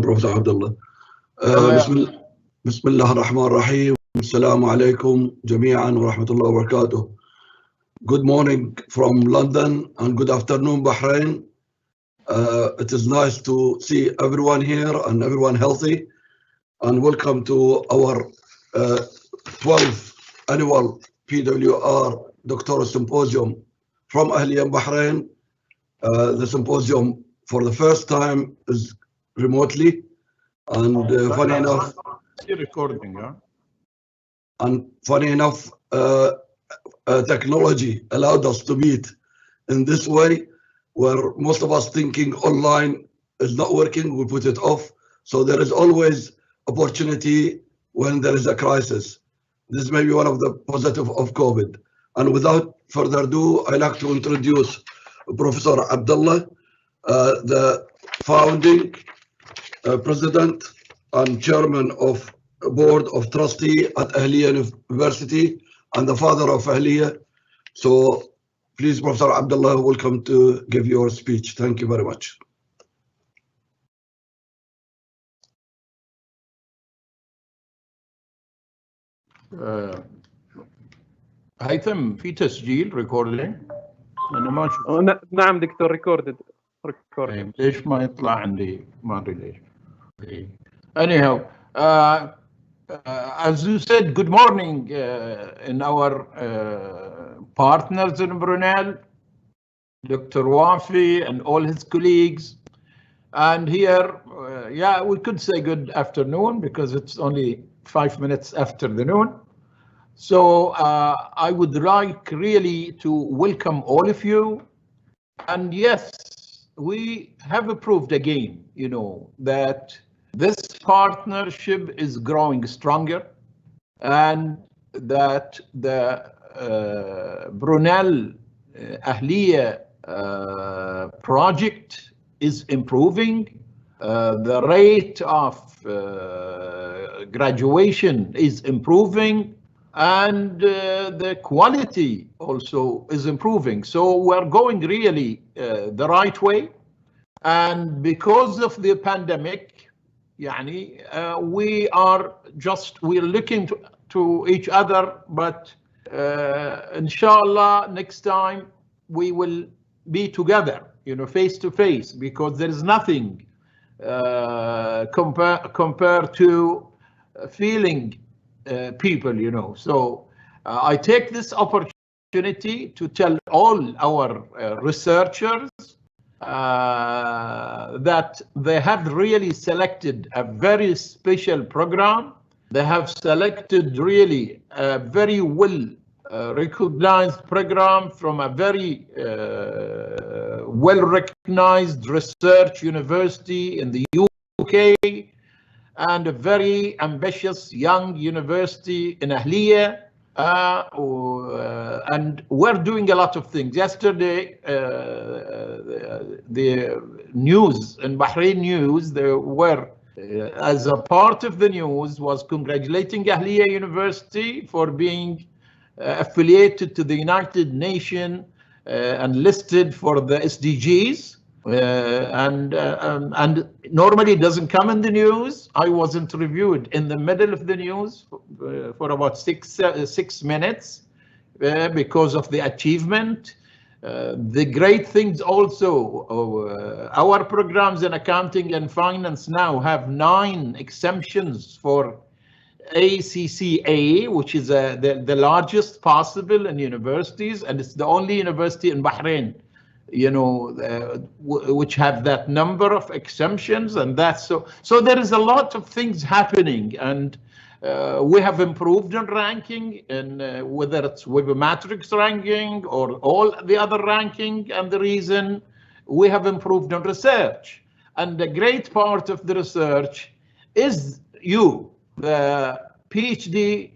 Professor Abdullah. بسم الله الرحمن الرحيم. السلام عليكم جميعا ورحمة الله وبركاته. Good morning from London and good afternoon, Bahrain. It is nice to see everyone here and everyone healthy. And welcome to our 12th Annual PwR Doctoral Symposium from Ahliauniversitybh, Bahrain. The symposium for the first time is remotely, and funny enough, recording, huh? And funny enough, technology allowed us to meet in this way, where most of us thinking online is not working, we put it off. So there is always opportunity when there is a crisis. This may be one of the positive of COVID. And without further ado, I'd like to introduce Professor Abdullah, the founding president and chairman of Board of Trustee at Ahliauniversitybh and the father of Ahliya. So please, Professor Abdullah, welcome to give your speech. Thank you very much. هيثم في تسجيل ريكوردينج؟ أنا ما أشوف. نعم دكتور ريكوردد. ليش ما يطلع عندي؟ ما أدري ليش. Anyhow, as you said, good morning in our partners in Brunel, Dr. Wafi and all his colleagues. And here, yeah, we could say good afternoon because it's only 5 minutes after the noon. So I would like really to welcome all of you. And yes, we have proved again, you know, that this partnership is growing stronger and that the Brunel Ahliya project is improving. The rate of graduation is improving, and the quality also is improving. So we're going really the right way. And because of the pandemic, we're looking to each other, but inshallah next time we will be together, you know, face to face, because there is nothing compared to feeling people, you know. So I take this opportunity to tell all our researchers that they have really selected a very special program. They have selected really a very well recognized program from a very well recognized research university in the UK, and a very ambitious young university in Ahliya. And we're doing a lot of things. Yesterday, the news in Bahrain news, there were, as a part of the news, was congratulating Ahliya University for being affiliated to the United Nations and listed for the SDGs. And normally it doesn't come in the news. I was interviewed in the middle of the news for about six minutes because of the achievement. The great things also, our programs in accounting and finance now have 9 exemptions for ACCA, which is the largest possible in universities, and it's the only university in Bahrain, you know, which have that number of exemptions. And that's so there is a lot of things happening, and we have improved in ranking, and whether it's Webmatrix ranking or all the other ranking, and the reason we have improved on research. And the great part of the research is you, the PhD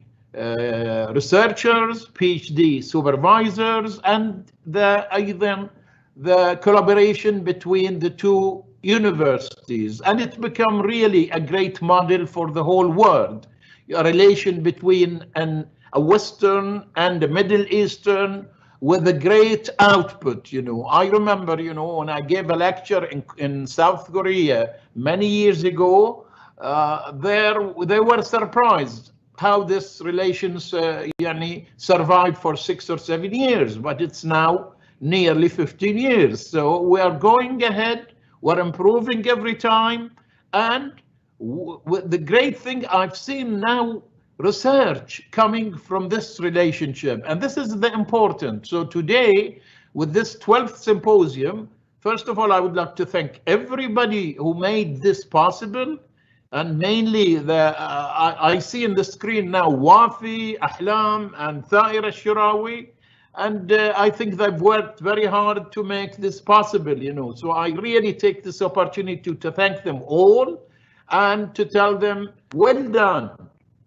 researchers, PhD supervisors, and the collaboration between the two universities. And it's become really a great model for the whole world. A relation between a Western and a Middle Eastern with a great output. I remember, when I gave a lecture in South Korea many years ago, they were surprised how this relations survived for 6 or 7 years, but it's now nearly 15 years. So we are going ahead, we're improving every time, and the great thing I've seen now, research coming from this relationship, and this is the important. So today, with this 12th symposium, first of all, I would like to thank everybody who made this possible, and mainly I see in the screen now Wafi, Ahlam, and Thair al-Shirawi, and I think they've worked very hard to make this possible. So I really take this opportunity to thank them all and to tell them, well done.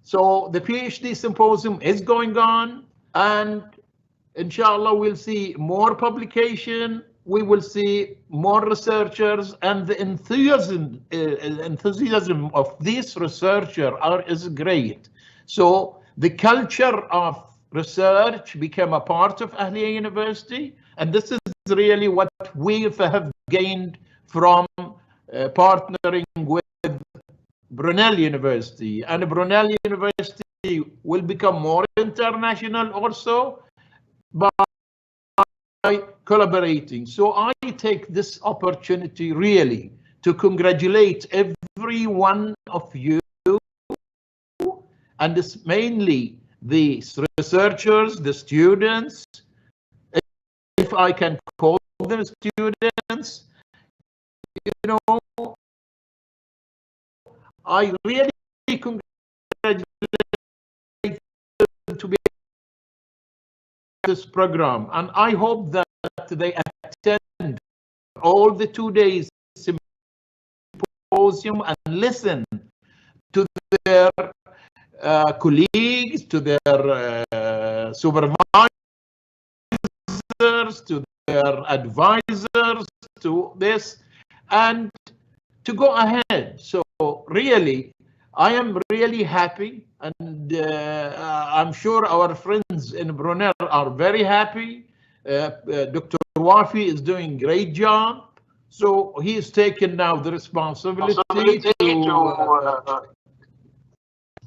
So the PhD symposium is going on, and inshallah we'll see more publication, we will see more researchers, and the enthusiasm of these researchers is great. So the culture of research became a part of Ahliya University, and this is really what we have gained from partnering with Brunel University, and Brunel University will become more international also by collaborating. So I take this opportunity really to congratulate every one of you, and it's mainly the researchers, the students, if I can call them students, I really congratulate them to be this program, and I hope that they attend all the 2 days symposium and listen to their colleagues, to their supervisors, to their advisors, to this, and to go ahead. So really, I am really happy, and I'm sure our friends in Brunel are very happy. Dr. Wafi is doing a great job. So he is taking now the responsibility to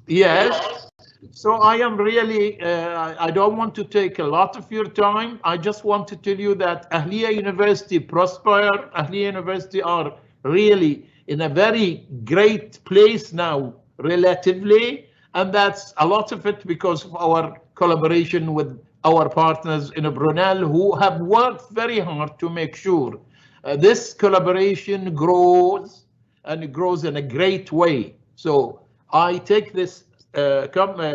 yes. So I am really, I don't want to take a lot of your time. I just want to tell you that Ahliya University prosper. Ahliya University are really in a very great place now, relatively, and that's a lot of it because of our collaboration with our partners in Brunel, who have worked very hard to make sure this collaboration grows, and it grows in a great way. So I take this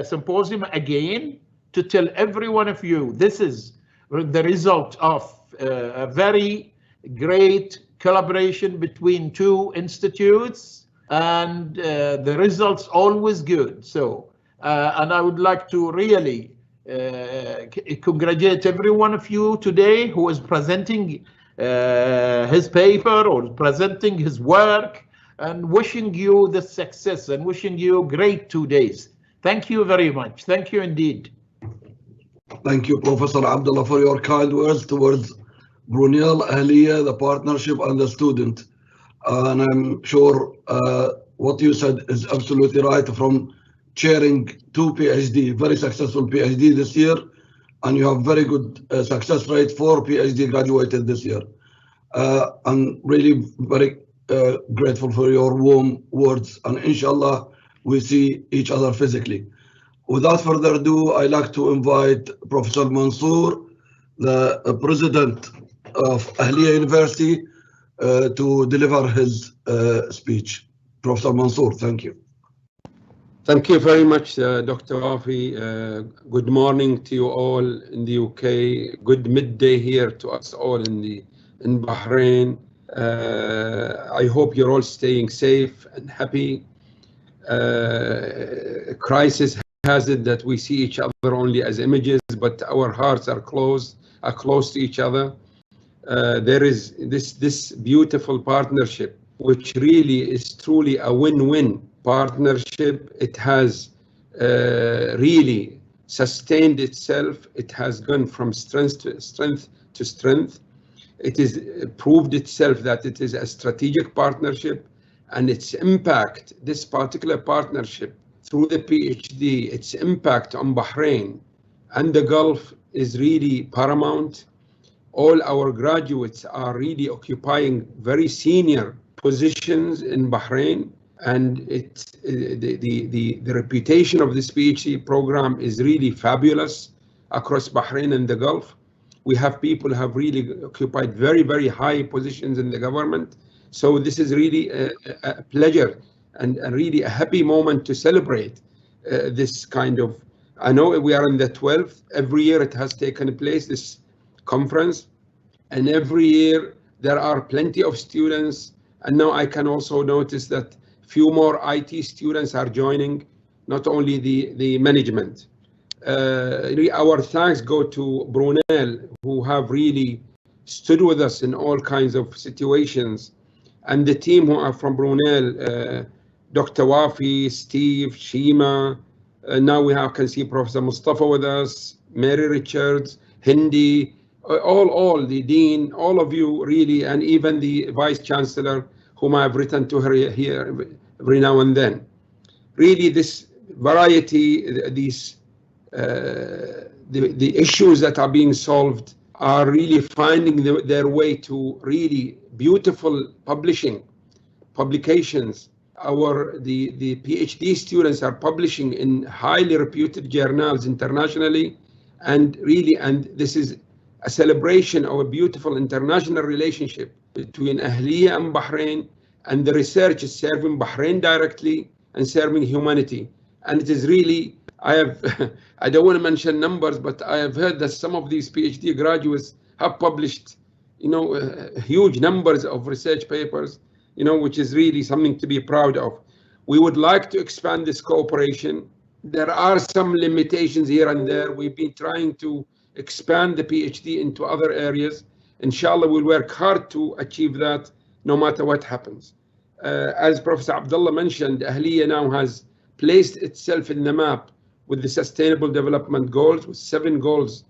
symposium again to tell every one of you, this is the result of a very great collaboration between two institutes, and the results always good. So and I would like to really congratulate every one of you today who is presenting his paper or presenting his work, and wishing you the success and wishing you great 2 days. Thank you very much. Thank you indeed. Thank you, Professor Abdullah, for your kind words towards Brunel, Ahliya, the partnership, and the student. And I'm sure what you said is absolutely right, from chairing 2 PhD, very successful PhD this year, and you have very good success rate for PhD graduated this year. I'm really very grateful for your warm words, and inshallah we see each other physically. Without further ado, I'd like to invite Professor Mansour, the president of Ahliya University, to deliver his speech. Professor Mansour, thank you. Thank you very much, Dr. Wafi. Good morning to you all in the UK. Good midday here to us all in Bahrain. I hope you're all staying safe and happy. Crisis has it that we see each other only as images, but our hearts are close to each other. There is this beautiful partnership, which really is truly a win-win partnership. It has really sustained itself. It has gone from strength to strength. It is proved itself that it is a strategic partnership, and its impact, this particular partnership through the PhD, its impact on Bahrain and the Gulf is really paramount. All our graduates are really occupying very senior positions in Bahrain, and the reputation of this PhD program is really fabulous across Bahrain and the Gulf. We have people who have really occupied very, very high positions in the government. So this is really a pleasure and really a happy moment to celebrate this kind of. I know we are in the 12th. Every year it has taken place, this conference, and every year there are plenty of students. And now I can also notice that few more IT students are joining, not only the management. Our thanks go to Brunel, who have really stood with us in all kinds of situations, and the team who are from Brunel, Dr. Wafi, Steve, Shima, now we can see Professor Mustafa with us, Mary Richards, Hindi, all the dean, all of you really, and even the vice chancellor, whom I have written to her here every now and then. Really, this variety, these the issues that are being solved are really finding their way to really beautiful publications. The PhD students are publishing in highly reputed journals internationally, and this is a celebration of a beautiful international relationship between Ahliya and Bahrain, and the research is serving Bahrain directly and serving humanity. And it is really, I don't want to mention numbers, but I have heard that some of these PhD graduates have published, huge numbers of research papers, which is really something to be proud of. We would like to expand this cooperation. There are some limitations here and there. We've been trying to expand the PhD into other areas. Inshallah, we'll work hard to achieve that no matter what happens. As Professor Abdullah mentioned, Ahliya now has placed itself in the map with the Sustainable Development Goals, with 7 goals,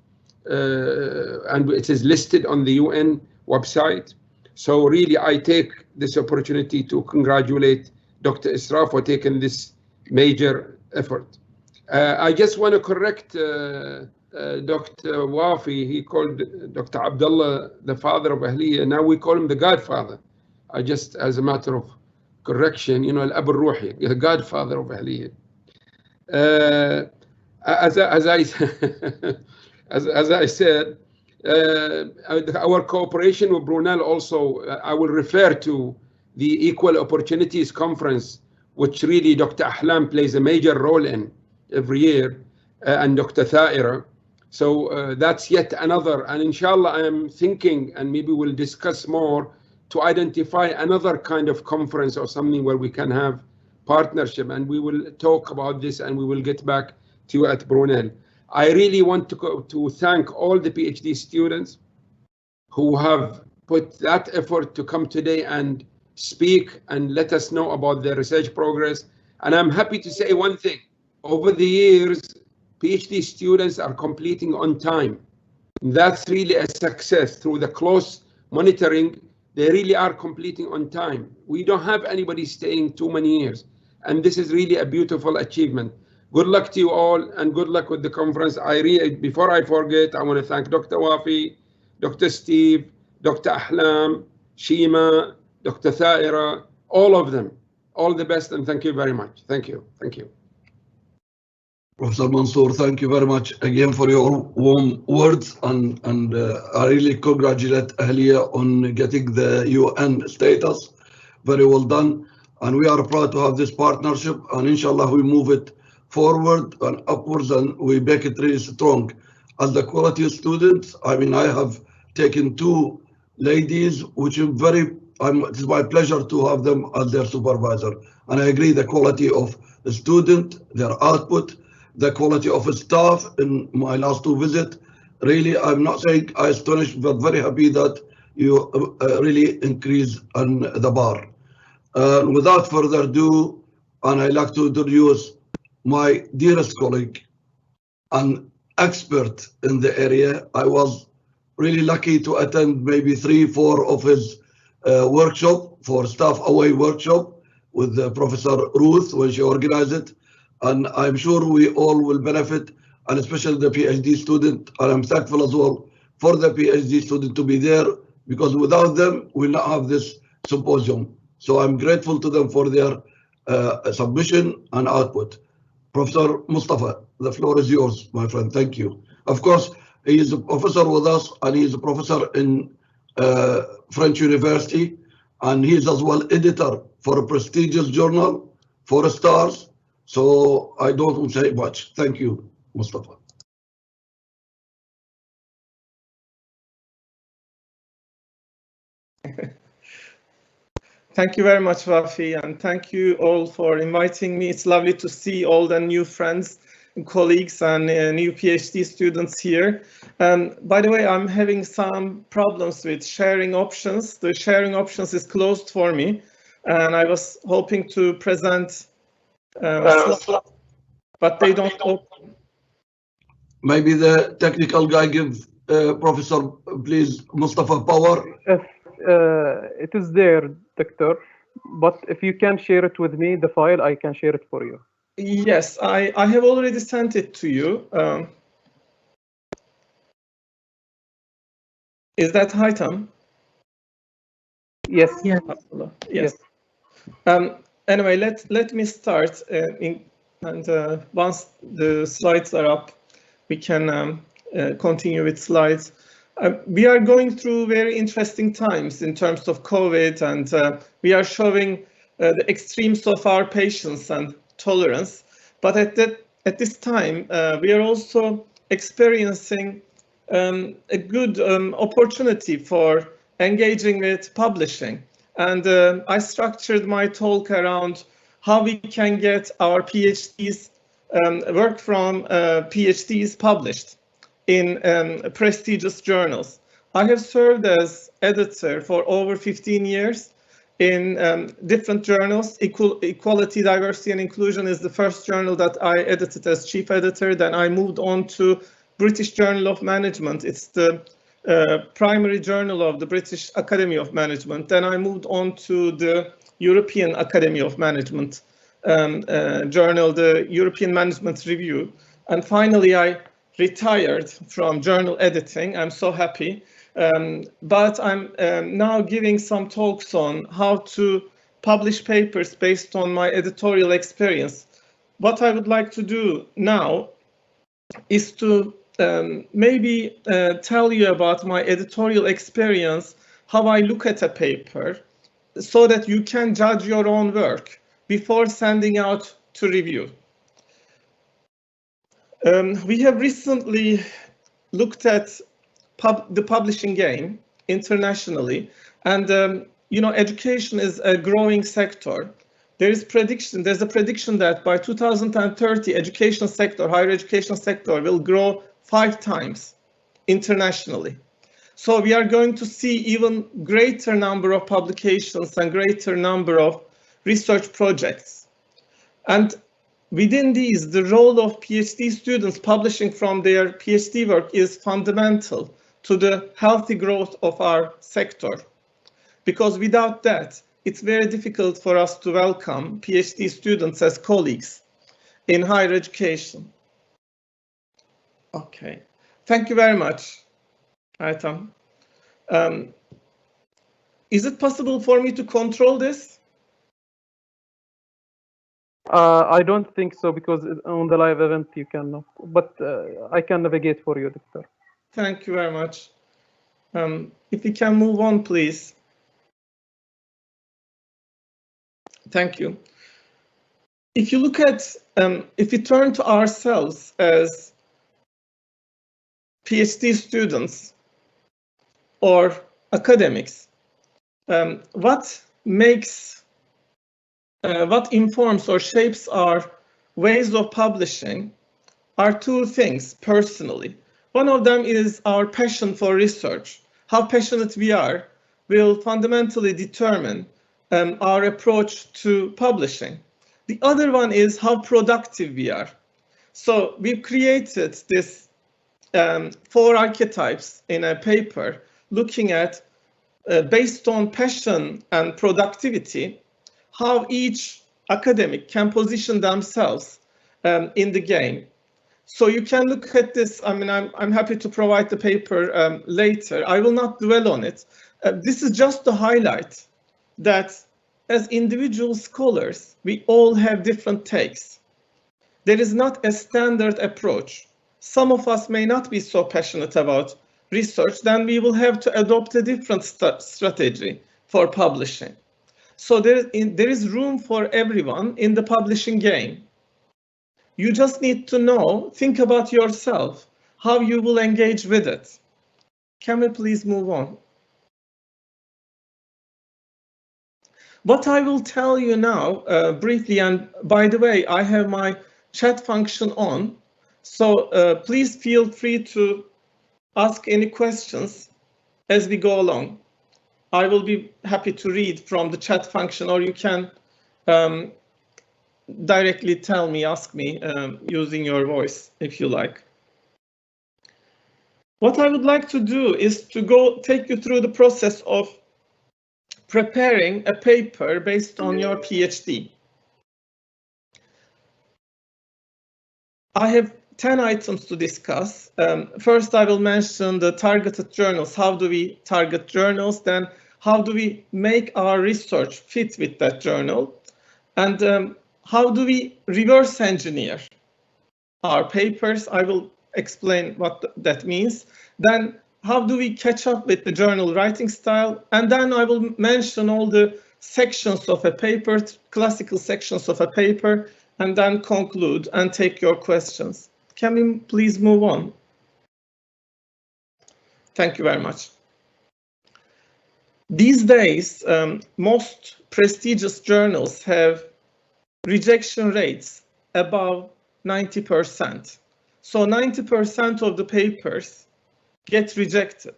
and it is listed on the UN website. So really, I take this opportunity to congratulate Dr. Isra for taking this major effort. I just want to correct Dr. Wafi. He called Dr. Abdullah the father of Ahliya. Now we call him the godfather. Just as a matter of correction, Al-Ab al-Ruhi, the godfather of Ahliya. As I said, our cooperation with Brunel also, I will refer to the Equal Opportunities Conference, which really Dr. Ahlam plays a major role in every year, and Dr. Thaira. So that's yet another, and inshallah I am thinking, and maybe we'll discuss more, to identify another kind of conference or something where we can have partnership, and we will talk about this and we will get back to you at Brunel. I really want to thank all the PhD students who have put that effort to come today and speak and let us know about their research progress. And I'm happy to say one thing. Over the years, PhD students are completing on time. That's really a success. Through the close monitoring, they really are completing on time. We don't have anybody staying too many years. And this is really a beautiful achievement. Good luck to you all, and good luck with the conference. Before I forget, I want to thank Dr. Wafi, Dr. Steve, Dr. Ahlam, Shima, Dr. Thaira, all of them. All the best, and thank you very much. Thank you. Thank you. Professor Mansour, thank you very much again for your warm words, and I really congratulate Ahliya on getting the UN status. Very well done, and we are proud to have this partnership, and inshallah we move it forward and upwards, and we make it really strong. As the quality students, I have taken 2 ladies, which is it's my pleasure to have them as their supervisor, and I agree the quality of the student, their output, the quality of staff in my last 2 visits. Really, I'm not saying I'm astonished, but very happy that you really increase on the bar. Without further ado, and I'd like to introduce my dearest colleague, an expert in the area. I was really lucky to attend maybe 3-4 of his workshop for staff away workshop with Professor Ruth when she organized it. And I'm sure we all will benefit, and especially the PhD student. And I'm thankful as well for the PhD student to be there, because without them, we'll not have this symposium. So I'm grateful to them for their submission and output. Professor Mustafa, the floor is yours, my friend. Thank you. Of course, he is a professor with us, and he is a professor in French University, and he is as well editor for a prestigious journal, 4 stars. So I don't say much. Thank you, Mustafa. Thank you very much, Wafi, and thank you all for inviting me. It's lovely to see all the new friends and colleagues and new PhD students here. By the way, I'm having some problems with sharing options. The sharing options is closed for me, and I was hoping to present slides, but they don't open. Maybe the technical guy give Professor, please, Mustafa power. It is there, Doctor, but if you can share it with me, the file, I can share it for you. Yes, I have already sent it to you. Is that Haitham? Yes. Yes. Anyway, let me start, once the slides are up, we can continue with slides. We are going through very interesting times in terms of COVID, and we are showing the extremes of our patience and tolerance. But at this time, we are also experiencing a good opportunity for engaging with publishing. And I structured my talk around how we can get our PhDs, work from PhDs published in prestigious journals. I have served as editor for over 15 years in different journals. Equality, Diversity and Inclusion is the first journal that I edited as chief editor. Then I moved on to British Journal of Management. It's the primary journal of the British Academy of Management. Then I moved on to the European Academy of Management journal, the European Management Review. And finally, I retired from journal editing. I'm so happy. But I'm now giving some talks on how to publish papers based on my editorial experience. What I would like to do now is to maybe tell you about my editorial experience, how I look at a paper, so that you can judge your own work before sending out to review. We have recently looked at the publishing game internationally, and you know, education is a growing sector. There's a prediction that by 2030, education sector, higher education sector will grow 5 times internationally. So we are going to see even greater number of publications and greater number of research projects. And within these, the role of PhD students publishing from their PhD work is fundamental to the healthy growth of our sector. Because without that, it's very difficult for us to welcome PhD students as colleagues in higher education. Okay, thank you very much, Aitam. Is it possible for me to control this? I don't think so, because on the live event you cannot, but I can navigate for you, Doctor. Thank you very much. If we can move on, please. Thank you. If you look at, if we turn to ourselves as PhD students or academics, what informs or shapes our ways of publishing are 2 things personally. One of them is our passion for research. How passionate we are will fundamentally determine our approach to publishing. The other one is how productive we are. So we've created this 4 archetypes in a paper looking at, based on passion and productivity, how each academic can position themselves in the game. So you can look at this. I mean, I'm happy to provide the paper later. I will not dwell on it. This is just to highlight that as individual scholars, we all have different takes. There is not a standard approach. Some of us may not be so passionate about research, then we will have to adopt a different strategy for publishing. So there is room for everyone in the publishing game. You just need to know, think about yourself, how you will engage with it. Can we please move on? What I will tell you now briefly, and by the way, I have my chat function on, so please feel free to ask any questions as we go along. I will be happy to read from the chat function, or you can directly tell me, ask me using your voice if you like. What I would like to do is to take you through the process of preparing a paper based on your PhD. I have 10 items to discuss. First, I will mention the targeted journals. How do we target journals? Then how do we make our research fit with that journal? And how do we reverse engineer our papers? I will explain what that means. Then how do we catch up with the journal writing style? And then I will mention all the sections of a paper, classical sections of a paper, and then conclude and take your questions. Can we please move on? Thank you very much. These days, most prestigious journals have rejection rates above 90%. So 90% of the papers get rejected.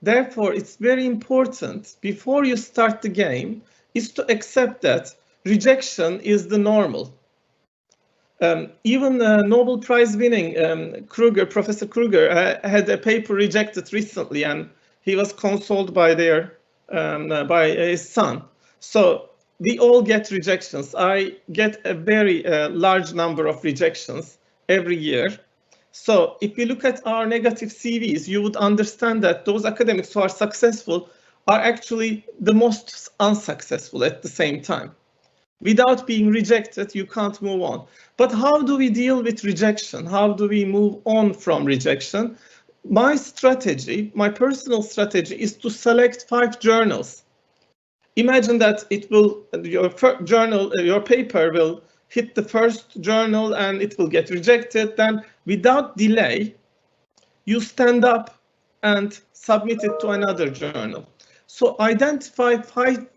Therefore, it's very important before you start the game is to accept that rejection is the normal. Even Nobel Prize winning Professor Kruger had a paper rejected recently, and he was consoled by by his son. So we all get rejections. I get a very large number of rejections every year. So if you look at our negative CVs, you would understand that those academics who are successful are actually the most unsuccessful at the same time. Without being rejected, you can't move on. But how do we deal with rejection? How do we move on from rejection? My strategy, my personal strategy, is to select 5 journals. Imagine that your paper will hit the first journal and it will get rejected. Then without delay, you stand up and submit it to another journal. So identify 5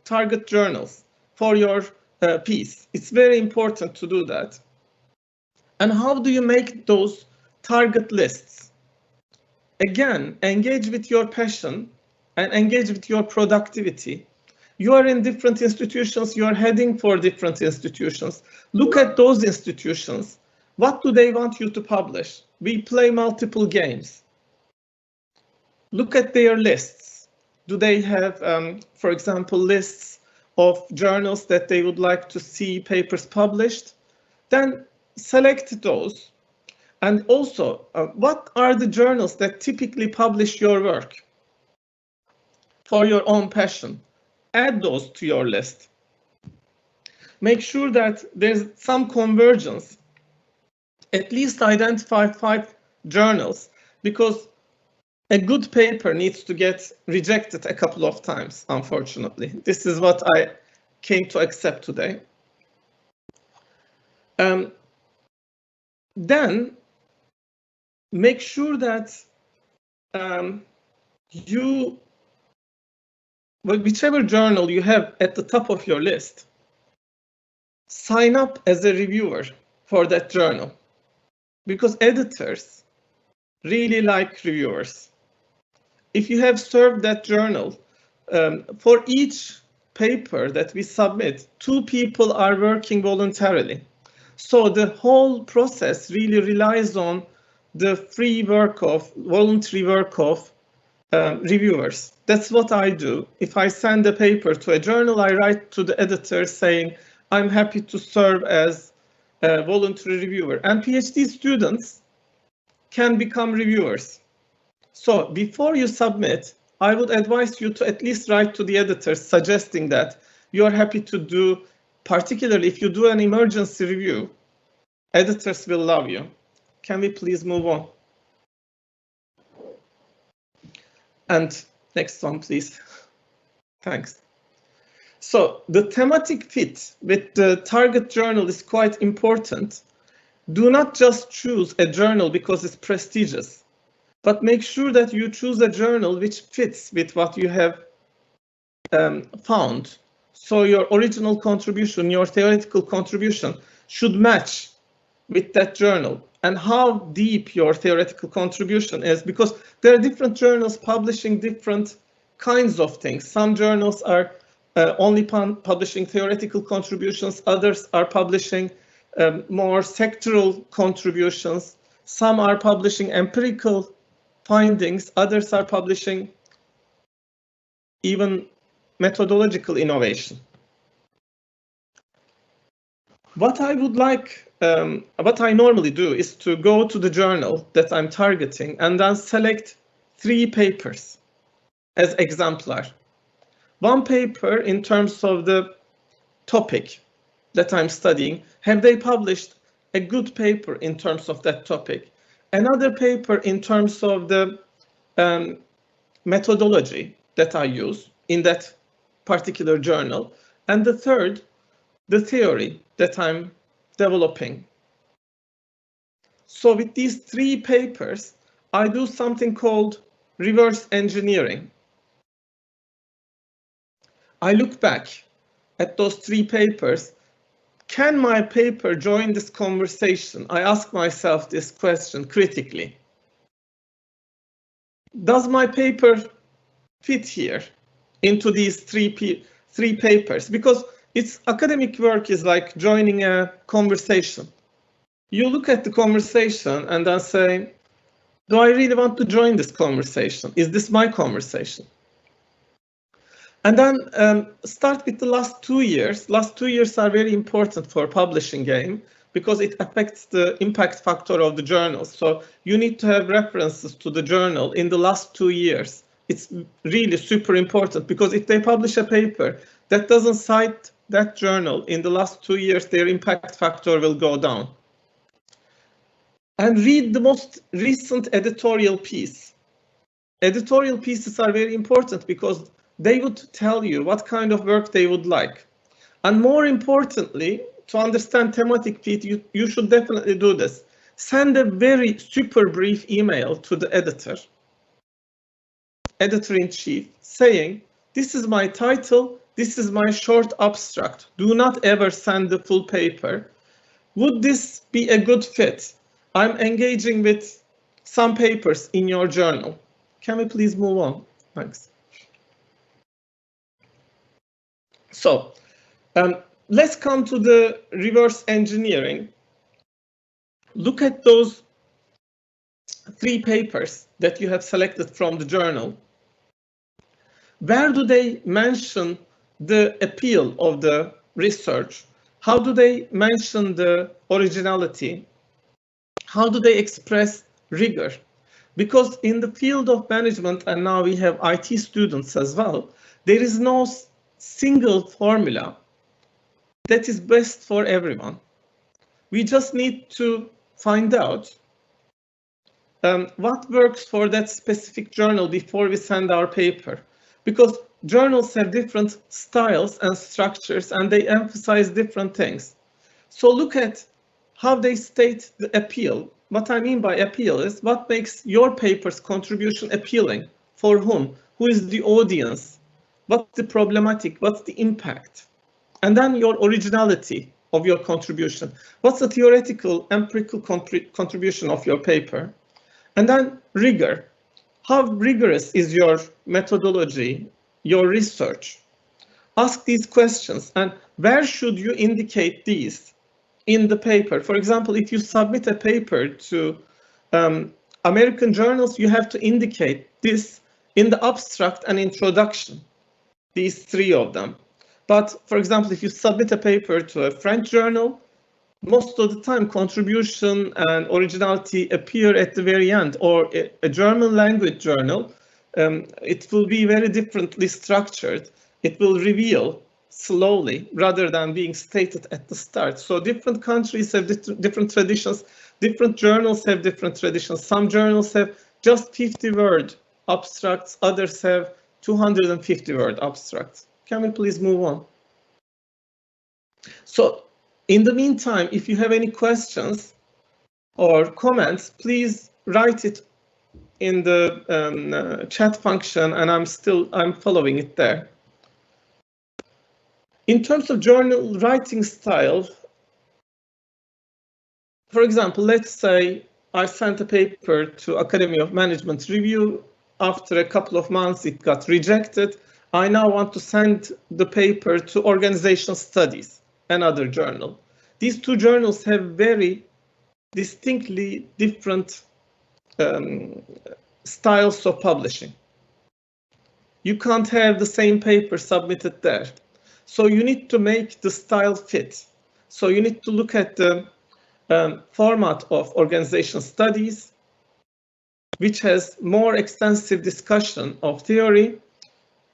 target journals for your piece. It's very important to do that. And how do you make those target lists? Again, engage with your passion and engage with your productivity. You are in different institutions, you are heading for different institutions. Look at those institutions. What do they want you to publish? We play multiple games. Look at their lists. Do they have, for example, lists of journals that they would like to see papers published? Then select those. And also, what are the journals that typically publish your work for your own passion? Add those to your list. Make sure that there's some convergence. At least identify 5 journals, because a good paper needs to get rejected a couple of times, unfortunately. This is what I came to accept today. Then make sure that whichever journal you have at the top of your list, sign up as a reviewer for that journal, because editors really like reviewers. If you have served that journal, for each paper that we submit, 2 people are working voluntarily. So the whole process really relies on the free work of, voluntary work of reviewers. That's what I do. If I send a paper to a journal, I write to the editor saying, I'm happy to serve as a voluntary reviewer. And PhD students can become reviewers. So before you submit, I would advise you to at least write to the editor suggesting that you are happy to do, particularly if you do an emergency review, editors will love you. Can we please move on? And next one, please. Thanks. So the thematic fit with the target journal is quite important. Do not just choose a journal because it's prestigious, but make sure that you choose a journal which fits with what you have found. So your original contribution, your theoretical contribution should match with that journal, and how deep your theoretical contribution is, because there are different journals publishing different kinds of things. Some journals are only publishing theoretical contributions, others are publishing more sectoral contributions, some are publishing empirical findings, others are publishing even methodological innovation. What I would like, what I normally do is to go to the journal that I'm targeting and then select 3 papers as exemplar. One paper in terms of the topic that I'm studying, have they published a good paper in terms of that topic? Another paper in terms of the methodology that I use in that particular journal. And the third, the theory that I'm developing. So with these 3 papers, I do something called reverse engineering. I look back at those 3 papers. Can my paper join this conversation? I ask myself this question critically. Does my paper fit here into these three papers? Because it's academic work is like joining a conversation. You look at the conversation and then say, do I really want to join this conversation? Is this my conversation? And then start with the last 2 years. Last 2 years are very important for publishing game because it affects the impact factor of the journal. So you need to have references to the journal in the last 2 years. It's really super important because if they publish a paper that doesn't cite that journal in the last 2 years, their impact factor will go down. And read the most recent editorial piece. Editorial pieces are very important because they would tell you what kind of work they would like. And more importantly, to understand thematic fit, you should definitely do this. Send a very super brief email to the editor-in-chief, saying, this is my title, this is my short abstract. Do not ever send the full paper. Would this be a good fit? I'm engaging with some papers in your journal. Can we please move on? Thanks. So let's come to the reverse engineering. Look at those 3 papers that you have selected from the journal. Where do they mention the appeal of the research? How do they mention the originality? How do they express rigor? Because in the field of management, and now we have IT students as well, there is no single formula that is best for everyone. We just need to find out what works for that specific journal before we send our paper. Because journals have different styles and structures and they emphasize different things. So look at how they state the appeal. What I mean by appeal is what makes your paper's contribution appealing? For whom? Who is the audience? What's the problematic? What's the impact? And then your originality of your contribution. What's the theoretical, empirical contribution of your paper? And then rigor. How rigorous is your methodology, your research? Ask these questions, and where should you indicate these in the paper. For example, if you submit a paper to American journals, you have to indicate this in the abstract and introduction, these three of them. But for example, if you submit a paper to a French journal, most of the time contribution and originality appear at the very end, or a German language journal, it will be very differently structured. It will reveal slowly rather than being stated at the start. So different countries have different traditions, different journals have different traditions. Some journals have just 50-word abstracts, others have 250-word abstracts. Can we please move on? So in the meantime, if you have any questions or comments, please write it in the chat function, and I'm following it there. In terms of journal writing style, for example, let's say I sent a paper to Academy of Management review. After a couple of months, it got rejected. I now want to send the paper to Organizational Studies, another journal. These two journals have very distinctly different styles of publishing. You can't have the same paper submitted there. So you need to make the style fit. So you need to look at the format of Organizational Studies, which has more extensive discussion of theory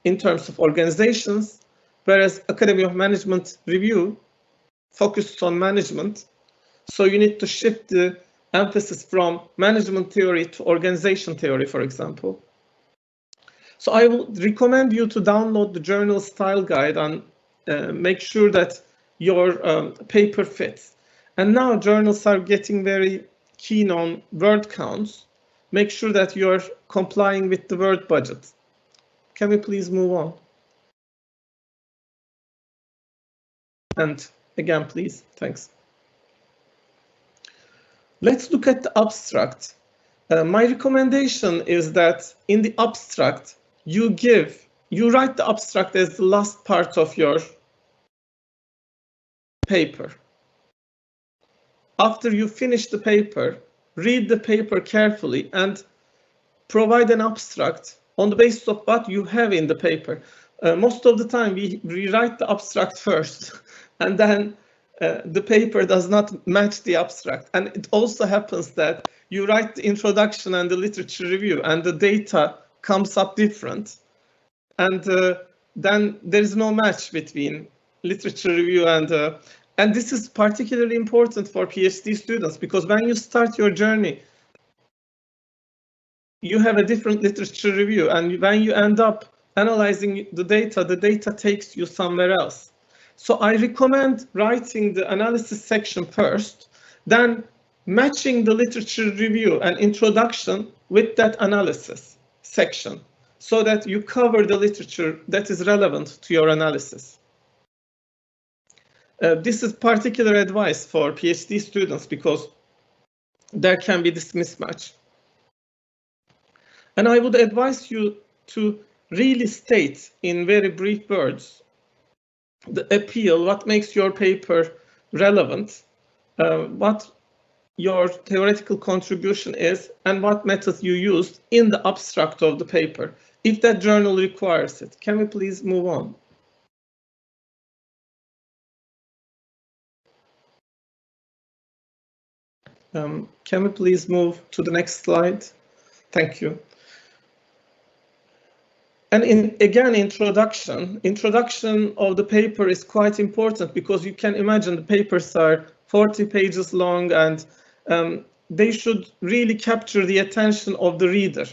in terms of organizations, whereas Academy of Management review focuses on management. So you need to shift the emphasis from management theory to organization theory, for example. So I will recommend you to download the journal style guide and make sure that your paper fits. And now journals are getting very keen on word counts. Make sure that you're complying with the word budget. Can we please move on? And again, please, thanks. Let's look at the abstract. My recommendation is that in the abstract, you write the abstract as the last part of your paper. After you finish the paper, read the paper carefully and provide an abstract on the basis of what you have in the paper. Most of the time, we write the abstract first, and then the paper does not match the abstract. And it also happens that you write the introduction and the literature review, and the data comes up different. And then there is no match between literature review and this is particularly important for PhD students, because when you start your journey, you have a different literature review, and when you end up analyzing the data takes you somewhere else. So I recommend writing the analysis section first, then matching the literature review and introduction with that analysis section, so that you cover the literature that is relevant to your analysis. This is particular advice for PhD students because there can be this mismatch. And I would advise you to really state in very brief words the appeal, what makes your paper relevant, what your theoretical contribution is, and what methods you used in the abstract of the paper, if that journal requires it. Can we please move on? Can we please move to the next slide? Thank you. And again, introduction of the paper is quite important, because you can imagine the papers are 40 pages long, and they should really capture the attention of the reader.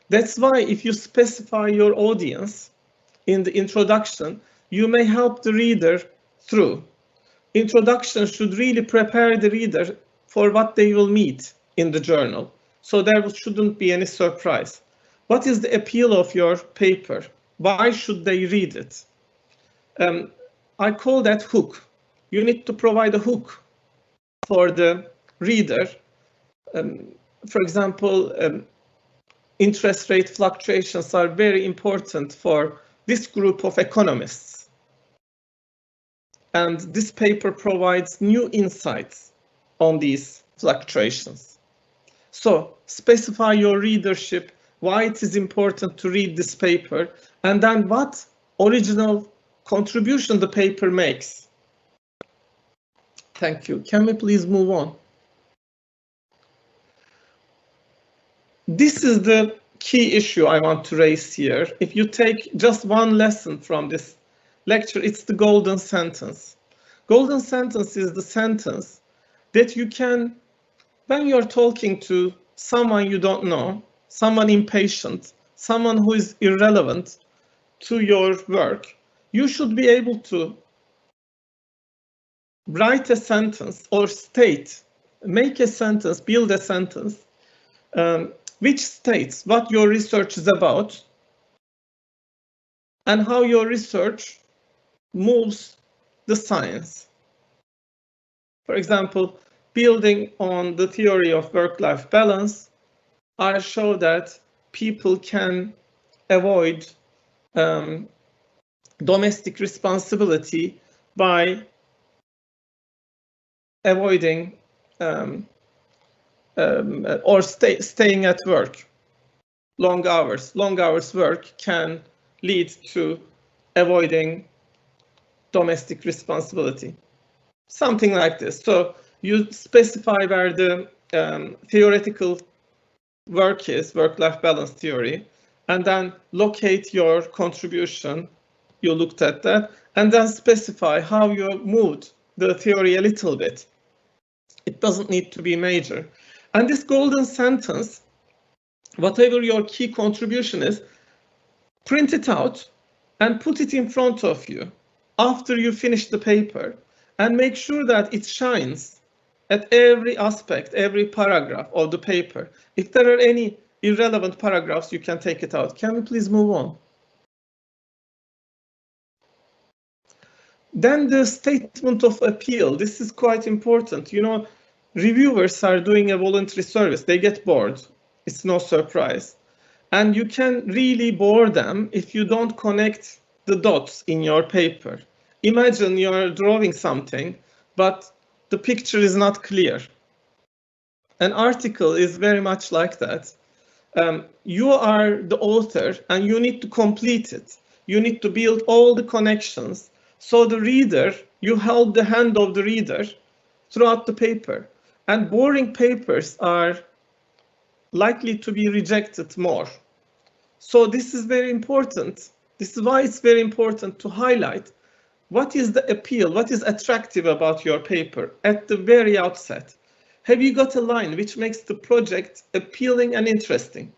That's why if you specify your audience in the introduction, you may help the reader through. Introduction should really prepare the reader for what they will meet in the journal, so there shouldn't be any surprise. What is the appeal of your paper? Why should they read it? I call that hook. You need to provide a hook for the reader. For example, interest rate fluctuations are very important for this group of economists. And this paper provides new insights on these fluctuations. So specify your readership, why it is important to read this paper, and then what original contribution the paper makes. Thank you. Can we please move on? This is the key issue I want to raise here. If you take just one lesson from this lecture, it's the golden sentence. Golden sentence is the sentence that you can, when you're talking to someone you don't know, someone impatient, someone who is irrelevant to your work, you should be able to write a sentence or make a sentence, build a sentence which states what your research is about and how your research moves the science. For example, building on the theory of work-life balance, I show that people can avoid domestic responsibility by avoiding or staying at work. Long hours work can lead to avoiding domestic responsibility. Something like this. So you specify where the theoretical work is, work-life balance theory, and then locate your contribution. You looked at that, and then specify how you moved the theory a little bit. It doesn't need to be major. And this golden sentence, whatever your key contribution is, print it out and put it in front of you after you finish the paper, and make sure that it shines at every aspect, every paragraph of the paper. If there are any irrelevant paragraphs, you can take it out. Can we please move on? Then the statement of appeal. This is quite important. You know, reviewers are doing a voluntary service. They get bored. It's no surprise. And you can really bore them if you don't connect the dots in your paper. Imagine you're drawing something, but the picture is not clear. An article is very much like that. You are the author and you need to complete it. You need to build all the connections. So the reader, you hold the hand of the reader throughout the paper. And boring papers are likely to be rejected more. So this is very important. This is why it's very important to highlight what is the appeal, what is attractive about your paper at the very outset. Have you got a line which makes the project appealing and interesting?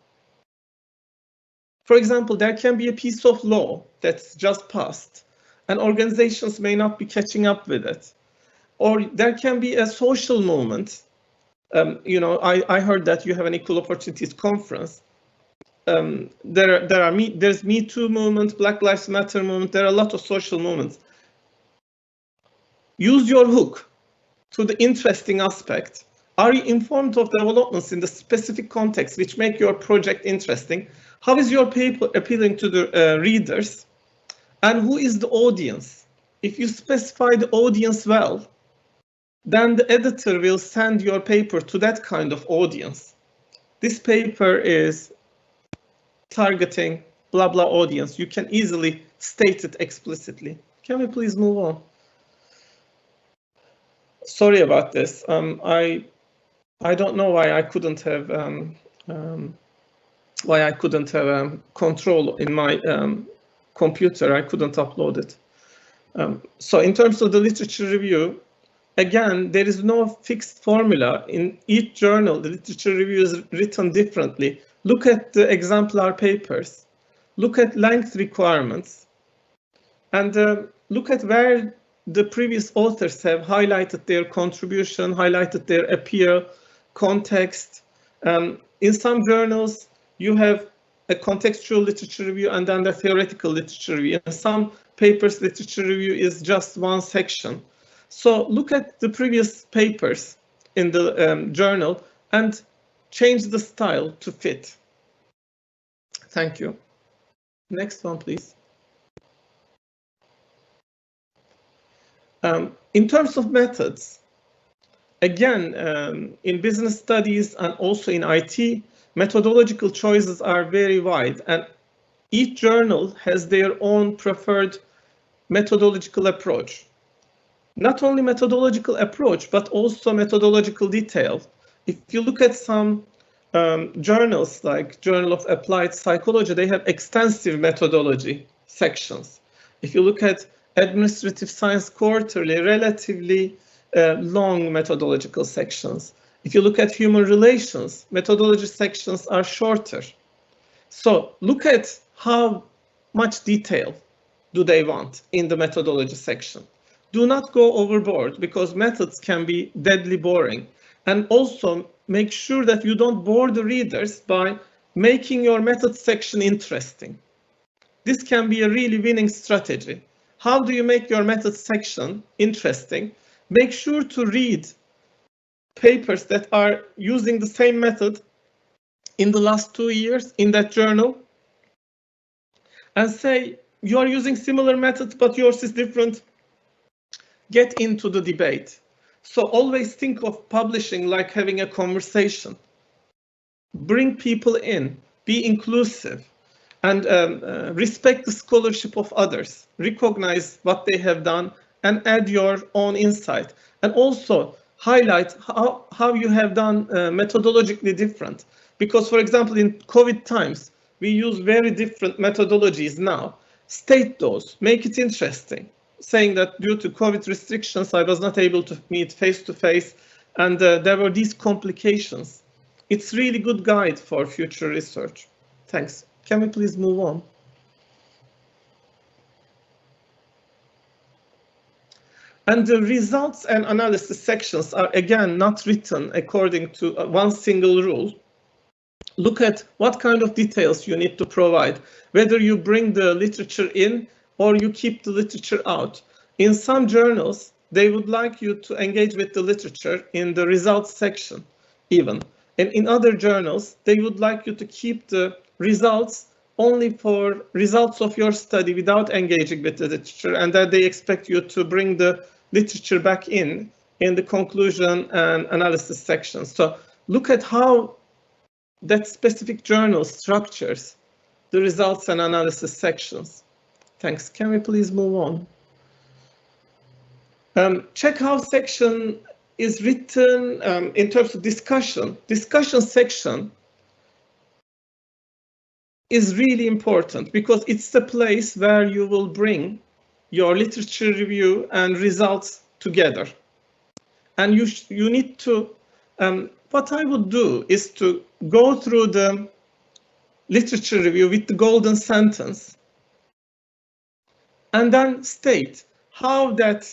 For example, there can be a piece of law that's just passed, and organizations may not be catching up with it. Or there can be a social movement. You know, I heard that you have an Equal Opportunities Conference. There's Me Too movement, Black Lives Matter movement. There are a lot of social movements. Use your hook to the interesting aspect. Are you informed of developments in the specific context which make your project interesting? How is your paper appealing to the readers? And who is the audience? If you specify the audience well, then the editor will send your paper to that kind of audience. This paper is targeting blah blah audience. You can easily state it explicitly. Can we please move on? Sorry about this. I don't know why I couldn't have control in my computer. I couldn't upload it. So in terms of the literature review, again, there is no fixed formula. In each journal, the literature review is written differently. Look at the exemplar papers. Look at length requirements. And look at where the previous authors have highlighted their contribution, highlighted their appeal, context. In some journals, you have a contextual literature review and then the theoretical literature review. In some papers, literature review is just one section. So look at the previous papers in the journal and change the style to fit. Thank you. Next one, please. In terms of methods, again, in business studies and also in IT, methodological choices are very wide, and each journal has their own preferred methodological approach. Not only methodological approach, but also methodological detail. If you look at some journals like Journal of Applied Psychology, they have extensive methodology sections. If you look at Administrative Science Quarterly, relatively long methodological sections. If you look at Human Relations, methodology sections are shorter. So look at how much detail do they want in the methodology section. Do not go overboard, because methods can be deadly boring. And also make sure that you don't bore the readers by making your methods section interesting. This can be a really winning strategy. How do you make your methods section interesting? Make sure to read papers that are using the same method in the last 2 years in that journal, and say, you are using similar methods, but yours is different. Get into the debate. So always think of publishing like having a conversation. Bring people in, be inclusive, and respect the scholarship of others. Recognize what they have done and add your own insight. And also highlight how you have done methodologically different. Because, for example, in COVID times, we use very different methodologies now. State those, make it interesting. Saying that due to COVID restrictions, I was not able to meet face-to-face, and there were these complications. It's really good guide for future research. Thanks. Can we please move on? And the results and analysis sections are, again, not written according to one single rule. Look at what kind of details you need to provide, whether you bring the literature in or you keep the literature out. In some journals, they would like you to engage with the literature in the results section even. And in other journals, they would like you to keep the results only for results of your study without engaging with the literature, and that they expect you to bring the literature back in the conclusion and analysis section. So look at how that specific journal structures the results and analysis sections. Thanks. Can we please move on? Check how section is written in terms of discussion. Discussion section is really important because it's the place where you will bring your literature review and results together. And you need to, what I would do is to go through the literature review with the golden sentence and then state how that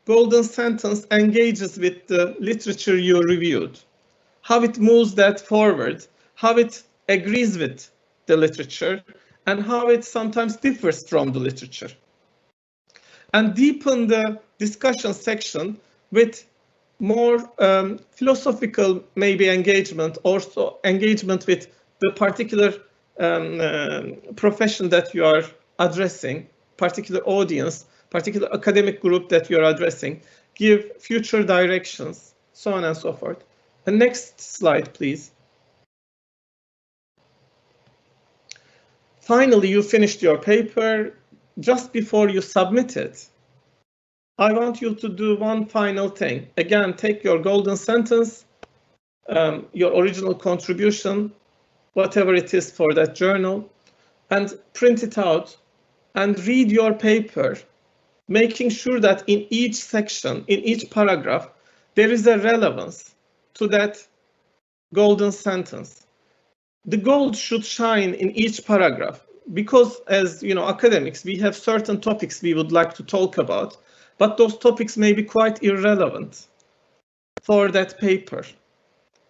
golden sentence engages with the literature you reviewed, how it moves that forward, how it agrees with the literature, and how it sometimes differs from the literature. And deepen the discussion section with more philosophical, maybe engagement, also engagement with the particular profession that you are addressing, particular audience, particular academic group that you're addressing, give future directions, so on and so forth. The next slide, please. Finally, you finished your paper. Just before you submit it, I want you to do one final thing. Again, take your golden sentence, your original contribution, whatever it is for that journal, and print it out and read your paper, making sure that in each section, in each paragraph, there is a relevance to that golden sentence. The gold should shine in each paragraph because, as you know, academics, we have certain topics we would like to talk about, but those topics may be quite irrelevant for that paper.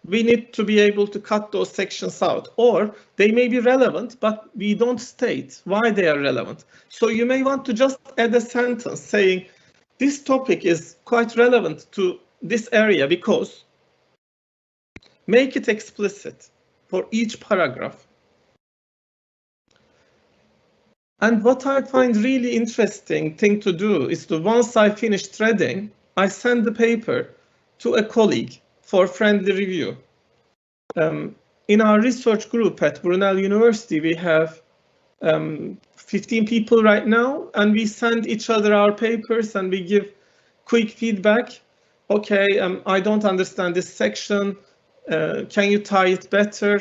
We need to be able to cut those sections out, or they may be relevant, but we don't state why they are relevant. So you may want to just add a sentence saying, this topic is quite relevant to this area because, make it explicit for each paragraph. And what I find really interesting thing to do is to, once I finish threading, I send the paper to a colleague for friendly review. In our research group at Brunel University, we have 15 people right now, and we send each other our papers and we give quick feedback. Okay, I don't understand this section. Can you tie it better?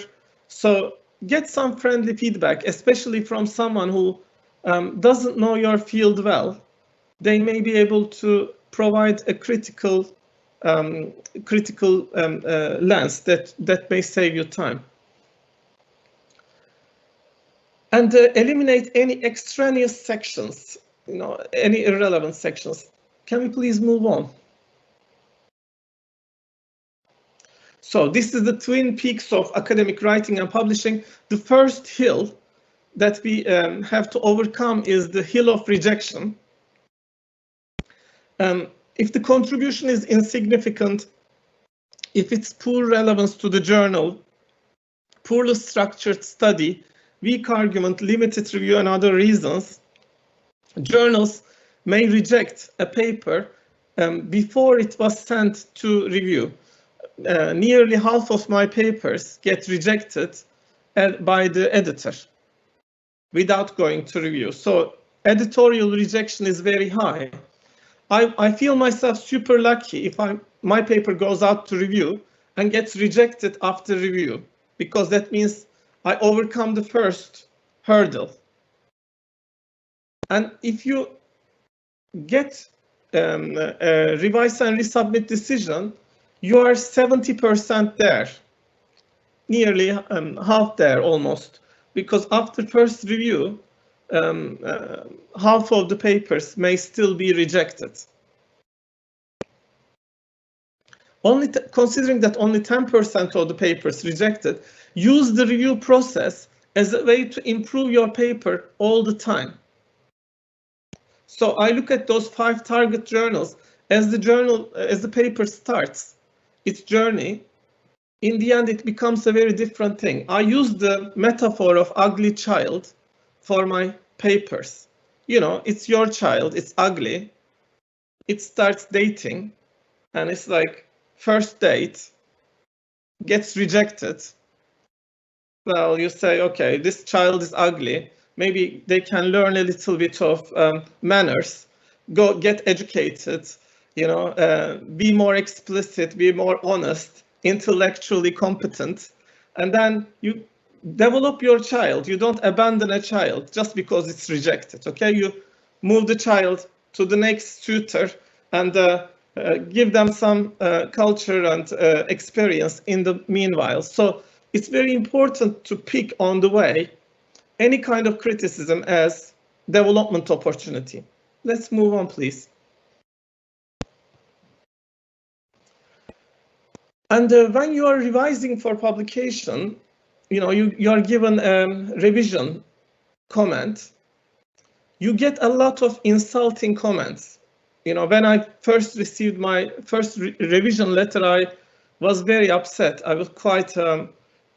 So get some friendly feedback, especially from someone who doesn't know your field well. They may be able to provide a critical lens that may save you time. And eliminate any extraneous sections, any irrelevant sections. Can we please move on? So this is the twin peaks of academic writing and publishing. The first hill that we have to overcome is the hill of rejection. If the contribution is insignificant, if it's poor relevance to the journal, poorly structured study, weak argument, limited review, and other reasons, journals may reject a paper before it was sent to review. Nearly half of my papers get rejected by the editor without going to review. So editorial rejection is very high. I feel myself super lucky if my paper goes out to review and gets rejected after review, because that means I overcome the first hurdle. And if you get a revise and resubmit decision, you are 70% there, nearly half there almost, because after first review, half of the papers may still be rejected. Considering that only 10% of the papers rejected, use the review process as a way to improve your paper all the time. So I look at those 5 target journals. As the paper starts its journey, in the end it becomes a very different thing. I use the metaphor of ugly child for my papers. It's your child, it's ugly. It starts dating, and it's like first date, gets rejected. Well, you say, okay, this child is ugly. Maybe they can learn a little bit of manners, go get educated, be more explicit, be more honest, intellectually competent, and then you develop your child. You don't abandon a child just because it's rejected, okay? You move the child to the next tutor and give them some culture and experience in the meanwhile. So it's very important to pick on the way any kind of criticism as development opportunity. Let's move on, please. And when you are revising for publication, you are given a revision comment. You get a lot of insulting comments. When I first received my first revision letter, I was very upset. I was quite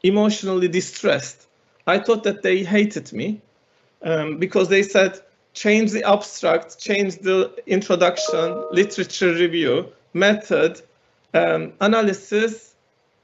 emotionally distressed. I thought that they hated me because they said, change the abstract, change the introduction, literature review, method, analysis,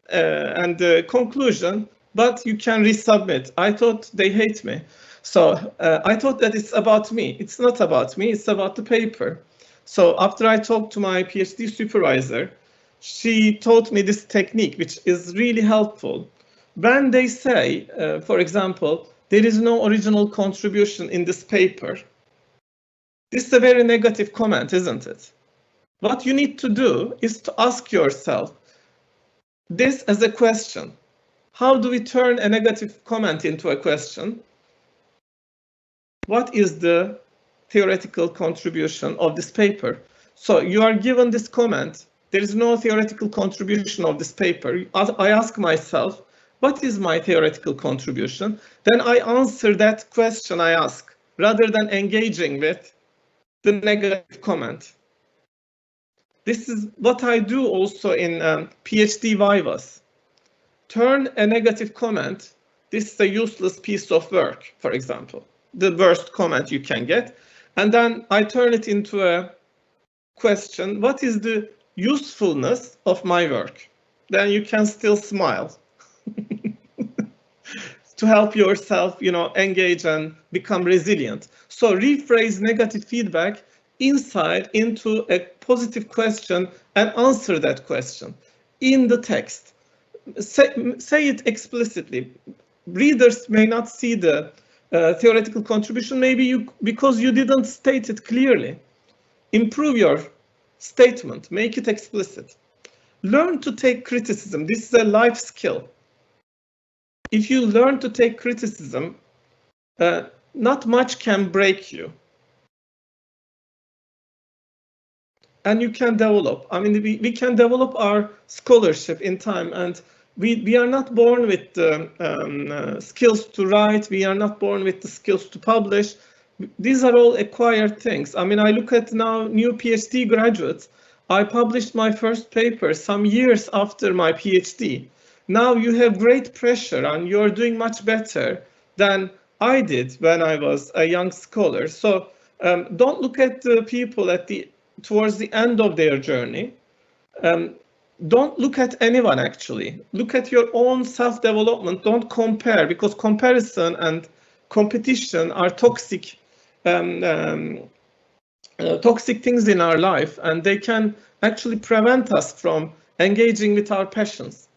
and conclusion, but you can resubmit. I thought they hate me. So I thought that it's about me. It's not about me, it's about the paper. So after I talked to my PhD supervisor, she taught me this technique, which is really helpful. When they say, for example, there is no original contribution in this paper, this is a very negative comment, isn't it? What you need to do is to ask yourself this as a question. How do we turn a negative comment into a question? What is the theoretical contribution of this paper? So you are given this comment. There is no theoretical contribution of this paper. I ask myself, what is my theoretical contribution? Then I answer that question I ask, rather than engaging with the negative comment. This is what I do also in PhD vivas. Turn a negative comment. This is a useless piece of work, for example. the worst comment you can get. And then I turn it into a question, what is the usefulness of my work? Then you can still smile to help yourself, engage and become resilient. So rephrase negative feedback inside into a positive question and answer that question in the text. Say it explicitly. Readers may not see the theoretical contribution, maybe because you didn't state it clearly. Improve your statement, make it explicit. Learn to take criticism. This is a life skill. If you learn to take criticism, not much can break you. And you can develop. I mean, we can develop our scholarship in time, and we are not born with the skills to write. We are not born with the skills to publish. These are all acquired things. I mean, I look at now new PhD graduates. I published my first paper some years after my PhD. Now you have great pressure and you're doing much better than I did when I was a young scholar. So don't look at the people towards the end of their journey. Don't look at anyone, actually. Look at your own self-development. Don't compare, because comparison and competition are toxic things in our life, and they can actually prevent us from engaging with our passions.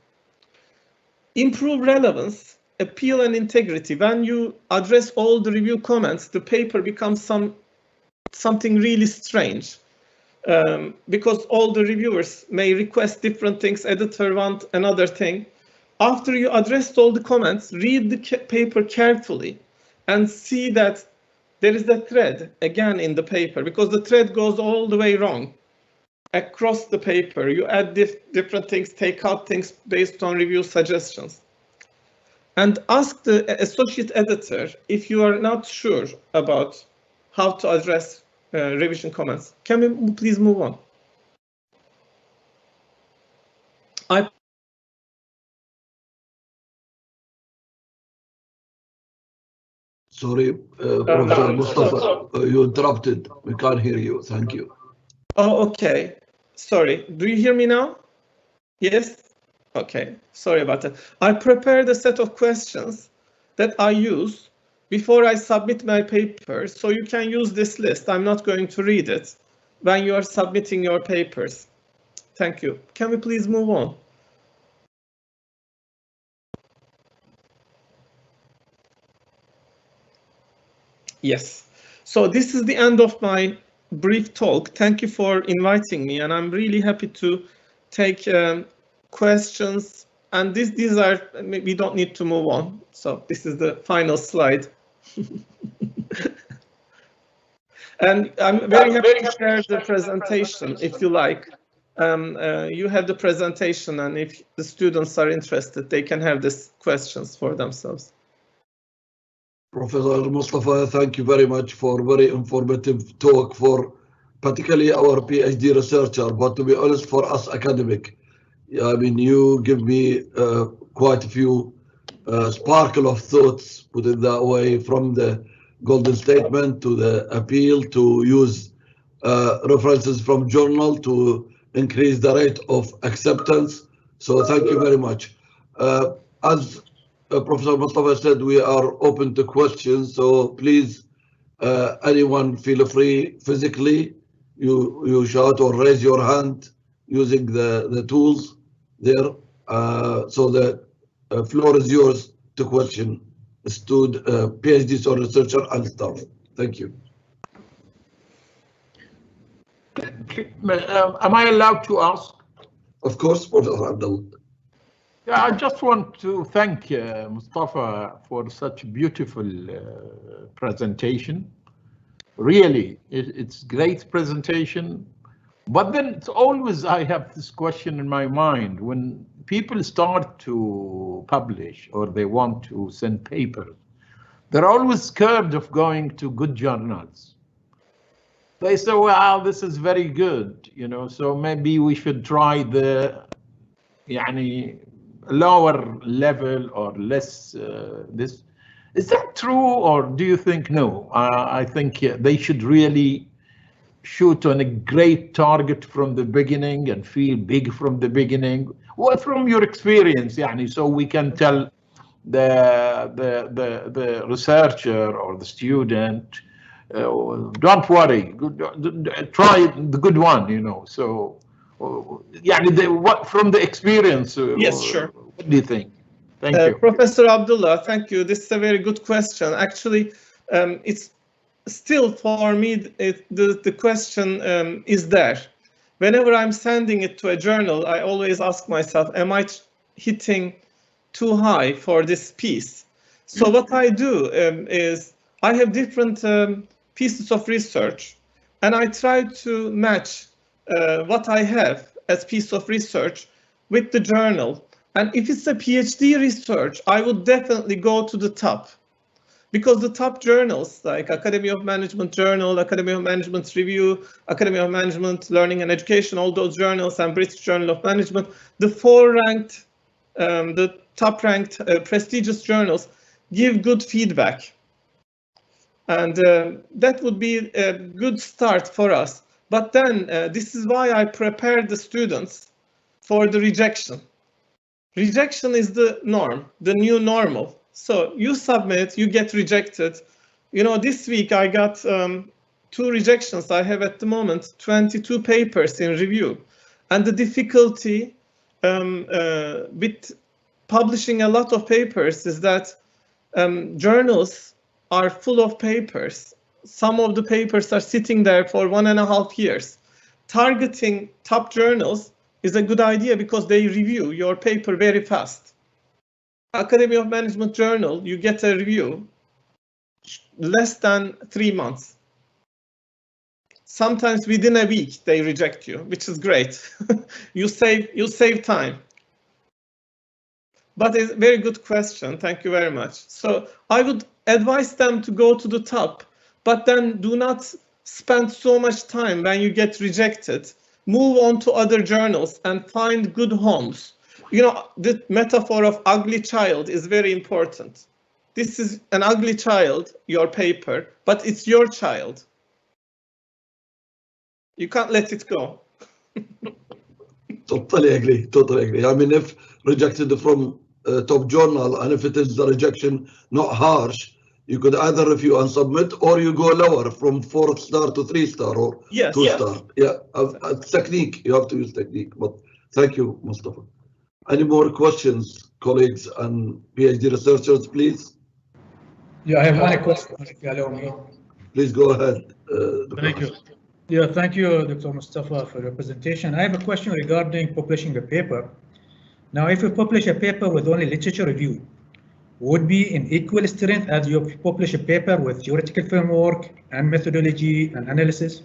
Improve relevance, appeal, and integrity. When you address all the review comments, the paper becomes something really strange. Because all the reviewers may request different things, editor want another thing. After you addressed all the comments, read the paper carefully and see that there is a thread again in the paper, because the thread goes all the way wrong across the paper. You add different things, take out things based on review suggestions. And ask the associate editor if you are not sure about how to address revision comments. Can we please move on? Sorry, Professor Mustafa, you interrupted. We can't hear you. Thank you. Oh, okay. Sorry. Do you hear me now? Yes? Okay. Sorry about that. I prepared a set of questions that I use before I submit my paper, so you can use this list. I'm not going to read it when you are submitting your papers. Thank you. Can we please move on? Yes. So this is the end of my brief talk. Thank you for inviting me, and I'm really happy to take questions. And these are, we don't need to move on. So this is the final slide. And I'm very happy to share the presentation if you like. You have the presentation, and if the students are interested, they can have these questions for themselves. Professor Mustafa, thank you very much for very informative talk for particularly our PhD researcher, but to be honest, for us academic. I mean, you give me quite a few sparkle of thoughts, put it that way, from the golden statement to the appeal to use references from journal to increase the rate of acceptance. So thank you very much. As Professor Mustafa said, we are open to questions, so please, anyone feel free physically, you shout or raise your hand using the tools there. So the floor is yours to question PhDs or researcher and staff. Thank you. Am I allowed to ask? Of course, Professor Abdullah. Yeah, I just want to thank Mustafa for such a beautiful presentation. Really, it's great presentation. But then it's always, I have this question in my mind, when people start to publish or they want to send papers, they're always scared of going to good journals. They say, well, this is very good, so maybe we should try the lower level or less this. Is that true, or do you think no? I think they should really shoot on a great target from the beginning and feel big from the beginning. Well, from your experience, yani, so we can tell the researcher or the student, don't worry, try the good one, you know. So, yeah, what from the experience? Yes, sure. What do you think? Thank you, Professor Abdullah. Thank you. This is a very good question. Actually, it's still for me the question is there. Whenever I'm sending it to a journal, I always ask myself, am I hitting too high for this piece? So what I do is I have different pieces of research, and I try to match what I have as piece of research with the journal. And if it's a PhD research, I would definitely go to the top, because the top journals like Academy of Management Journal, Academy of Management Review, Academy of Management Learning and Education, all those journals, and British Journal of Management, the top-ranked prestigious journals give good feedback. And that would be a good start for us. But then this is why I prepare the students for the rejection. Rejection is the norm, the new normal. So you submit, you get rejected. You know, this week I got 2 rejections. I have at the moment 22 papers in review. And the difficulty with publishing a lot of papers is that journals are full of papers. Some of the papers are sitting there for 1.5 years. Targeting top journals is a good idea because they review your paper very fast. Academy of Management Journal, you get a review less than 3 months. Sometimes within a week they reject you, which is great. you save time. But it's a very good question. Thank you very much. So I would advise them to go to the top, but then do not spend so much time when you get rejected. Move on to other journals and find good homes. You know, the metaphor of ugly child is very important. This is an ugly child, your paper, but it's your child. You can't let it go. Totally agree, totally agree. I mean, if rejected from top journal, and if it is the rejection not harsh, you could either review and submit, or you go lower from 4-star to 3-star or 2-star. Yeah, technique, you have to use technique. But thank you, Mustafa. Any more questions, colleagues and PhD researchers, please? Yeah, I have one question, if you allow me. Please go ahead. Thank you. Yeah, thank you, Dr. Mustafa, for your presentation. I have a question regarding publishing a paper. Now, if you publish a paper with only literature review, would be in equal strength as you publish a paper with theoretical framework and methodology and analysis?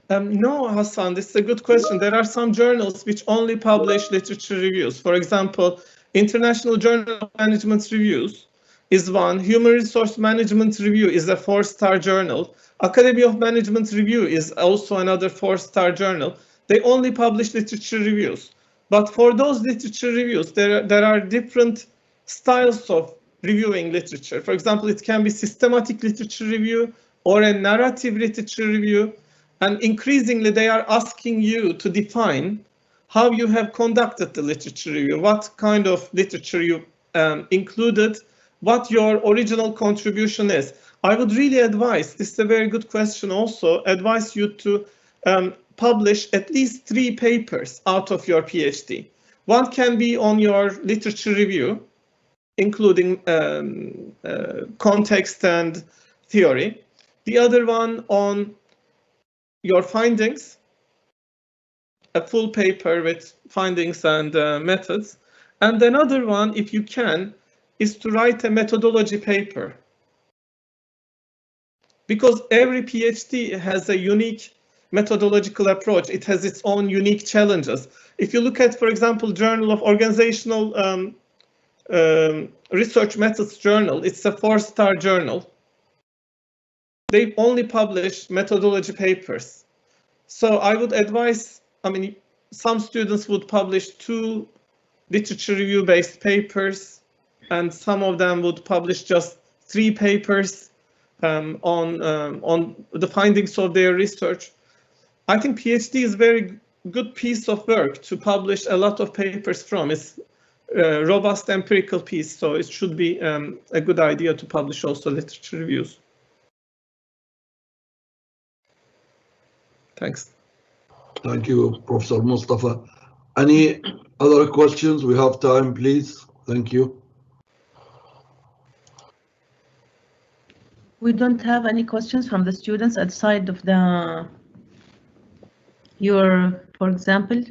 No, Hassan, this is a good question. There are some journals which only publish literature reviews. For example, International Journal of Management Reviews is one. Human Resource Management Review is a 4-star journal. Academy of Management Review is also another 4-star journal. They only publish literature reviews. But for those literature reviews, there are different styles of reviewing literature. For example, it can be systematic literature review or a narrative literature review. And increasingly, they are asking you to define how you have conducted the literature review, what kind of literature you included, what your original contribution is. I would really advise, this is a very good question also, advise you to publish at least 3 papers out of your PhD. One can be on your literature review, including context and theory. The other one on your findings, a full paper with findings and methods. And another one, if you can, is to write a methodology paper. Because every PhD has a unique methodological approach. It has its own unique challenges. If you look at, for example, Journal of Organizational Research Methods Journal, it's a 4-star journal. They only publish methodology papers. So I would advise, I mean, some students would publish 2 literature review-based papers, and some of them would publish just 3 papers on the findings of their research. I think PhD is a very good piece of work to publish a lot of papers from. It's a robust empirical piece, so it should be a good idea to publish also literature reviews. Thanks. Thank you, Professor Mustafa. Any other questions? We have time, please. Thank you. We don't have any questions from the students outside of for example,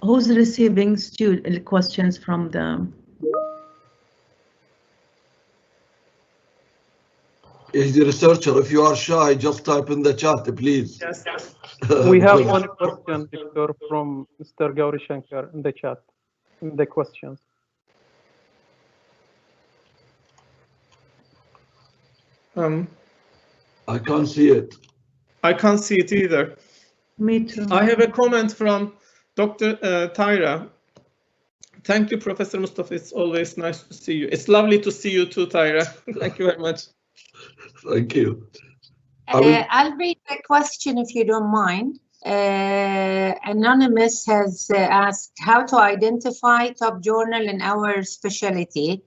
who's receiving questions from the? Is the researcher, if you are shy, just type in the chat, please. Yes. We have one question, Victor, from Mr. Gauri Shankar in the chat, in the questions. I can't see it. I can't see it either. Me too. I have a comment from Dr. Tyra. Thank you, Professor Mustafa. It's always nice to see you. It's lovely to see you too, Tyra. Thank you very much. Thank you. I'll read the question if you don't mind. Anonymous has asked how to identify top journal in our specialty.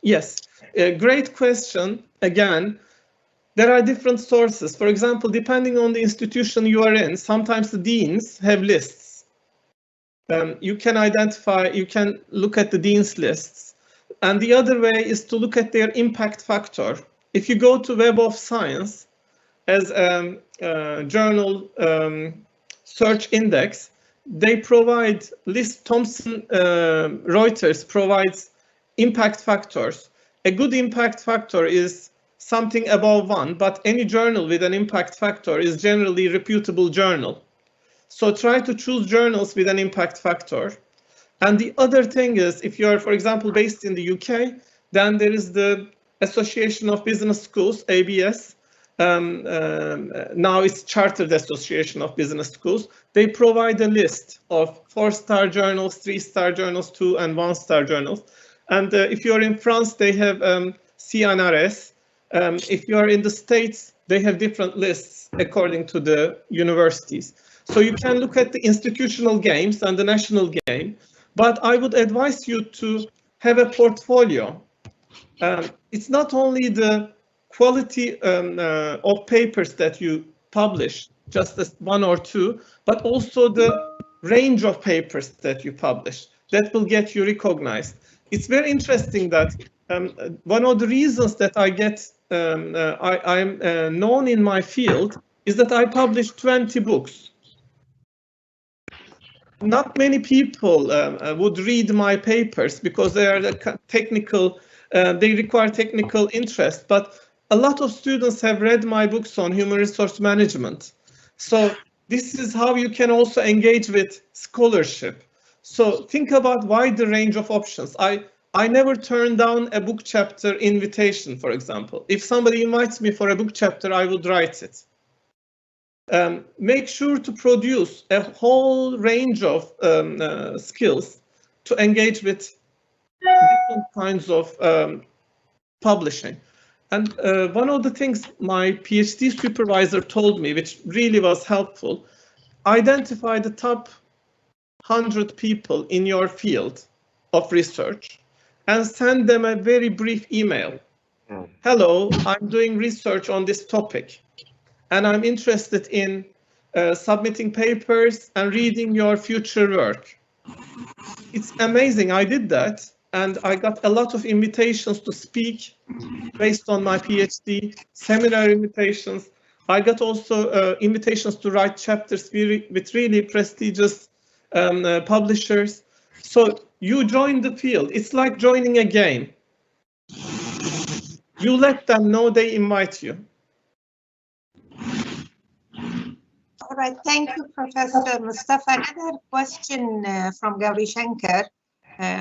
Yes, a great question. Again, there are different sources. For example, depending on the institution you are in, sometimes the deans have lists. You can identify, you can look at the dean's lists. And the other way is to look at their impact factor. If you go to Web of Science as a journal search index, they provide Thomson Reuters provides impact factors. A good impact factor is something above 1, but any journal with an impact factor is generally a reputable journal. So try to choose journals with an impact factor. And the other thing is, if you are, for example, based in the UK, then there is the Association of Business Schools, ABS. Now it's Chartered Association of Business Schools. They provide a list of 4-star journals, 3-star journals, 2- and 1-star journals. And if you're in France, they have CNRS. If you are in the States, they have different lists according to the universities. So you can look at the institutional games and the national game, but I would advise you to have a portfolio. It's not only the quality of papers that you publish, just as 1 or 2, but also the range of papers that you publish that will get you recognized. It's very interesting that one of the reasons that I get I'm known in my field is that I publish 20 books. Not many people would read my papers because they are technical, they require technical interest, but a lot of students have read my books on human resource management. So this is how you can also engage with scholarship. So think about wide range of options. I never turn down a book chapter invitation, for example. If somebody invites me for a book chapter, I would write it. Make sure to produce a whole range of skills to engage with different kinds of publishing. And one of the things my PhD supervisor told me, which really was helpful, identify the top 100 people in your field of research and send them a very brief email. Hello, I'm doing research on this topic, and I'm interested in submitting papers and reading your future work. It's amazing. I did that, and I got a lot of invitations to speak based on my PhD, seminar invitations. I got also invitations to write chapters with really prestigious publishers. So you join the field. It's like joining a game. You let them know they invite you. All right, thank you, Professor Mustafa. Another question from Gauri Shankar,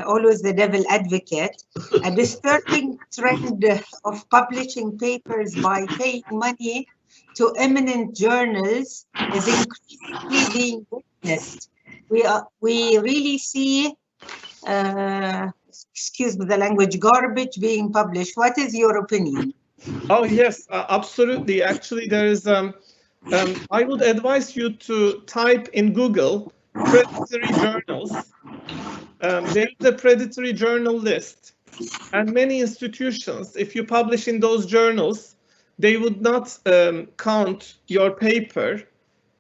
always the devil advocate. A disturbing trend of publishing papers by paying money to eminent journals is increasingly being witnessed. We really see excuse me the language, garbage being published. What is your opinion? Oh, yes, absolutely. Actually, there is, I would advise you to type in Google predatory journals. There is a predatory journal list, and many institutions, if you publish in those journals, they would not count your paper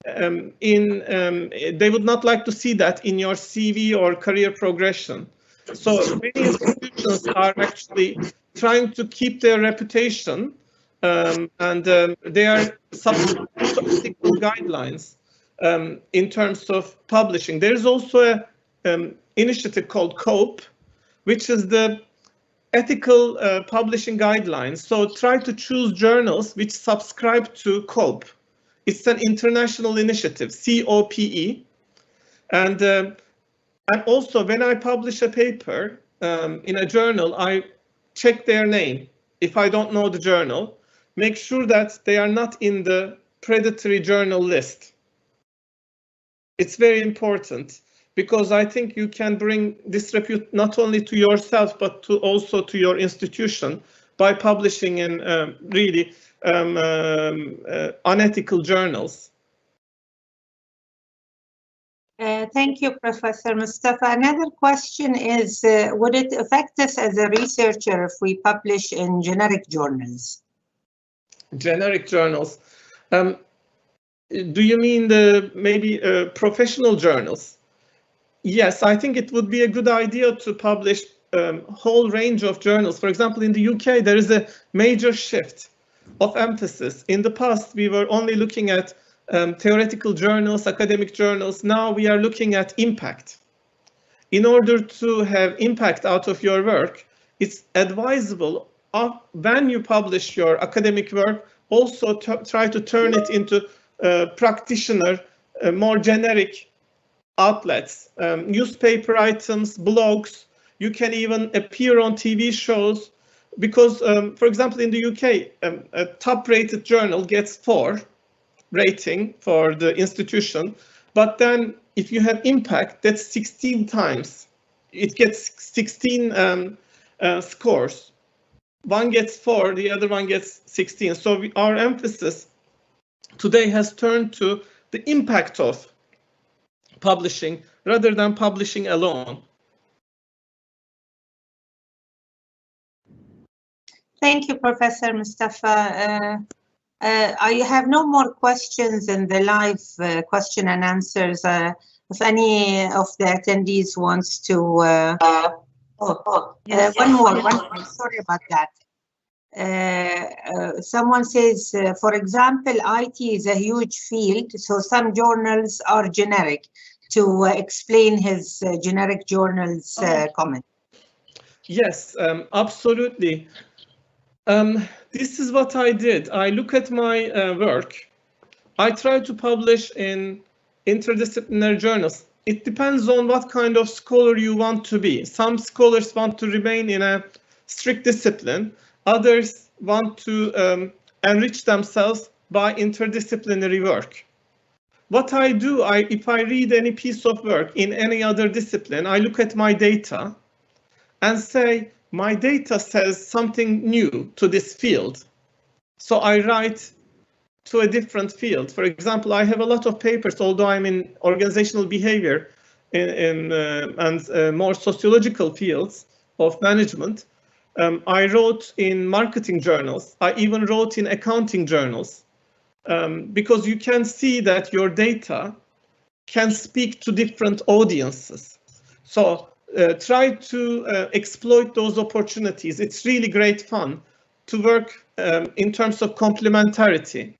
they would not like to see that in your CV or career progression. So many institutions are actually trying to keep their reputation, and they are subscribing to ethical guidelines in terms of publishing. There is also an initiative called COPE, which is the ethical publishing guidelines. So try to choose journals which subscribe to COPE. It's an international initiative, COPE. And also, when I publish a paper in a journal, I check their name. If I don't know the journal, make sure that they are not in the predatory journal list. It's very important, because I think you can bring disrepute not only to yourself, but to also to your institution by publishing in really unethical journals. Thank you, Professor Mustafa. Another question is, would it affect us as a researcher if we publish in generic journals? Generic journals. Do you mean maybe professional journals? Yes, I think it would be a good idea to publish a whole range of journals. For example, in the UK, there is a major shift of emphasis. In the past, we were only looking at theoretical journals, academic journals. Now we are looking at impact. In order to have impact out of your work, it's advisable when you publish your academic work, also try to turn it into practitioner, more generic outlets, newspaper items, blogs. You can even appear on TV shows, because, for example, in the UK, a top-rated journal gets 4 rating for the institution, but then if you have impact, that's 16 times. It gets 16 scores. One gets 4, the other one gets 16. So our emphasis today has turned to the impact of publishing rather than publishing alone. Thank you, Professor Mustafa. I have no more questions in the live question and answers. If any of the attendees wants to, one more, sorry about that. Someone says, for example, IT is a huge field, so some journals are generic. To explain his generic journals comment. Yes, absolutely. This is what I did. I look at my work. I try to publish in interdisciplinary journals. It depends on what kind of scholar you want to be. Some scholars want to remain in a strict discipline. Others want to enrich themselves by interdisciplinary work. What I do, if I read any piece of work in any other discipline, I look at my data and say, my data says something new to this field. So I write to a different field. For example, I have a lot of papers, although I'm in organizational behavior and more sociological fields of management. I wrote in marketing journals. I even wrote in accounting journals. Because you can see that your data can speak to different audiences. So try to exploit those opportunities. It's really great fun to work in terms of complementarity.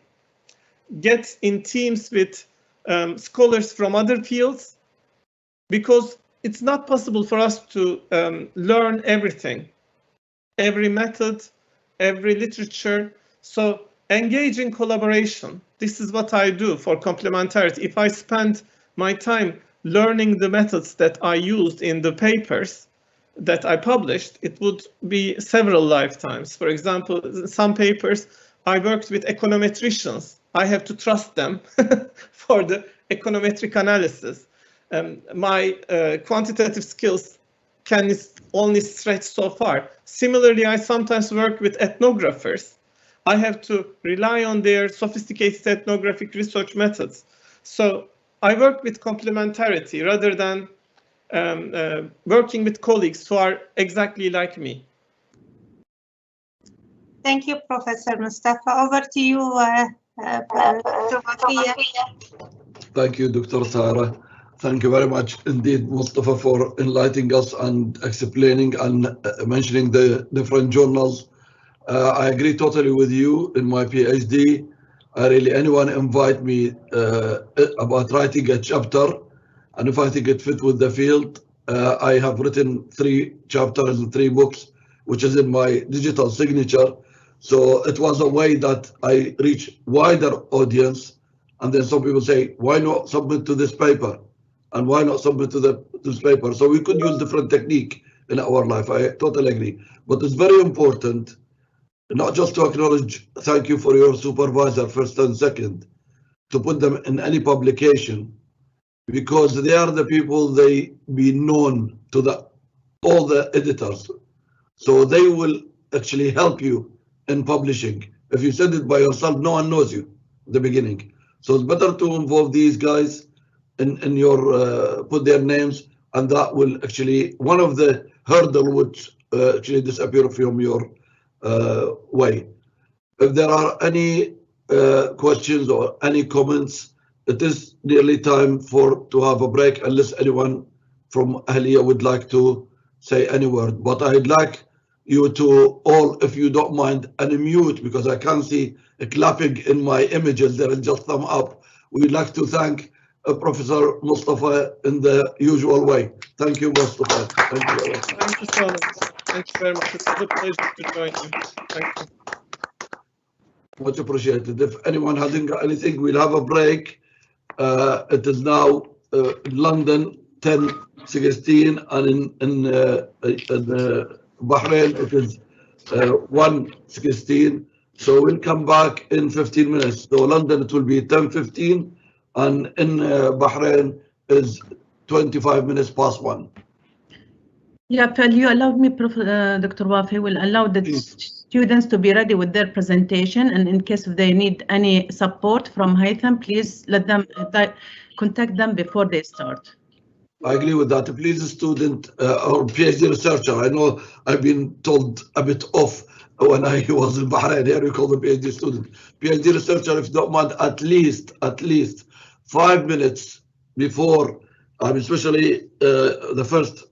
Get in teams with scholars from other fields, because it's not possible for us to learn everything, every method, every literature. So engage in collaboration. This is what I do for complementarity. If I spend my time learning the methods that I used in the papers that I published, it would be several lifetimes. For example, some papers I worked with econometricians. I have to trust them for the econometric analysis. My quantitative skills can only stretch so far. Similarly, I sometimes work with ethnographers. I have to rely on their sophisticated ethnographic research methods. So I work with complementarity rather than working with colleagues who are exactly like me. Thank you, Professor Mustafa. Over to you, Dr. Wafia. Thank you, Dr. Sarah. Thank you very much indeed, Mustafa, for enlightening us and explaining and mentioning the different journals. I agree totally with you. In my PhD, anyone invite me about writing a chapter, and if I think it fit with the field, I have written 3 chapters and 3 books, which is in my digital signature. So it was a way that I reach wider audience. And then some people say, why not submit to this paper? And why not submit to this paper? So we could use different technique in our life. I totally agree. But it's very important not just to acknowledge, thank you for your supervisor, first and second, to put them in any publication, because they are the people, they be known to all the editors. So they will actually help you in publishing. If you send it by yourself, no one knows you at the beginning. So it's better to involve these guys in your, put their names, and that will actually, one of the hurdle would actually disappear from your way. If there are any questions or any comments, it is nearly time to have a break, unless anyone from Ahliya would like to say any word. But I'd like you to all, if you don't mind, unmute, because I can't see a clapping in my images. There is just thumb up. We'd like to thank Professor Mustafa in the usual way. Thank you, Mustafa. Thank you. Thank you so much. Thank you very much. It was a pleasure to join you. Thank you. Much appreciated. If anyone hasn't got anything, we'll have a break. It is now London 10:16, and in Bahrain it is 1:16. So we'll come back in 15 minutes. So London it will be 10:15, and in Bahrain is 25 minutes past 1. Yeah, Phil, you allowed me, Dr. Wafi will allow the students to be ready with their presentation, and in case if they need any support from Haytham, please let them contact them before they start. I agree with that. Please, student or PhD researcher, I know I've been told a bit off when I was in Bahrain. Here we call the PhD student. PhD researcher, if you don't mind, at least 5 minutes before, especially the first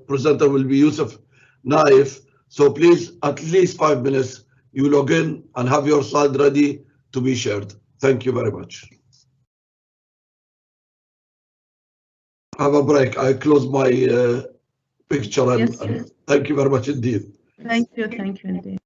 presenter will be Yusuf Naif. So please, at least 5 minutes, you log in and have your slide ready to be shared. Thank you very much. Have a break. I close my picture, and Yes. thank you very much indeed. Thank you indeed.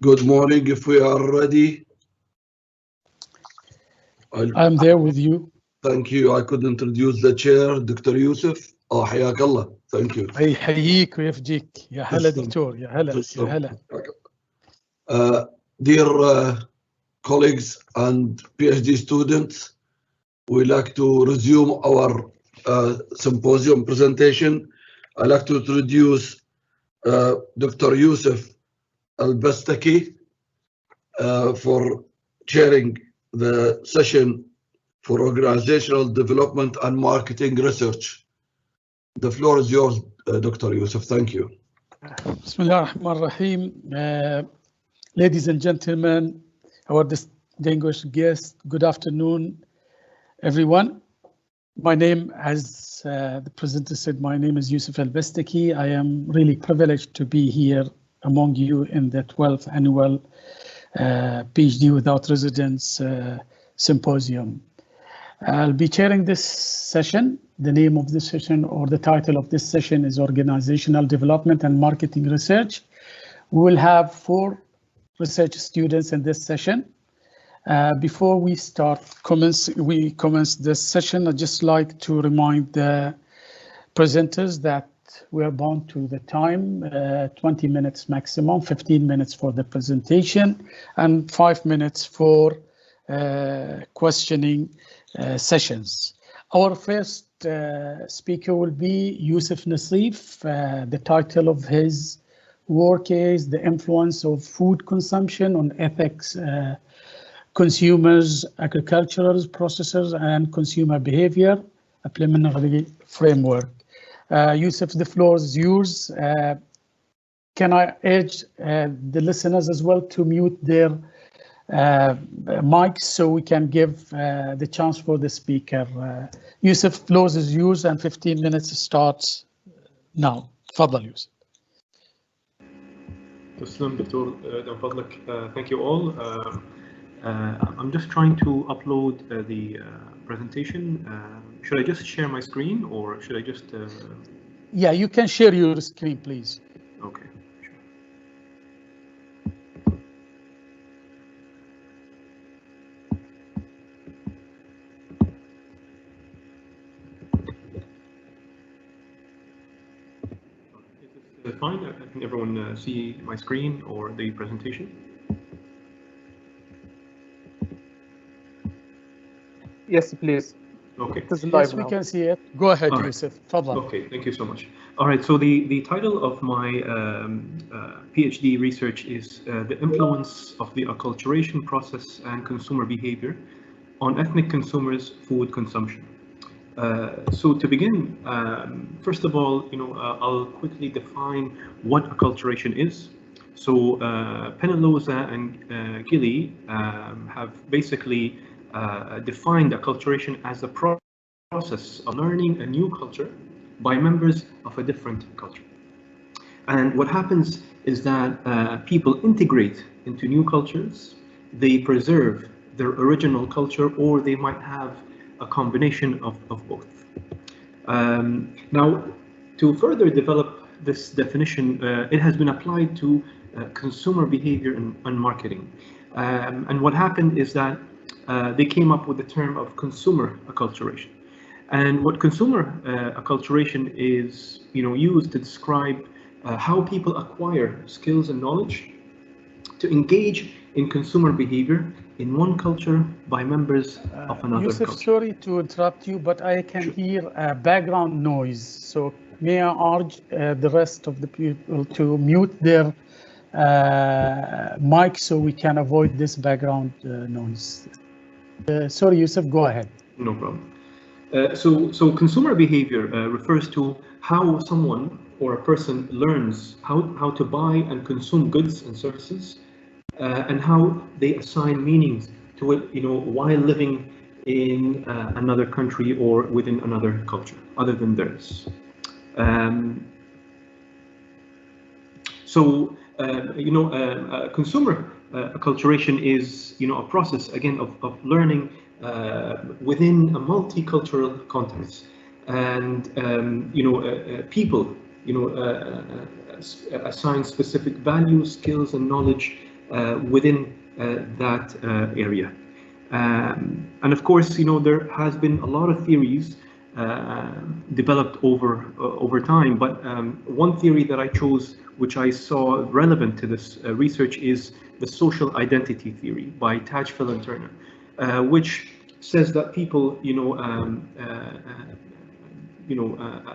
Good morning. If we are ready, I'm there with you. Thank you. I could introduce the chair, Dr. Yusuf. حياك الله. Thank you. يحييك ويفجيك. يا هلا دكتور. يا هلا. يا هلا. Dear colleagues and PhD students, we like to resume our symposium presentation. I'd like to introduce Dr. Yusuf Al-Bastaki for chairing the session for organizational development and marketing research. The floor is yours, Dr. Yusuf. Thank you. Bismillah ar-Rahman ar-Rahim. Ladies and gentlemen, our distinguished guests, good afternoon, everyone. My name, as the presenter said, my name is Yusuf Al-Bastaki. I am really privileged to be here among you in the 12th annual PhD Without Residence Symposium. I'll be chairing this session. The name of this session, or the title of this session, is Organizational Development and Marketing Research. We will have 4 research students in this session. Before we commence this session, I'd just like to remind the presenters that we are bound to the time, 20 minutes maximum, 15 minutes for the presentation, and 5 minutes for questioning sessions. Our first speaker will be Yusuf Nassif. The title of his work is The Influence of Food Consumption on Ethics, Consumers, Agriculturers, Processors, and Consumer Behavior, a preliminary framework. Yusuf, the floor is yours. Can I urge the listeners as well to mute their mics so we can give the chance for the speaker. Yusuf, floor is yours and 15 minutes starts now. تفضل يوسف. تسلم دكتور من فضلك. Thank you all. I'm just trying to upload the presentation. Should I just share my screen or should I just... Yeah, you can share your screen, please. Okay. Fine. Can everyone see my screen or the presentation? Yes, please. Okay. Yes, we can see it. Go ahead, Yusuf. Tafadhal. Okay, thank you so much. All right, so the title of my PhD research is The Influence of the Acculturation Process and Consumer Behavior on Ethnic Consumers' Food Consumption. So to begin, first of all, I'll quickly define what acculturation is. So Penaloza and Gilly have basically defined acculturation as a process of learning a new culture by members of a different culture. And what happens is that people integrate into new cultures, they preserve their original culture, or they might have a combination of both. Now, to further develop this definition, it has been applied to consumer behavior and marketing. And what happened is that they came up with the term of consumer acculturation. And what consumer acculturation is, used to describe how people acquire skills and knowledge to engage in consumer behavior in one culture by members of another Yusuf, culture. sorry to interrupt you, but I can hear background noise. So may I urge the rest of the people to mute their mic so we can avoid this background noise. Sorry, Yusuf, go ahead. No problem. So consumer behavior refers to how someone or a person learns how to buy and consume goods and services, and how they assign meanings to it, while living in another country or within another culture other than theirs. Consumer acculturation is, a process again of learning within a multicultural context, and people, assign specific values, skills, and knowledge within that area. And of course, there has been a lot of theories developed over time, but one theory that I chose, which I saw relevant to this research, is the social identity theory by Tajfel and Turner, which says that people,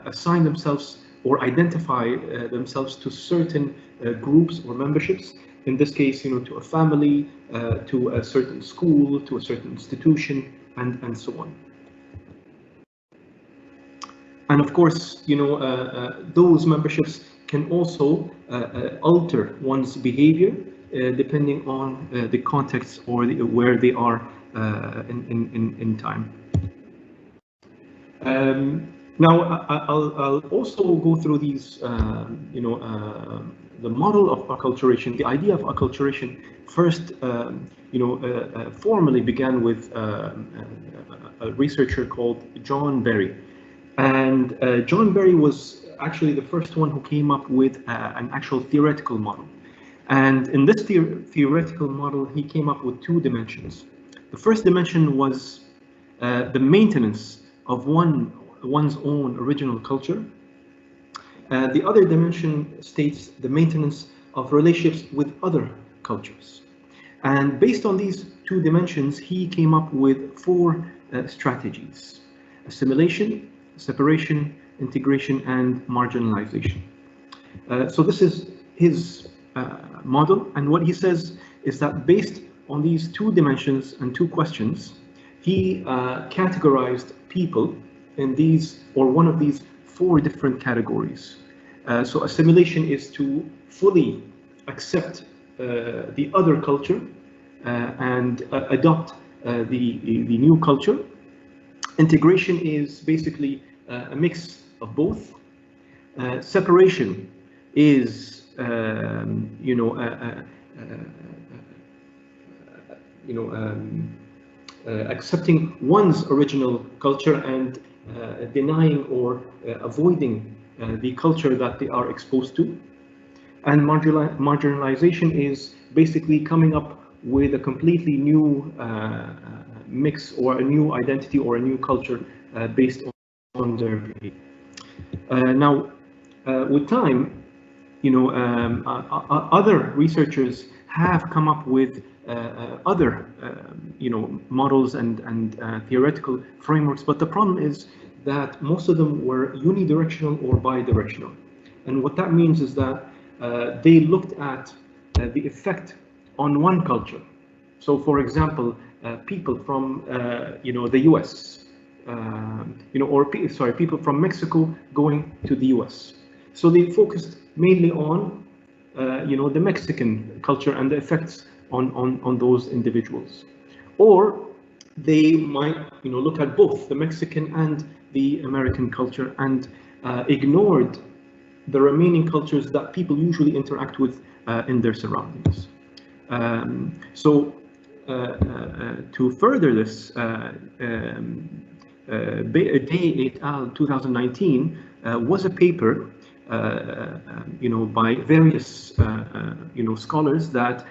assign themselves or identify themselves to certain groups or memberships. In this case, to a family, to a certain school, to a certain institution, and so on. And of course, those memberships can also alter one's behavior depending on the context or where they are in time. Now, I'll also go through these, the model of acculturation. The idea of acculturation first, formally began with a researcher called John Berry. And John Berry was actually the first one who came up with an actual theoretical model. And in this theoretical model, he came up with two dimensions. The first dimension was the maintenance of one's own original culture. The other dimension states the maintenance of relationships with other cultures. And based on these two dimensions, he came up with four strategies: assimilation, separation, integration, and marginalization. So this is his model, and what he says is that based on these two dimensions and two questions, he categorized people in these, or one of these four different categories. So assimilation is to fully accept the other culture and adopt the new culture. Integration is basically a mix of both. Separation is, accepting one's original culture and denying or avoiding the culture that they are exposed to. And marginalization is basically coming up with a completely new mix or a new identity or a new culture based on their behavior. Now, with time, other researchers have come up with other, models and theoretical frameworks, but the problem is that most of them were unidirectional or bidirectional. And what that means is that they looked at the effect on one culture. So, for example, people from, the US, people from Mexico going to the US. So they focused mainly on, the Mexican culture and the effects on those individuals. Or they might, look at both the Mexican and the American culture and ignored the remaining cultures that people usually interact with in their surroundings. To further this, Day et al. 2019 was a paper, by various, scholars that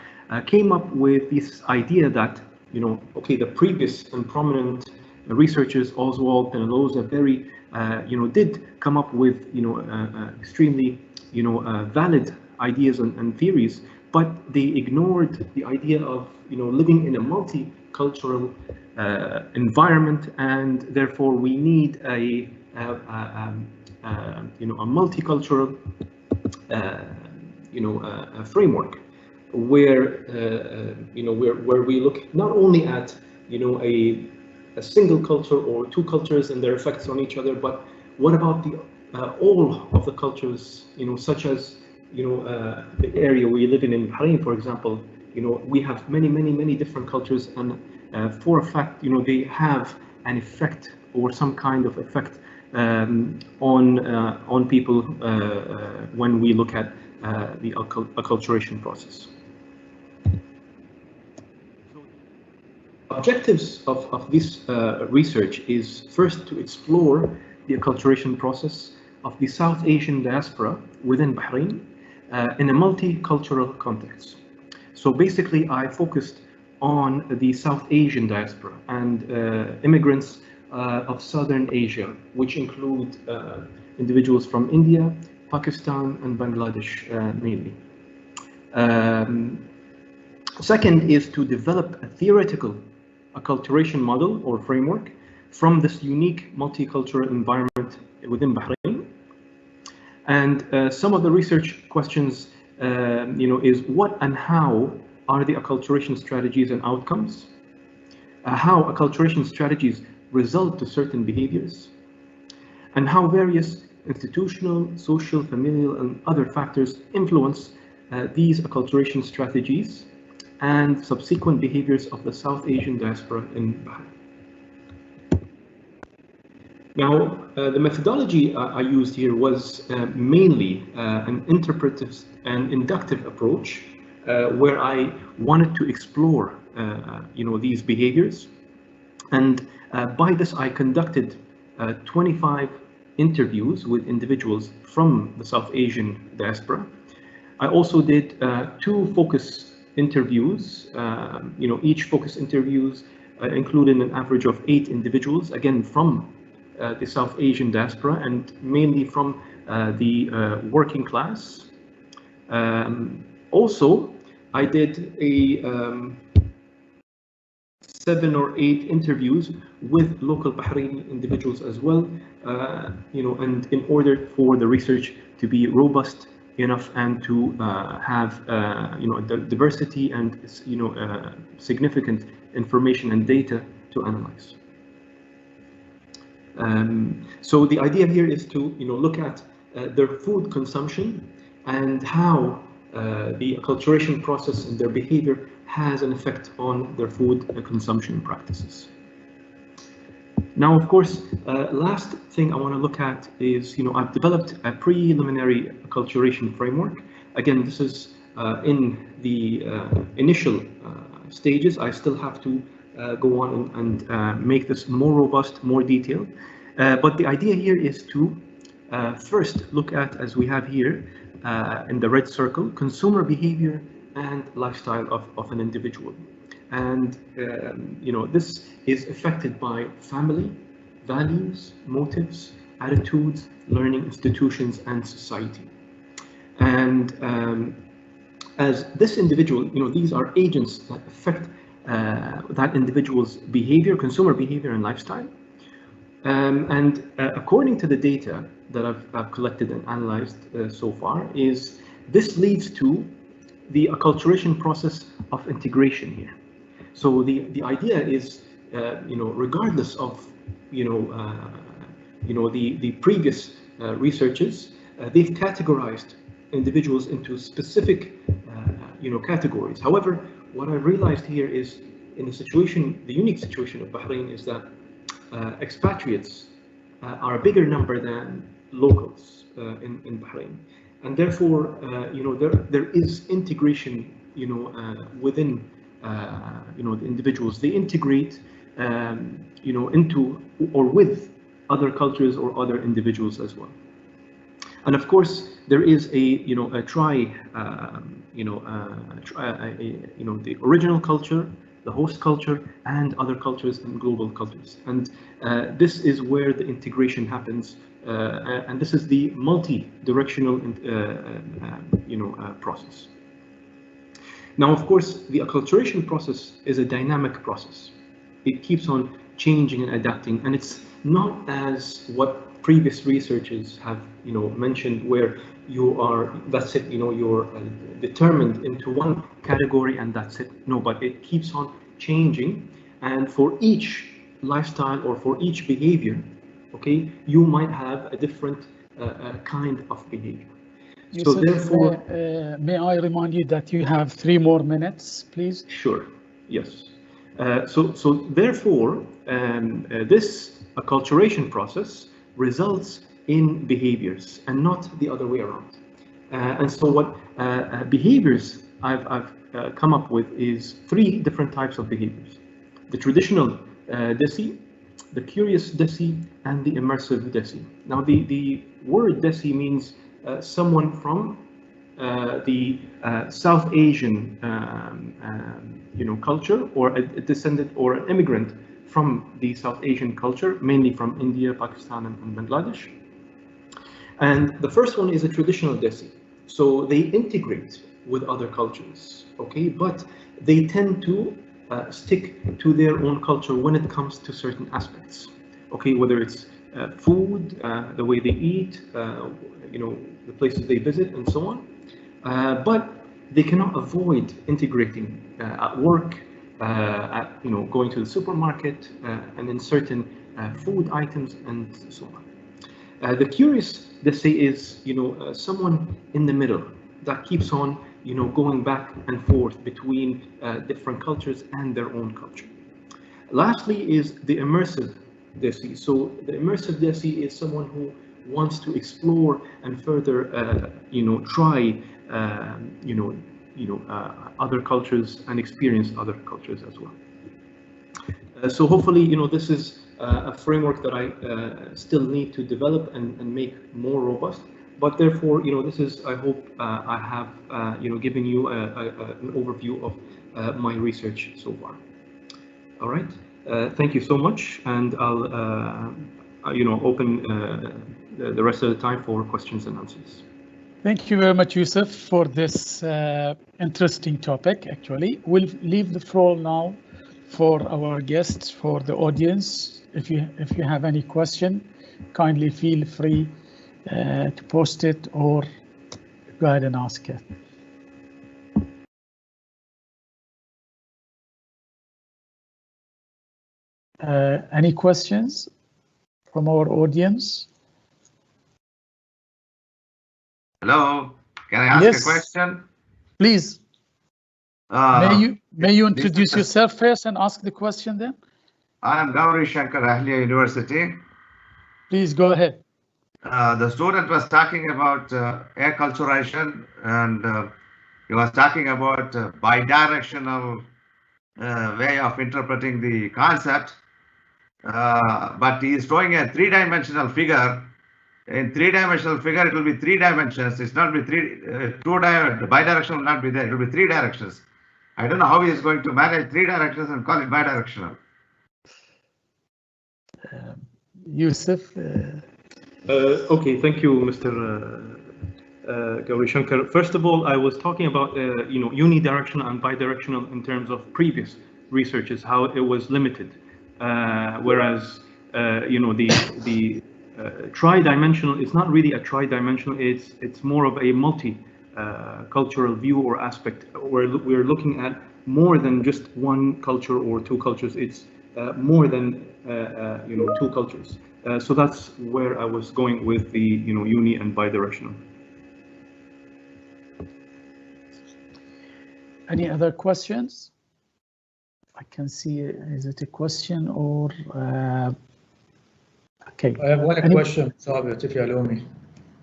came up with this idea that, the previous and prominent researchers, Oswald, Penaloza, Berry, did come up with, extremely, valid ideas and theories, but they ignored the idea of, living in a multicultural environment, and therefore we need a multicultural, framework where, where we look not only at, a single culture or two cultures and their effects on each other, but what about the all of the cultures, such as, the area we live in Bahrain, for example, we have many different cultures, and for a fact, they have an effect or some kind of effect on people when we look at the acculturation process. Objectives of this research is first to explore the acculturation process of the South Asian diaspora within Bahrain in a multicultural context. So basically, I focused on the South Asian diaspora and immigrants of Southern Asia, which include individuals from India, Pakistan, and Bangladesh mainly. Second is to develop a theoretical acculturation model or framework from this unique multicultural environment within Bahrain. And some of the research questions, is what and how are the acculturation strategies and outcomes? How acculturation strategies result to certain behaviors? And how various institutional, social, familial, and other factors influence these acculturation strategies and subsequent behaviors of the South Asian diaspora in Bahrain. Now, the methodology I used here was mainly an interpretive and inductive approach, where I wanted to explore, these behaviors. And by this, I conducted 25 interviews with individuals from the South Asian diaspora. I also did 2 focus interviews. Each focus interviews included an average of 8 individuals, again from the South Asian diaspora and mainly from the working class. Also, I did a 7 or 8 interviews with local Bahraini individuals as well, and in order for the research to be robust enough and to have diversity and significant information and data to analyze. So the idea here is to look at their food consumption and how the acculturation process and their behavior has an effect on their food consumption practices. Now, of course, last thing I want to look at is, I've developed a preliminary acculturation framework. Again, this is in the initial stages. I still have to go on and make this more robust, more detailed. But the idea here is to first look at, as we have here in the red circle, consumer behavior and lifestyle of an individual. And this is affected by family, values, motives, attitudes, learning institutions, and society. And as this individual, these are agents that affect that individual's behavior, consumer behavior, and lifestyle. According to the data that I've collected and analyzed so far, this leads to the acculturation process of integration here. So the idea is, regardless of the previous researches, they've categorized individuals into specific categories. However, what I realized here is, in the unique situation of Bahrain is that expatriates are a bigger number than locals in Bahrain, and therefore there is integration within the individuals. They integrate into or with other cultures or other individuals as well. And of course, there is the original culture, the host culture, and other cultures and global cultures. And this is where the integration happens, and this is the multi-directional process. Now, of course, the acculturation process is a dynamic process. It keeps on changing and adapting, and it's not as what previous researchers have mentioned, where that's it, you're determined into one category and that's it. No, but it keeps on changing, and for each lifestyle or for each behavior, okay, you might have a different kind of behavior. So therefore, may I remind you that you have 3 more minutes, please? Sure. Yes. So therefore, this acculturation process results in behaviors and not the other way around. And so what behaviors I've come up with is 3 different types of behaviors: the traditional desi, the curious desi, and the immersive desi. Now, the word desi means someone from the South Asian culture, or a descendant or an immigrant from the South Asian culture, mainly from India, Pakistan, and Bangladesh. And the first one is a traditional Desi. So they integrate with other cultures, okay? But they tend to stick to their own culture when it comes to certain aspects, okay? Whether it's food, the way they eat, the places they visit, and so on. But they cannot avoid integrating at work, going to the supermarket, and in certain food items, and so on. The curious Desi is, someone in the middle that keeps on, going back and forth between different cultures and their own culture. Lastly is the immersive Desi. So the immersive Desi is someone who wants to explore and further, try, other cultures and experience other cultures as well. So hopefully, this is a framework that I still need to develop and make more robust. But therefore, this is, I hope I have, given you an overview of my research so far. All right. Thank you so much, and I'll, open the rest of the time for questions and answers. Thank you very much, Yusuf, for this interesting topic. Actually, we'll leave the floor now for our guests, for the audience. If you have any question, kindly feel free to post it or go ahead and ask it. Any questions from our audience? Hello, can I ask a question? Please. May you introduce yourself first and ask the question then? I am Gauri Shankar, Ahliauniversitybh. Please go ahead. The student was talking about acculturation, and he was talking about bidirectional way of interpreting the concept, but he is showing a three-dimensional figure. In three-dimensional figure, it will be 3 dimensions. It's not be bidirectional will not be there. It will be 3 directions. I don't know how he is going to manage 3 directions and call it bidirectional. Yusuf. Okay, thank you, Mr. Gauri Shankar. First of all, I was talking about unidirectional and bidirectional in terms of previous researches, how it was limited, whereas the tri-dimensional is not really a tri-dimensional. It's more of a multi-cultural view or aspect, where we're looking at more than just one culture or 2 cultures. It's more than 2 cultures. So that's where I was going with the uni and bidirectional. Any other questions? I can see, is it a question or? Okay. I have one question, Sabit, if you allow me.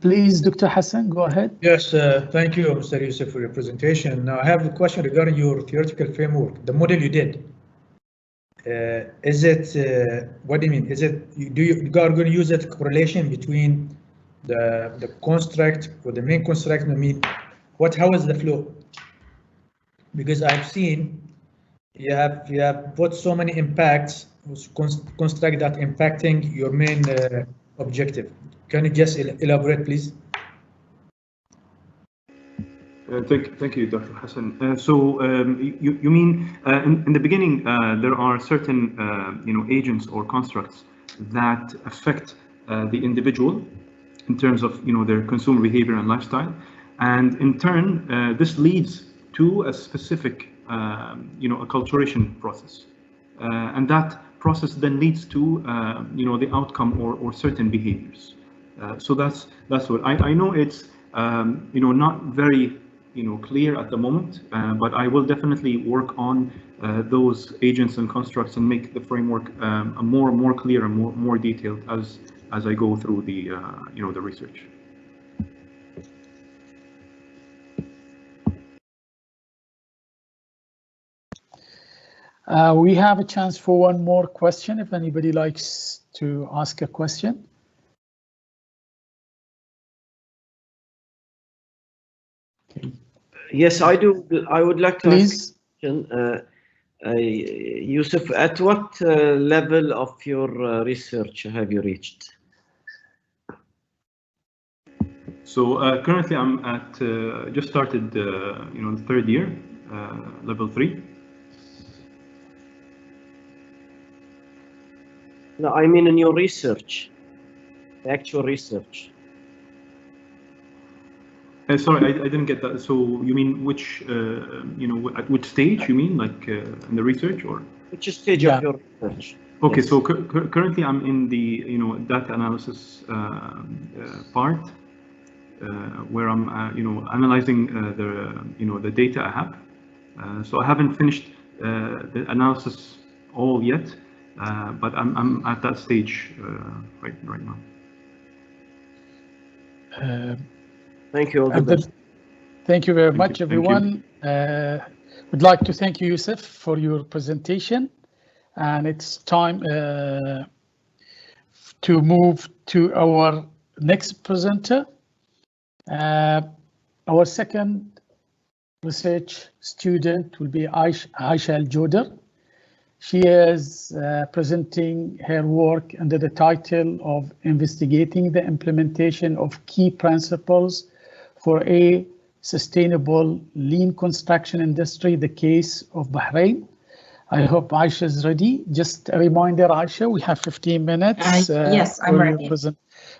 Please, Dr. Hassan, go ahead. Yes, thank you, Mr. Yusuf, for your presentation. Now, I have a question regarding your theoretical framework, the model you did. Is it, what do you mean? Is it, you are going to use that correlation between the construct or the main construct? I mean, how is the flow? Because I've seen you have put so many impacts, construct that impacting your main objective. Can you just elaborate, please? Thank you, Dr. Hassan. So you mean in the beginning there are certain agents or constructs that affect the individual in terms of their consumer behavior and lifestyle, and in turn this leads to a specific acculturation process, and that process then leads to the outcome or certain behaviors. So that's what I know. It's not very clear at the moment, but I will definitely work on those agents and constructs and make the framework more clear and more detailed as I go through the the research. We have a chance for one more question if anybody likes to ask a question. Okay. Yes, I do. I would like to Please. ask a question. Yusuf, at what level of your research have you reached? So currently I'm at just started the third year, level 3. No, I mean in your research, actual research. Sorry, I didn't get that. So you mean which at which stage you mean, like in the research, or which stage of your research? Okay, Yes. so currently I'm in the data analysis part, where I'm analyzing the data I have. So I haven't finished the analysis all yet, but I'm at that stage right now. Thank you. Thank you very much, everyone. Would like to thank you, Yusuf, for your presentation. And it's time to move to our next presenter. Our second research student will be Aisha Al-Joder. She is presenting her work under the title of Investigating the Implementation of Key Principles for a Sustainable Lean Construction Industry, the case of Bahrain. I hope Aisha is ready. Just a reminder, Aisha, we have 15 minutes. Yes, I'm ready.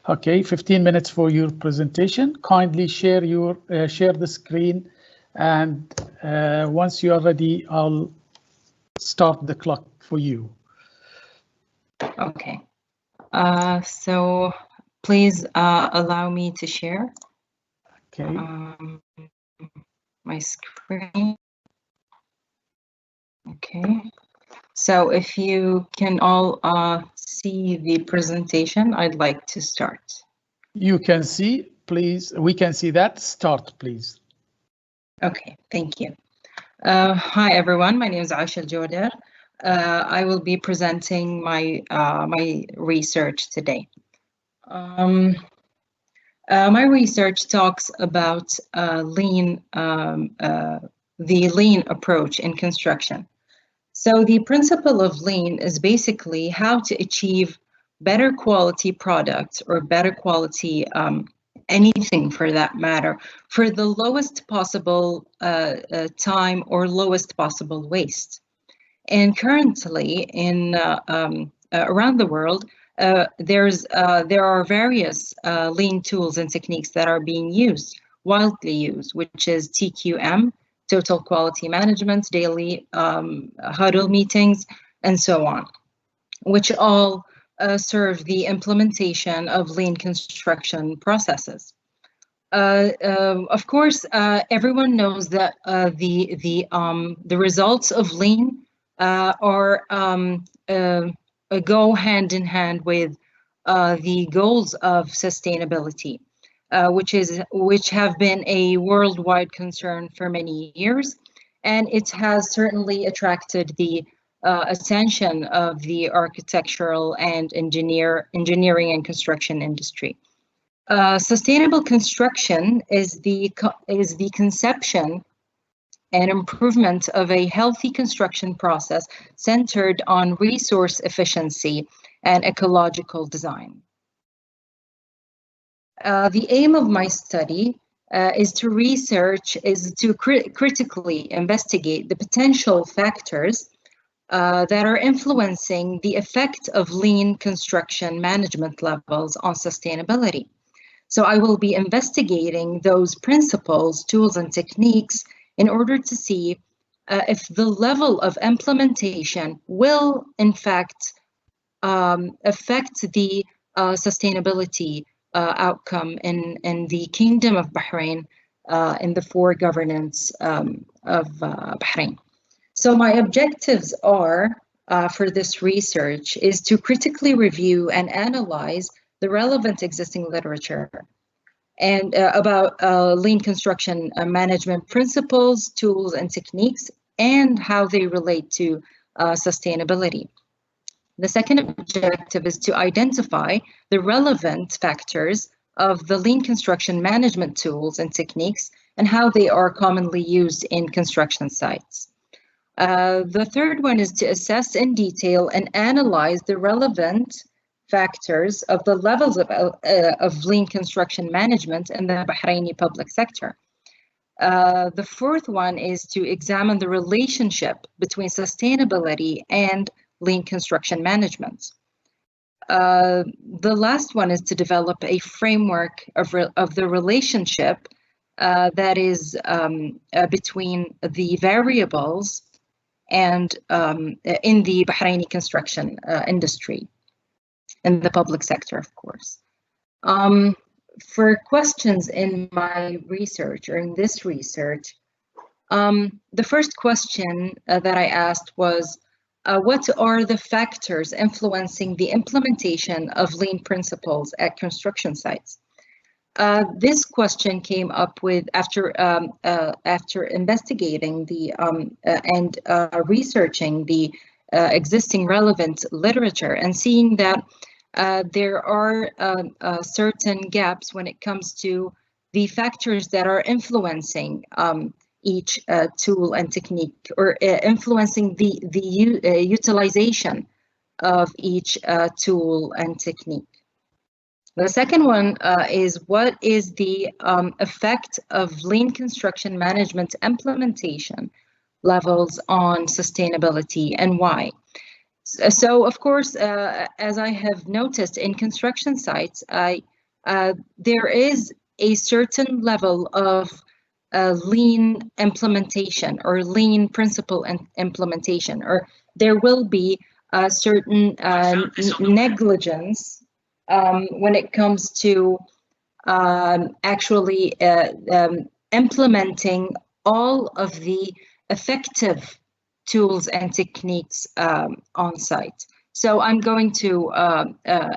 Okay, 15 minutes for your presentation. Kindly share the screen, and once you are ready, I'll start the clock for you. Okay. So please allow me to share. Okay. My screen. Okay. So if you can all see the presentation, I'd like to start. You can see, please. We can see that. Start, please. Okay, thank you. Hi, everyone. My name is Aisha Al-Joder. I will be presenting my research today. My research talks about the lean approach in construction. So the principle of lean is basically how to achieve better quality products or better quality anything for that matter for the lowest possible time or lowest possible waste. And currently in around the world, there are various lean tools and techniques that are being widely used, which is TQM, Total Quality Management, daily huddle meetings, and so on, which all serve the implementation of lean construction processes. Of course, everyone knows that the results of lean go hand in hand with the goals of sustainability, which have been a worldwide concern for many years, and it has certainly attracted the attention of the architectural and engineering and construction industry. Sustainable construction is the conception and improvement of a healthy construction process centered on resource efficiency and ecological design. The aim of my study is to critically investigate the potential factors that are influencing the effect of lean construction management levels on sustainability. So I will be investigating those principles, tools, and techniques in order to see if the level of implementation will, in fact, affect the sustainability outcome in the Kingdom of Bahrain, in the 4 governance of Bahrain. So my objectives are, for this research, is to critically review and analyze the relevant existing literature and about lean construction management principles, tools, and techniques, and how they relate to sustainability. The second objective is to identify the relevant factors of the lean construction management tools and techniques and how they are commonly used in construction sites. The third one is to assess in detail and analyze the relevant factors of the levels of lean construction management in the Bahraini public sector. The fourth one is to examine the relationship between sustainability and lean construction management. The last one is to develop a framework of the relationship that is between the variables and in the Bahraini construction industry, in the public sector, of course. For questions in my research or in this research, the first question that I asked was, what are the factors influencing the implementation of lean principles at construction sites? This question came up with after investigating the and researching the existing relevant literature and seeing that there are certain gaps when it comes to the factors that are influencing each tool and technique, or influencing the utilization of each tool and technique. The second one is, what is the effect of lean construction management implementation levels on sustainability, and why? So, of course, as I have noticed in construction sites, there is a certain level of lean implementation or lean principle implementation, or there will be a certain negligence when it comes to actually implementing all of the effective tools and techniques on site. So I'm going to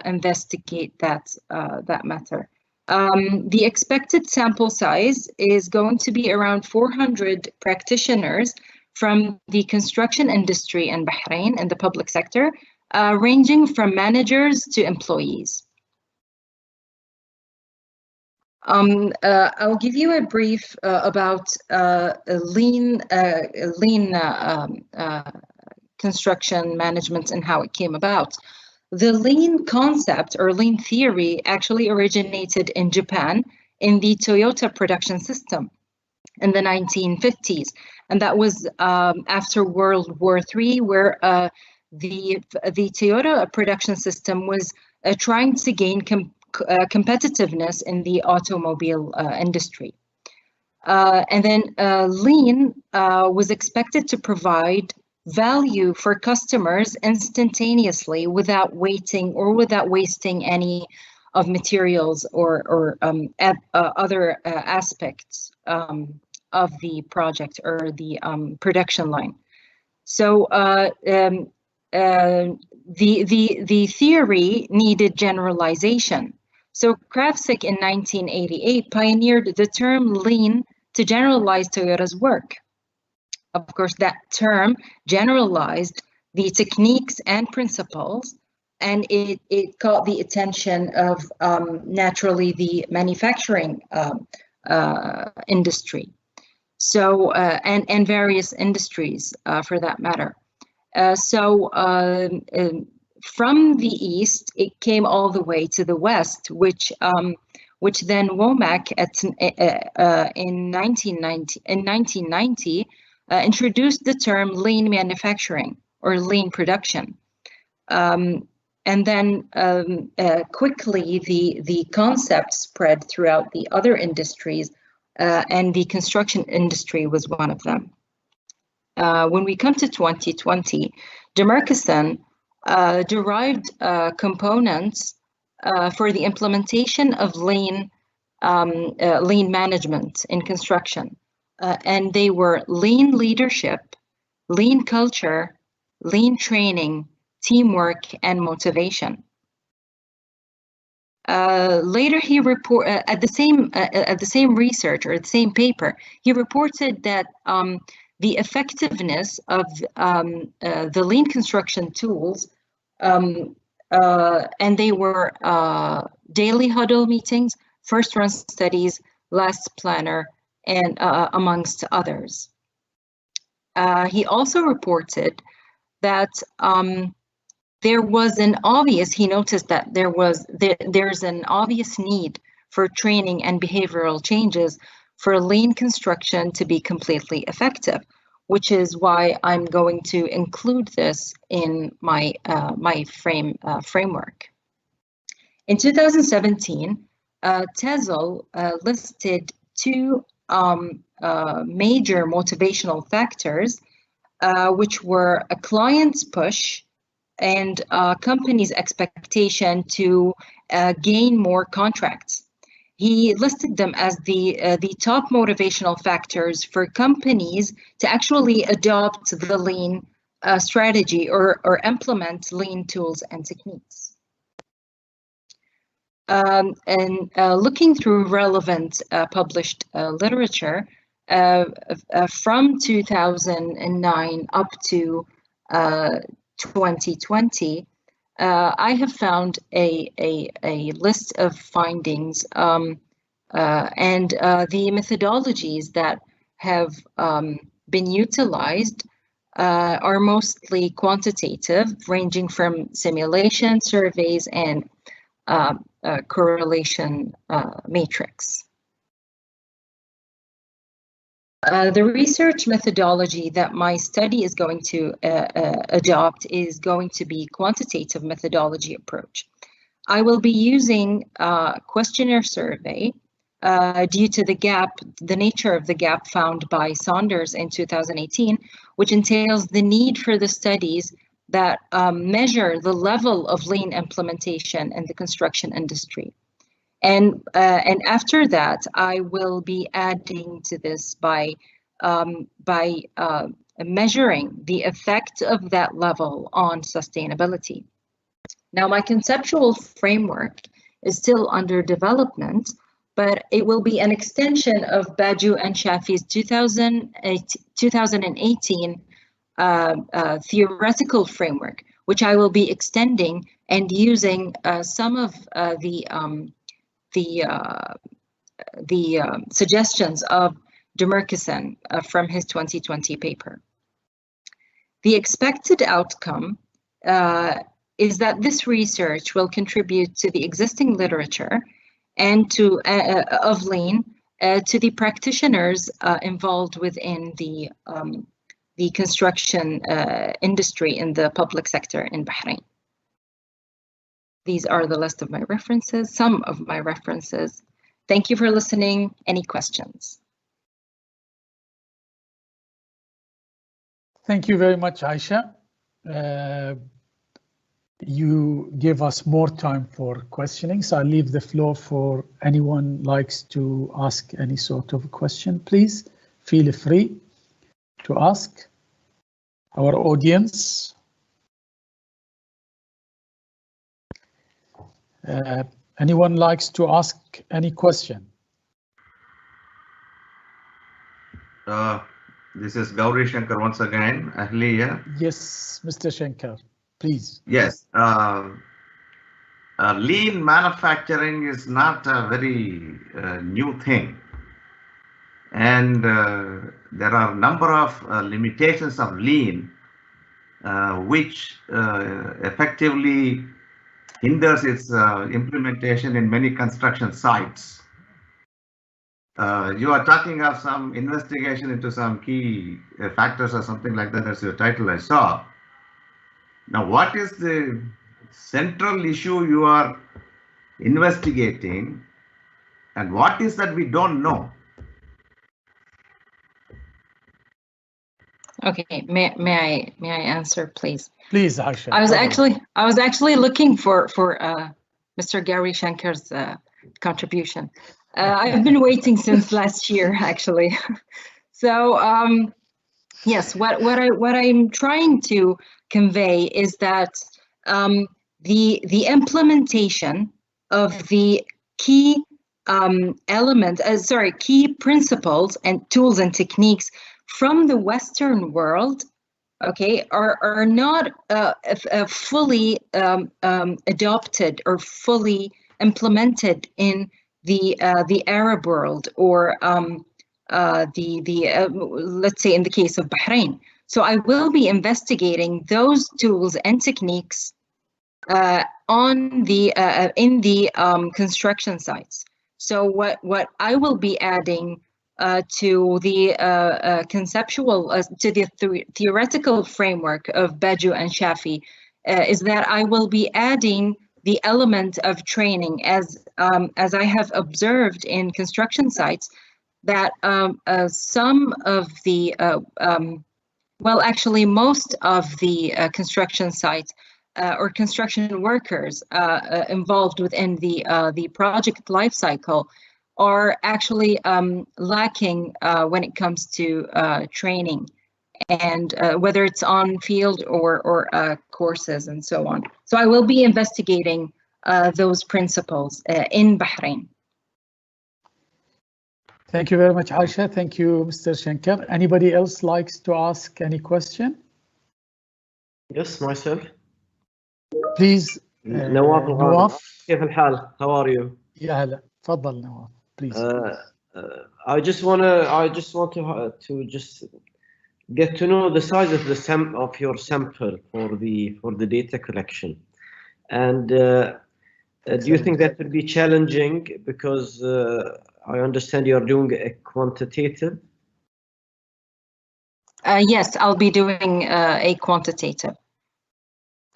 investigate that matter. The expected sample size is going to be around 400 practitioners from the construction industry in Bahrain in the public sector, ranging from managers to employees. I'll give you a brief about lean construction management and how it came about. The lean concept or lean theory actually originated in Japan in the Toyota production system in the 1950s. And that was after World War III, where the Toyota production system was trying to gain competitiveness in the automobile industry. And then lean was expected to provide value for customers instantaneously without waiting or without wasting any of materials or other aspects of the project or the production line. So the theory needed generalization. So Kraftsik in 1988 pioneered the term lean to generalize Toyota's work. Of course, that term generalized the techniques and principles, and it caught the attention of naturally the manufacturing industry. So and various industries for that matter. From the east, it came all the way to the west, which then Womack in 1990 introduced the term lean manufacturing or lean production. And then quickly the concept spread throughout the other industries, and the construction industry was one of them. When we come to 2020, Demarcusson derived components for the implementation of lean management in construction. And they were lean leadership, lean culture, lean training, teamwork, and motivation. Later, he at the same research or the same paper, he reported that the effectiveness of the lean construction tools, and they were daily huddle meetings, first run studies, last planner, and amongst others. He also reported that there was an obvious, he noticed that there's an obvious need for training and behavioral changes for lean construction to be completely effective, which is why I'm going to include this in my framework. In 2017, TESOL listed two major motivational factors, which were a client's push and a company's expectation to gain more contracts. He listed them as the top motivational factors for companies to actually adopt the lean strategy or implement lean tools and techniques. Looking through relevant published literature from 2009 up to 2020, I have found a list of findings and the methodologies that have been utilized are mostly quantitative, ranging from simulation, surveys, and correlation matrix. The research methodology that my study is going to adopt is going to be quantitative methodology approach. I will be using questionnaire survey due to the nature of the gap found by Saunders in 2018, which entails the need for the studies that measure the level of lean implementation in the construction industry. And after that, I will be adding to this by measuring the effect of that level on sustainability. Now, my conceptual framework is still under development, but it will be an extension of Baju and Shafi's 2018 theoretical framework, which I will be extending and using some of the suggestions of de Murkison from his 2020 paper. The expected outcome is that this research will contribute to the existing literature and to of lean to the practitioners involved within the construction industry in the public sector in Bahrain. These are the list of my references, some of my references. Thank you for listening. Any questions? Thank you very much, Aisha. You give us more time for questioning, so I'll leave the floor for anyone likes to ask any sort of question. Please feel free to ask our audience. Anyone likes to ask any question? This is Gauri Shankar once again, Ahliya. Yes, Mr. Shankar, please. Yes, lean manufacturing is not a very new thing. And there are a number of limitations of lean which effectively hinders its implementation in many construction sites. You are talking of some investigation into some key factors or something like that. That's your title I saw. Now, what is the central issue you are investigating, and what is that we don't know? Okay, may I answer, please? Please, Aisha. I was actually looking for Mr. Gauri Shankar's contribution. I've been waiting since last year, actually. So yes, what I'm trying to convey is that the implementation of the key key principles and tools and techniques from the Western world, okay, are not fully adopted or fully implemented in the Arab world or let's say in the case of Bahrain. So I will be investigating those tools and techniques in the construction sites. So what I will be adding to the theoretical framework of Baju and Shafi is that I will be adding the element of training, as I have observed in construction sites, that some of the well, actually most of the construction sites or construction workers involved within the project lifecycle are actually lacking when it comes to training, and whether it's on field or courses and so on. So I will be investigating those principles in Bahrain. Thank you very much, Aisha. Thank you, Mr. Shankar. Anybody else likes to ask any question? Yes, myself. Please. نواف كيف الحال? How are you? يا هلا. تفضل نواف. Please. I just want to just get to know the size of your sample for the data collection, and do you think that would be challenging, because I understand you are doing a quantitative? Yes, I'll be doing a quantitative.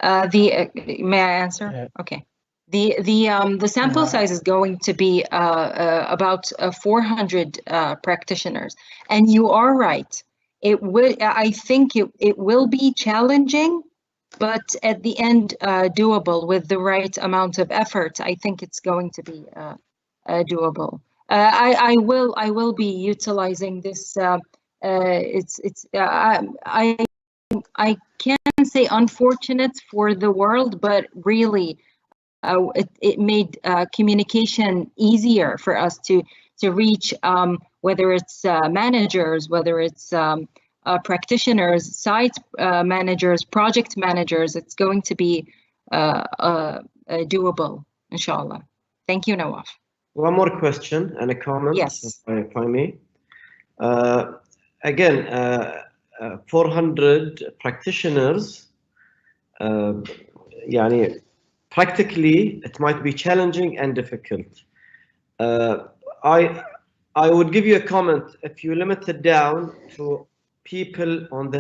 May I answer? Yeah. Okay. The sample size is going to be about 400 practitioners, and you are right. It will. I think it will be challenging, but at the end doable with the right amount of effort. I think it's going to be doable. I will be utilizing this. I can't say unfortunate for the world, but really it made communication easier for us to reach, whether it's managers, whether it's practitioners, site managers, project managers. It's going to be doable, inshallah. Thank you, Nawaf. One more question and a comment, yes, if I may. Again, 400 practitioners, يعني practically it might be challenging and difficult. I would give you a comment if you limit it down to people on the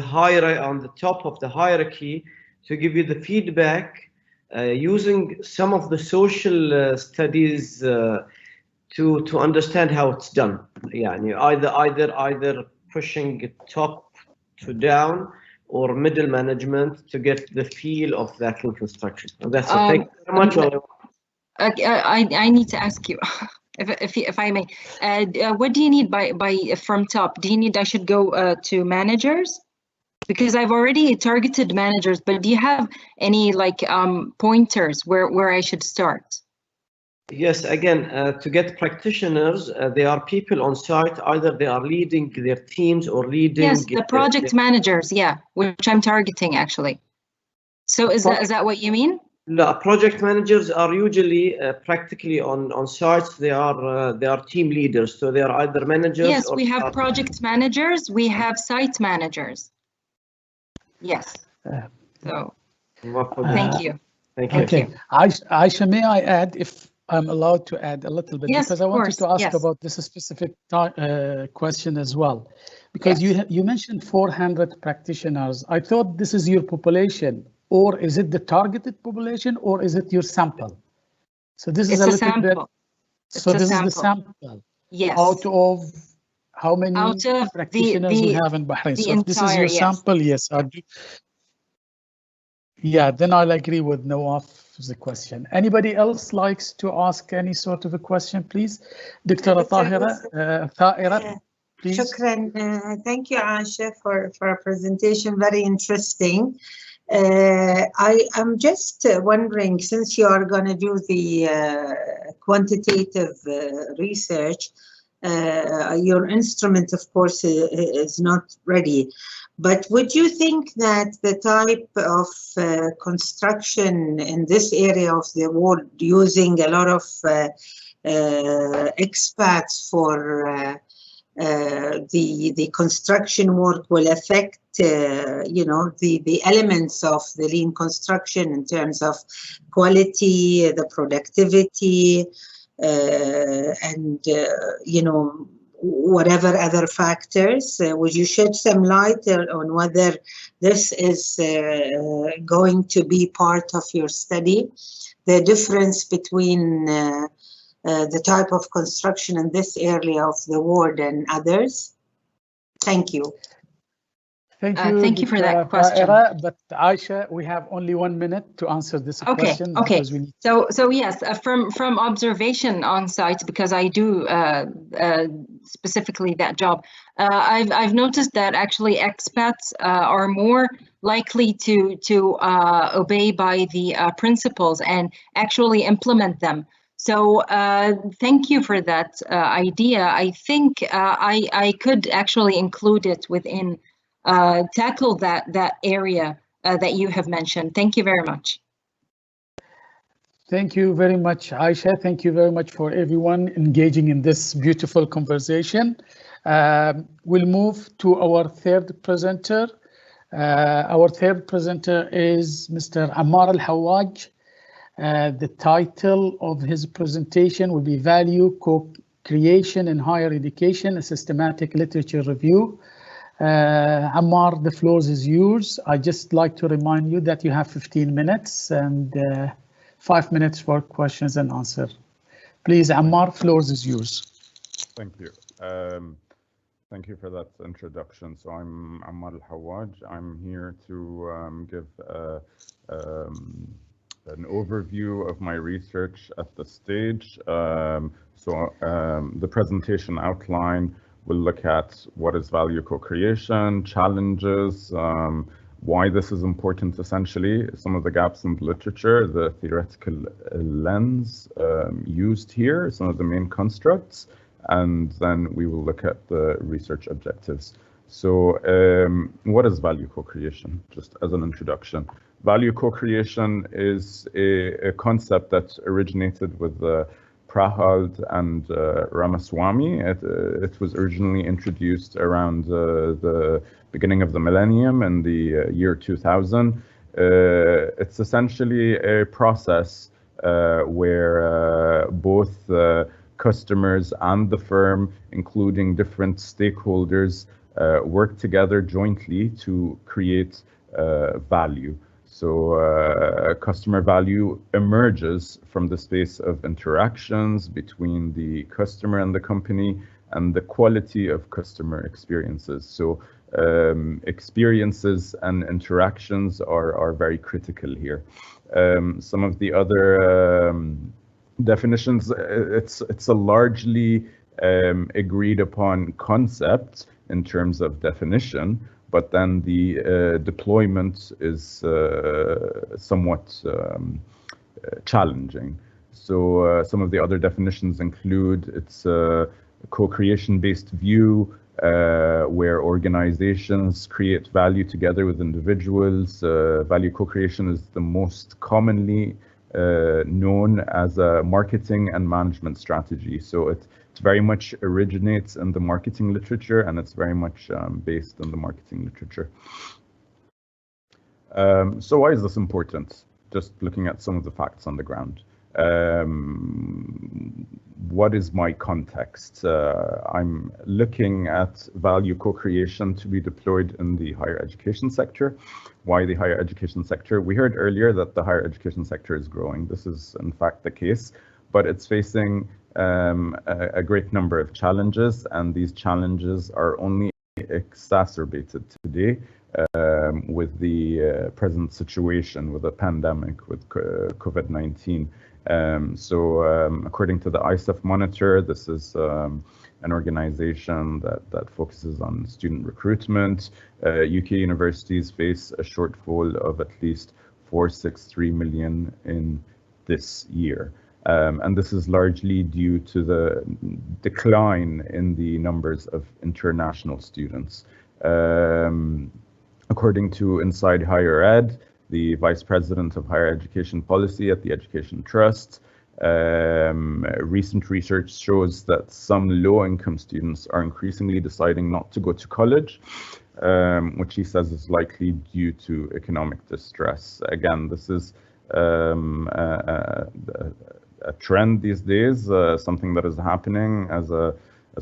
top of the hierarchy to give you the feedback using some of the social studies to understand how it's done. يعني either pushing top to down or middle management to get the feel of that construction. That's it. Thank you very much. I need to ask you, if I may, what do you need by from top? Do you need I should go to managers? Because I've already targeted managers, but do you have any like pointers where I should start? Yes, again, to get practitioners, there are people on site, either they are leading their teams or leading... Yes, the project managers, yeah, which I'm targeting actually. So is that what you mean? No, project managers are usually practically on sites. They are team leaders, so they are either managers. Yes, we have project managers, we have site managers. Yes. So thank you. Thank you. Aisha, may I add, if I'm allowed to add a little bit, yes, because I wanted to ask about this specific question as well, because you mentioned 400 practitioners. I thought this is your population, or is it the targeted population, or is it your sample? So this is a little sample. bit. So this is the sample. Yes. Out of how many practitioners we have in Bahrain? So if this is your sample, yes, I do. Yeah, then I'll agree with Nawaf's question. Anybody else likes to ask any sort of a question, please? Dr. Tha'ira, please. Shukran. Thank you, Aisha, for a presentation. Very interesting. I'm just wondering, since you are going to do the quantitative research, your instrument, of course, is not ready. But would you think that the type of construction in this area of the world, using a lot of expats for the construction work will affect, the elements of the lean construction in terms of quality, the productivity, and whatever other factors. Would you shed some light on whether this is going to be part of your study, the difference between the type of construction in this area of the world and others? Thank you. Thank you for that question. But Aisha, we have only 1 minute to answer this question. Okay. Because we need so yes, from observation on site, because I do specifically that job, I've noticed that actually expats are more likely to obey by the principles and actually implement them. So thank you for that idea. I think I could actually include it within tackle that area that you have mentioned. Thank you very much. Thank you very much, Aisha. Thank you very much for everyone engaging in this beautiful conversation. We'll move to our third presenter. Our third presenter is Mr. Ammar Al-Hawaj. The title of his presentation will be Value Co-Creation in Higher Education, a Systematic Literature Review. Ammar, the floor is yours. I just like to remind you that you have 15 minutes and 5 minutes for questions and answers. Please, Ammar, floor is yours. Thank you. Thank you for that introduction. So I'm Ammar Al-Hawaj. I'm here to give an overview of my research at the stage. The presentation outline will look at what is value co-creation, challenges, why this is important essentially, some of the gaps in the literature, the theoretical lens used here, some of the main constructs, and then we will look at the research objectives. So what is value co-creation? Just as an introduction. Value co-creation is a concept that originated with Prahald and Ramaswamy. It was originally introduced around the beginning of the millennium in the year 2000. It's essentially a process where both customers and the firm, including different stakeholders, work together jointly to create value. So customer value emerges from the space of interactions between the customer and the company and the quality of customer experiences. So experiences and interactions are very critical here. Some of the other definitions, it's a largely agreed upon concept in terms of definition, but then the deployment is somewhat challenging. So some of the other definitions include it's a co-creation based view where organizations create value together with individuals. Value co-creation is the most commonly known as a marketing and management strategy. So it very much originates in the marketing literature, and it's very much based on the marketing literature. So why is this important? Just looking at some of the facts on the ground. What is my context? I'm looking at value co-creation to be deployed in the higher education sector. Why the higher education sector? We heard earlier that the higher education sector is growing. This is in fact the case, but it's facing a great number of challenges, and these challenges are only exacerbated today with the present situation with the pandemic, with COVID-19. According to the ISEF Monitor, this is an organization that focuses on student recruitment. UK universities face a shortfall of at least 463 million in this year. And this is largely due to the decline in the numbers of international students. According to Inside Higher Ed, the Vice President of Higher Education Policy at the Education Trust, Recent research shows that some low-income students are increasingly deciding not to go to college, which he says is likely due to economic distress. Again, this is a trend these days, something that is happening as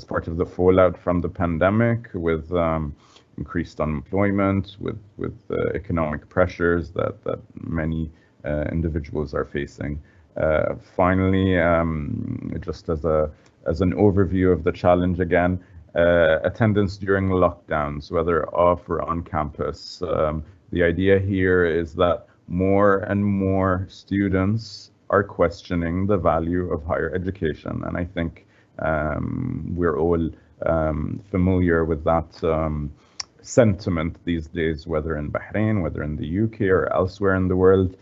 part of the fallout from the pandemic, with increased unemployment, with economic pressures that many individuals are facing. Finally, just as an overview of the challenge again, attendance during lockdowns, whether off or on campus. The idea here is that more and more students are questioning the value of higher education, and I think we're all familiar with that sentiment these days, whether in Bahrain, whether in the UK or elsewhere in the world.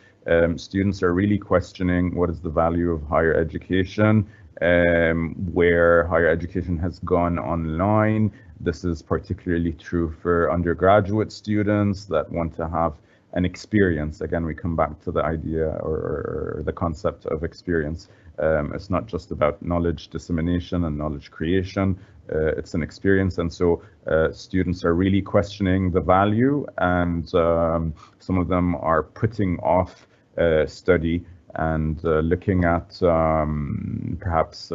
Students are really questioning what is the value of higher education, where higher education has gone online. This is particularly true for undergraduate students that want to have an experience. Again, we come back to the idea or the concept of experience. It's not just about knowledge dissemination and knowledge creation, it's an experience. And so students are really questioning the value, and some of them are putting off study and looking at perhaps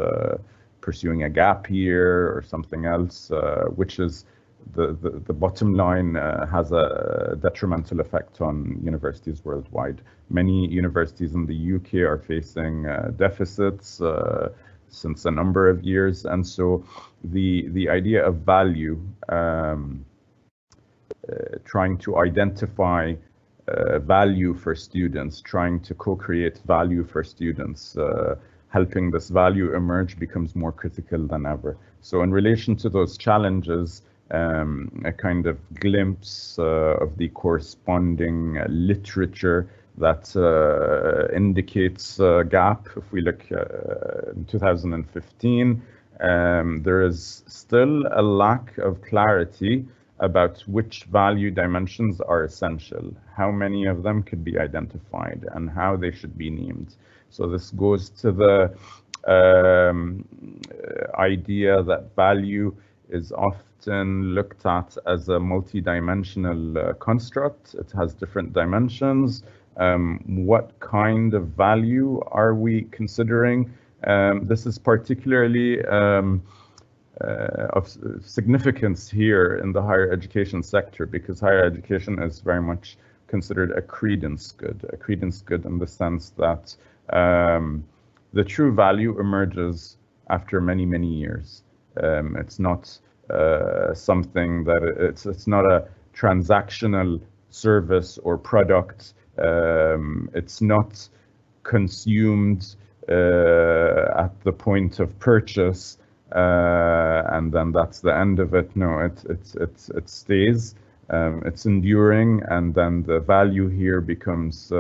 pursuing a gap year or something else, which is the bottom line has a detrimental effect on universities worldwide. Many universities in the UK are facing deficits since a number of years, and so the idea of value, trying to identify value for students, trying to co-create value for students, helping this value emerge becomes more critical than ever. So in relation to those challenges, a kind of glimpse of the corresponding literature that indicates a gap. If we look in 2015, there is still a lack of clarity about which value dimensions are essential, how many of them could be identified, and how they should be named. So this goes to the idea that value is often looked at as a multi-dimensional construct. It has different dimensions. What kind of value are we considering? This is particularly of significance here in the higher education sector, because higher education is very much considered a credence good in the sense that the true value emerges after many, many years. It's not something that it's not a transactional service or product. It's not consumed at the point of purchase, and then that's the end of it. No, it stays. It's enduring, and then the value here becomes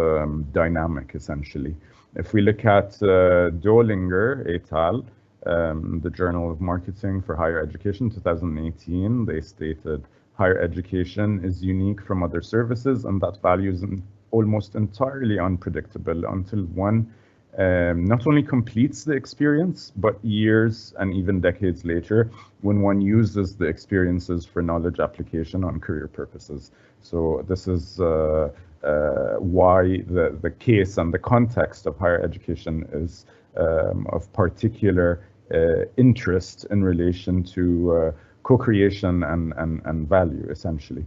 dynamic, essentially. If we look at Dolinger et al., the Journal of Marketing for Higher Education, 2018, they stated higher education is unique from other services, and that value is almost entirely unpredictable until one not only completes the experience, but years and even decades later, when one uses the experiences for knowledge application on career purposes. So this is why the case and the context of higher education is of particular interest in relation to co-creation and value, essentially.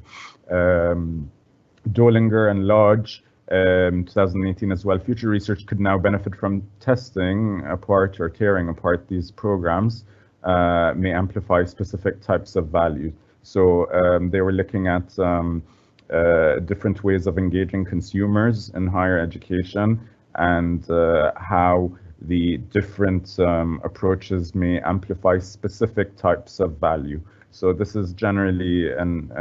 Dolinger and Lodge, 2018 as well, future research could now benefit from testing apart or tearing apart these programs, may amplify specific types of value. So they were looking at different ways of engaging consumers in higher education, and how the different approaches may amplify specific types of value. So this is generally an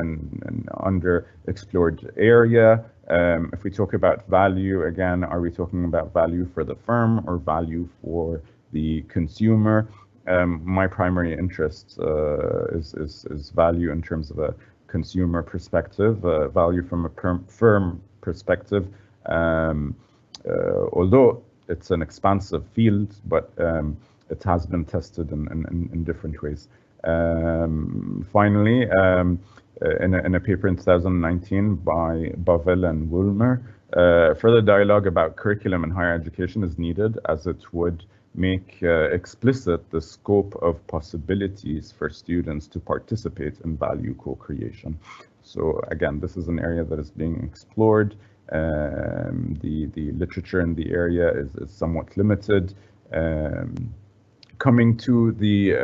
underexplored area. If we talk about value, again, are we talking about value for the firm or value for the consumer? My primary interest is value in terms of a consumer perspective, value from a firm perspective. Although it's an expansive field, but it has been tested in different ways. Finally, in a paper in 2019 by Bavel and Woolmer, further dialogue about curriculum in higher education is needed, as it would make explicit the scope of possibilities for students to participate in value co-creation. So again, this is an area that is being explored. The literature in the area is somewhat limited. Coming to the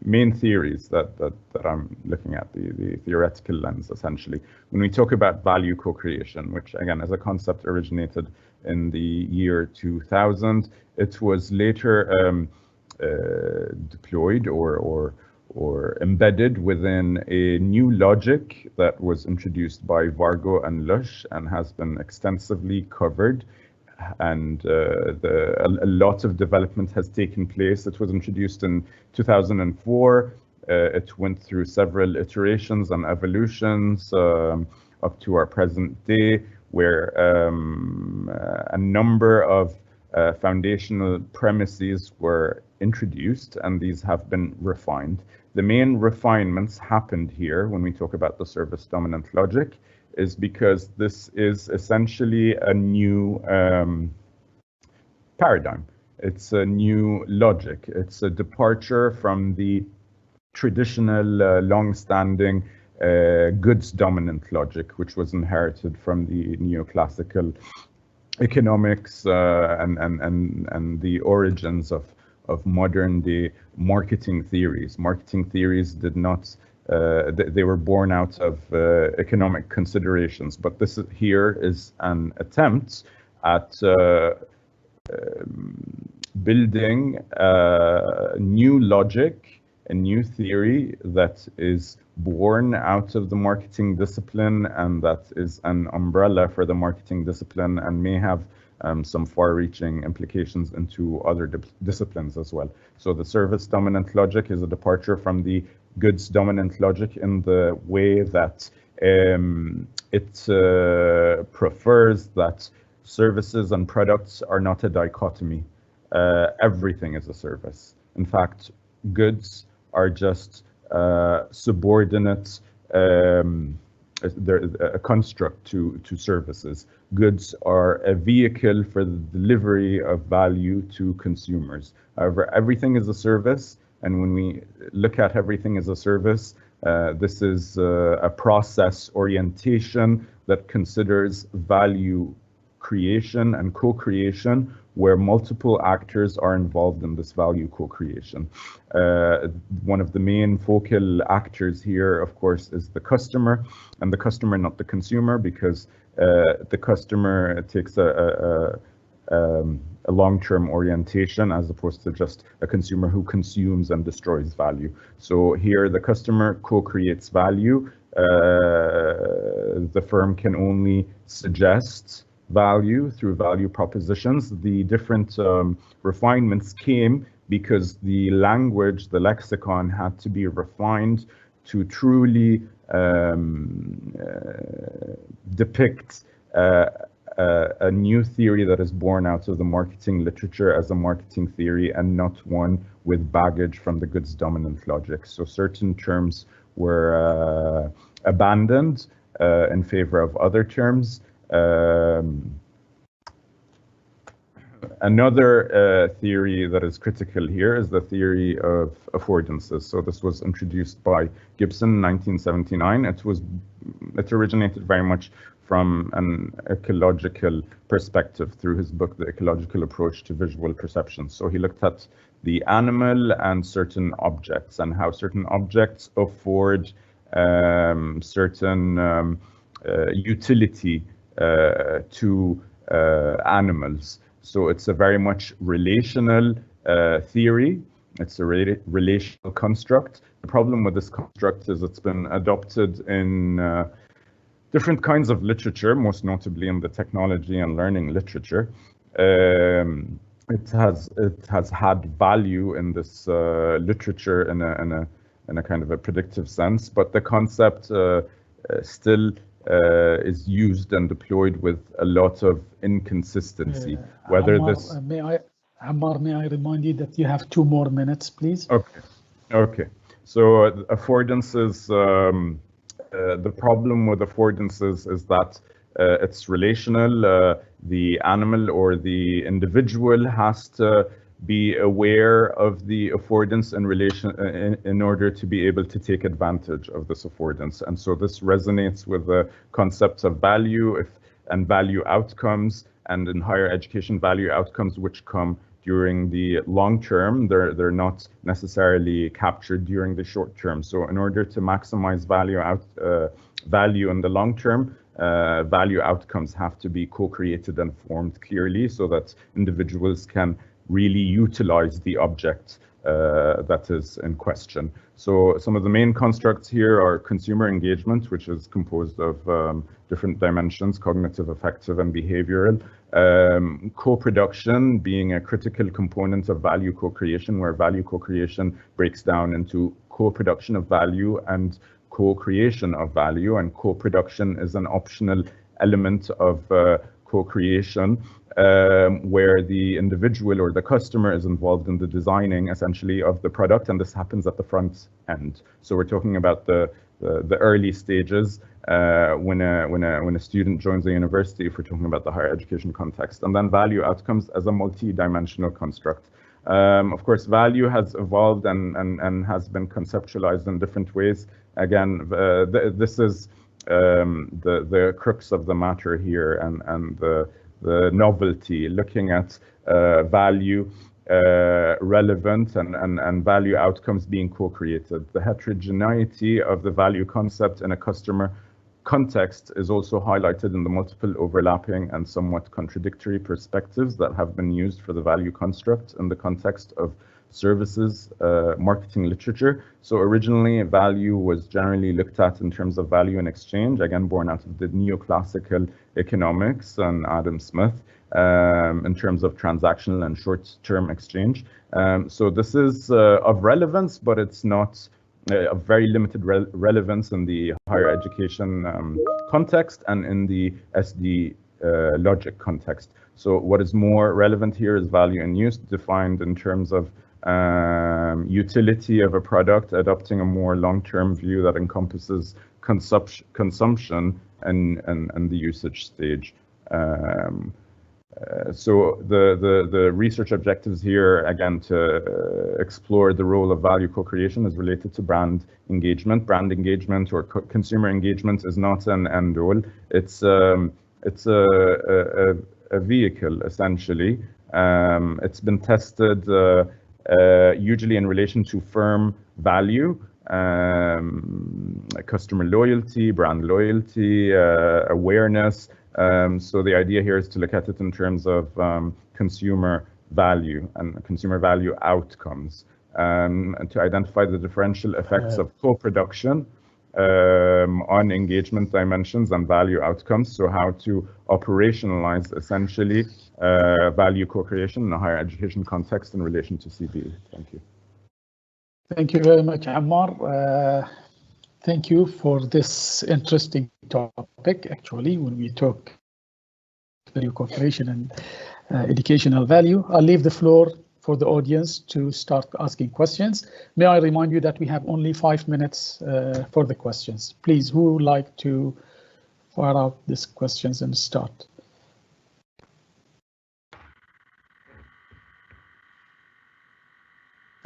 main theories that I'm looking at, the theoretical lens, essentially. When we talk about value co-creation, which again, as a concept originated in the year 2000, it was later deployed or embedded within a new logic that was introduced by Vargo and Lush and has been extensively covered. And a lot of development has taken place. It was introduced in 2004. It went through several iterations and evolutions up to our present day, where a number of foundational premises were introduced, and these have been refined. The main refinements happened here when we talk about the service dominant logic, is because this is essentially a new paradigm. It's a new logic. It's a departure from the traditional, long-standing goods dominant logic, which was inherited from the neoclassical economics and the origins of modern day marketing theories. Marketing theories did not they were born out of economic considerations, but this here is an attempt at building a new logic, a new theory that is born out of the marketing discipline, and that is an umbrella for the marketing discipline and may have some far-reaching implications into other disciplines as well. So the service dominant logic is a departure from the goods dominant logic in the way that it prefers that services and products are not a dichotomy. Everything is a service. In fact, goods are just subordinate, they're a construct to services. Goods are a vehicle for the delivery of value to consumers. However, everything is a service. And when we look at everything as a service, this is a process orientation that considers value creation and co-creation, where multiple actors are involved in this value co-creation. One of the main focal actors here, of course, is the customer, and the customer, not the consumer, because the customer takes a long-term orientation as opposed to just a consumer who consumes and destroys value. So here the customer co-creates value. The firm can only suggest value through value propositions. The different refinements came because the language, the lexicon, had to be refined to truly depict a new theory that is born out of the marketing literature as a marketing theory and not one with baggage from the goods dominant logic. So certain terms were abandoned in favor of other terms. Another theory that is critical here is the theory of affordances. So this was introduced by Gibson in 1979. It originated very much from an ecological perspective through his book, The Ecological Approach to Visual Perception. So he looked at the animal and certain objects and how certain objects afford certain utility to animals. So it's a very much relational theory. It's a relational construct. The problem with this construct is it's been adopted in different kinds of literature, most notably in the technology and learning literature. It has had value in this literature in a kind of a predictive sense, but the concept still is used and deployed with a lot of inconsistency. Whether Ammar, this Ammar, may I remind you that you have 2 more minutes, please? Okay. So affordances, the problem with affordances is that it's relational. The animal or the individual has to be aware of the affordance in relation in order to be able to take advantage of this affordance. And so this resonates with the concepts of value and value outcomes, and in higher education value outcomes which come during the long term. They're not necessarily captured during the short term. So in order to maximize value in the long term, value outcomes have to be co-created and formed clearly so that individuals can really utilize the object that is in question. So some of the main constructs here are consumer engagement, which is composed of different dimensions: cognitive, affective, and behavioral. Co-production being a critical component of value co-creation, where value co-creation breaks down into co-production of value and co-creation of value, and co-production is an optional element of co-creation, where the individual or the customer is involved in the designing essentially of the product, and this happens at the front end. So we're talking about the early stages when a student joins a university, if we're talking about the higher education context. And then value outcomes as a multi-dimensional construct. Of course, value has evolved and has been conceptualized in different ways. Again, this is the crux of the matter here, and the novelty, looking at value relevant and value outcomes being co-created. The heterogeneity of the value concept in a customer context is also highlighted in the multiple overlapping and somewhat contradictory perspectives that have been used for the value construct in the context of services marketing literature. So originally, value was generally looked at in terms of value and exchange, again born out of the neoclassical economics and Adam Smith, in terms of transactional and short-term exchange. So this is of relevance, but it's not of very limited relevance in the higher education context and in the SD logic context. So what is more relevant here is value in use, defined in terms of utility of a product, adopting a more long-term view that encompasses consumption and the usage stage. So the research objectives here, again, to explore the role of value co-creation, is related to brand engagement. Brand engagement or consumer engagement is not an end all. It's a vehicle, essentially. It's been tested usually in relation to firm value, customer loyalty, brand loyalty, awareness. So the idea here is to look at it in terms of consumer value and consumer value outcomes, and to identify the differential effects of co-production on engagement dimensions and value outcomes. So how to operationalize essentially value co-creation in a higher education context in relation to CVE. Thank you. Thank you very much, Ammar. Thank you for this interesting topic. Actually, when we talk value co-creation and educational value, I'll leave the floor for the audience to start asking questions. May I remind you that we have only 5 minutes for the questions. Please, who would like to fire out these questions and start?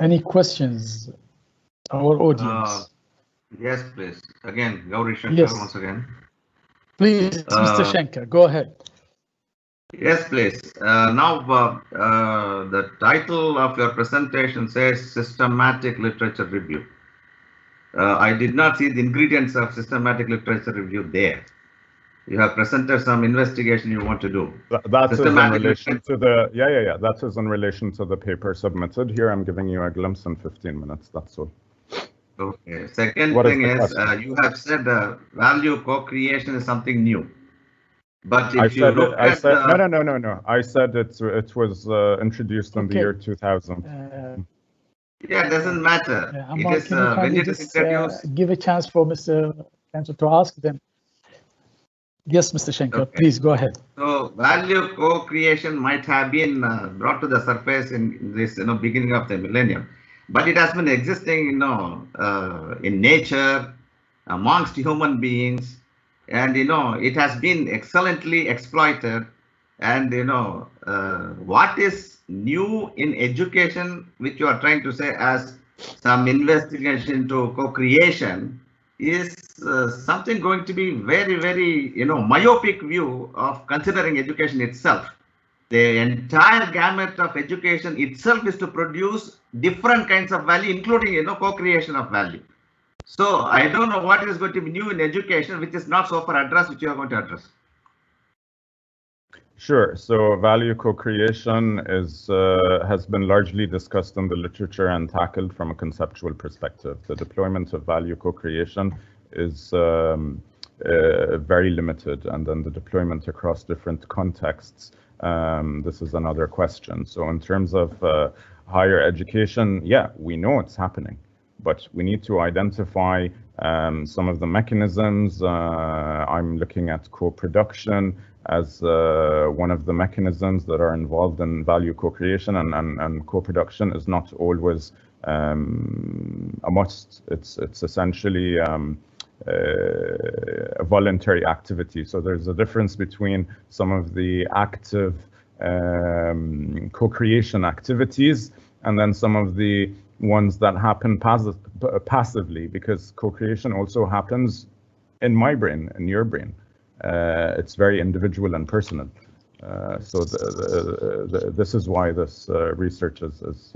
Any questions, our audience? Yes, please. Again, Gauri Shankar, once again. Please, Mr. Shankar, go ahead. Yes, please. Now, the title of your presentation says Systematic Literature Review. I did not see the ingredients of systematic literature review there. You have presented some investigation you want to do. That is in relation to the, that is in relation to the paper submitted. Here I'm giving you a glimpse in 15 minutes, that's all. Okay. Second thing is you have said value co-creation is something new. But if you look at no. I said it was introduced in the year 2000. Yeah, it doesn't matter. Ammar, can you kindly just give a chance for Mr. Chancellor to ask them? Yes, Mr. Shankar, Okay. please go ahead. So value co-creation might have been brought to the surface in this, beginning of the millennium, but it has been existing, in nature, amongst human beings, and it has been excellently exploited. And what is new in education, which you are trying to say as some investigation to co-creation, is something going to be very, very, myopic view of considering education itself. The entire gamut of education itself is to produce different kinds of value, including, co-creation of value. So I don't know what is going to be new in education, which is not so far addressed, which you are going to address. Sure. So value co-creation has been largely discussed in the literature and tackled from a conceptual perspective. The deployment of value co-creation is very limited, and then the deployment across different contexts, this is another question. So in terms of higher education, yeah, we know it's happening, but we need to identify some of the mechanisms. I'm looking at co-production as one of the mechanisms that are involved in value co-creation, and co-production is not always a must. It's essentially a voluntary activity. So there's a difference between some of the active co-creation activities and then some of the ones that happen passively, because co-creation also happens in my brain, in your brain. It's very individual and personal. So this is why this research is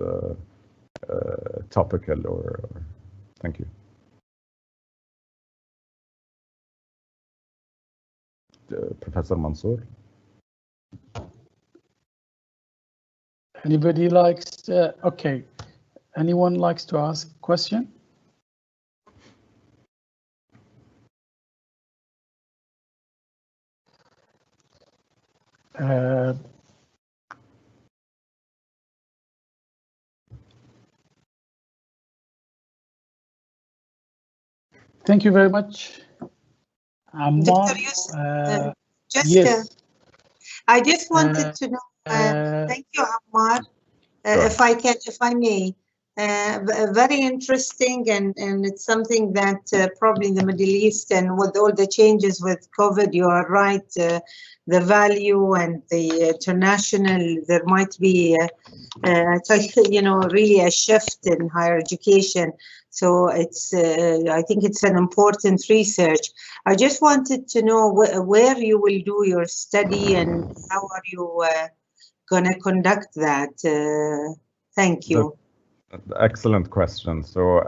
topical. Or thank you. Professor Mansour. Anybody likes? Okay. Anyone likes to ask a question? Thank you very much, Ammar. Yes. I just wanted to know. Thank you, Ammar. If I may. Very interesting, and it's something that probably in the Middle East and with all the changes with COVID, you are right, the value and the international, there might be, really a shift in higher education. So it's, I think it's an important research. I just wanted to know where you will do your study and how are you going to conduct that? Thank you. Excellent question. So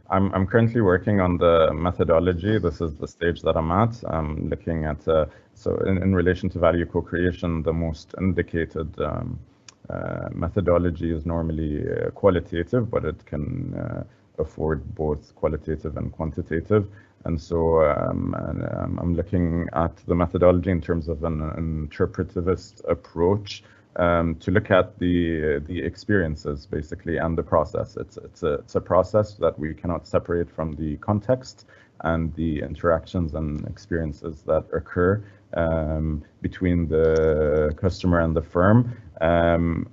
I'm currently working on the methodology. This is the stage that I'm at. I'm looking at, so in relation to value co-creation, the most indicated methodology is normally qualitative, but it can afford both qualitative and quantitative. And so I'm looking at the methodology in terms of an interpretivist approach. To look at the experiences basically and the process. It's a process that we cannot separate from the context and the interactions and experiences that occur between the customer and the firm.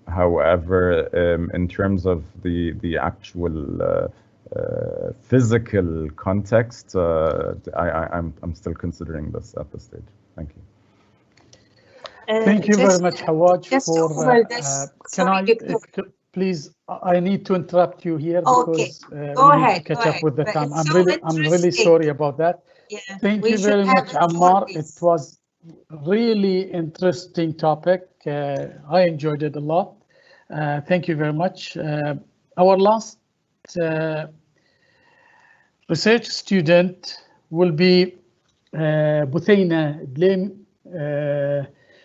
However, in terms of the actual physical context, I'm still considering this at this stage. Thank you. Thank you very much, Hawaj, for please, I need to interrupt you here because we need to catch up with the time. I'm really sorry about that. Yeah, thank you very much, Ammar. It was really interesting topic. I enjoyed it a lot. Thank you very much. Our last research student will be Buthaina Dlem.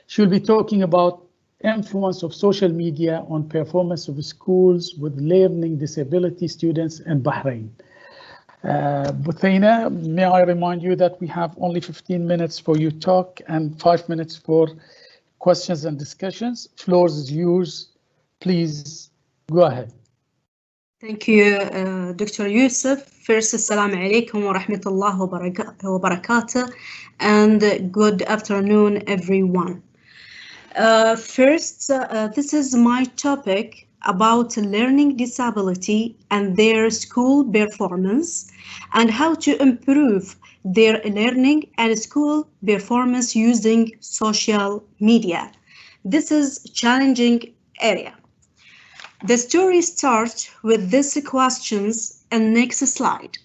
She'll be talking about influence of social media on performance of schools with learning disability students in Bahrain. Buthaina, may I remind you that we have only 15 minutes for your talk and 5 minutes for questions and discussions. Floor is yours. Please go ahead. Thank you, Dr. Yusuf. First, assalamu alaikum wa rahmatullah wa barakatuh, and good afternoon, everyone. First, this is my topic about learning disability and their school performance and how to improve their learning and school performance using social media. This is a challenging area. The story starts with these questions and next slide.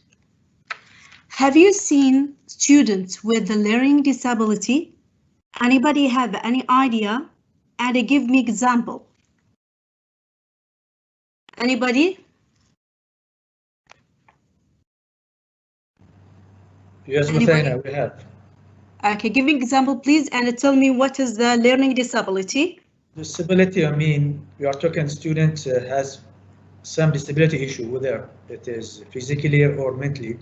Have you seen students with a learning disability? Anybody have any idea? And give me example. Anybody? Yes, Muthayna, we have. Okay, give me example, please, and tell me what is the learning disability. Disability, I mean, we are talking student has some disability issue, whether it is physically or mentally.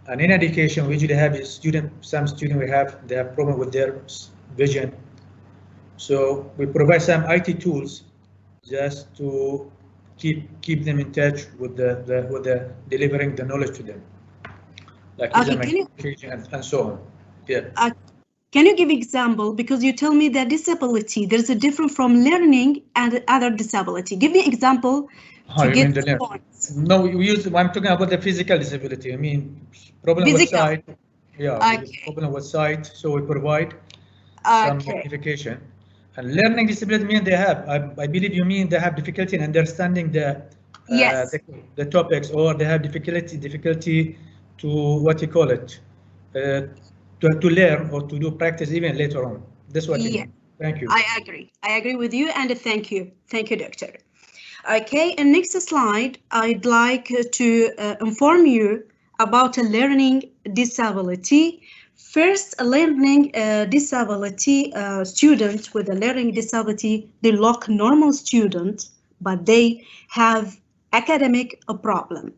And in education, we usually have some student they have problem with their vision. So we provide some IT tools just to keep them in touch with the delivering the knowledge to them, like examination and so on. Yeah. Can you give example? Because you tell me that disability, there's a difference from learning and other disability. Give me example to get the points. No, I'm talking about the physical disability. I mean, problem with sight. Yeah, okay. Problem with sight. So we provide some magnification. And learning disability mean they have. I believe you mean they have difficulty in understanding the topics, or they have difficulty to what you call it. To learn or to do practice even later on. That's what you mean. Thank you. I agree with you, and thank you, doctor. Okay, and next slide, I'd like to inform you about a learning disability. First, a learning disability student with a learning disability, they look normal student, but they have academic problem.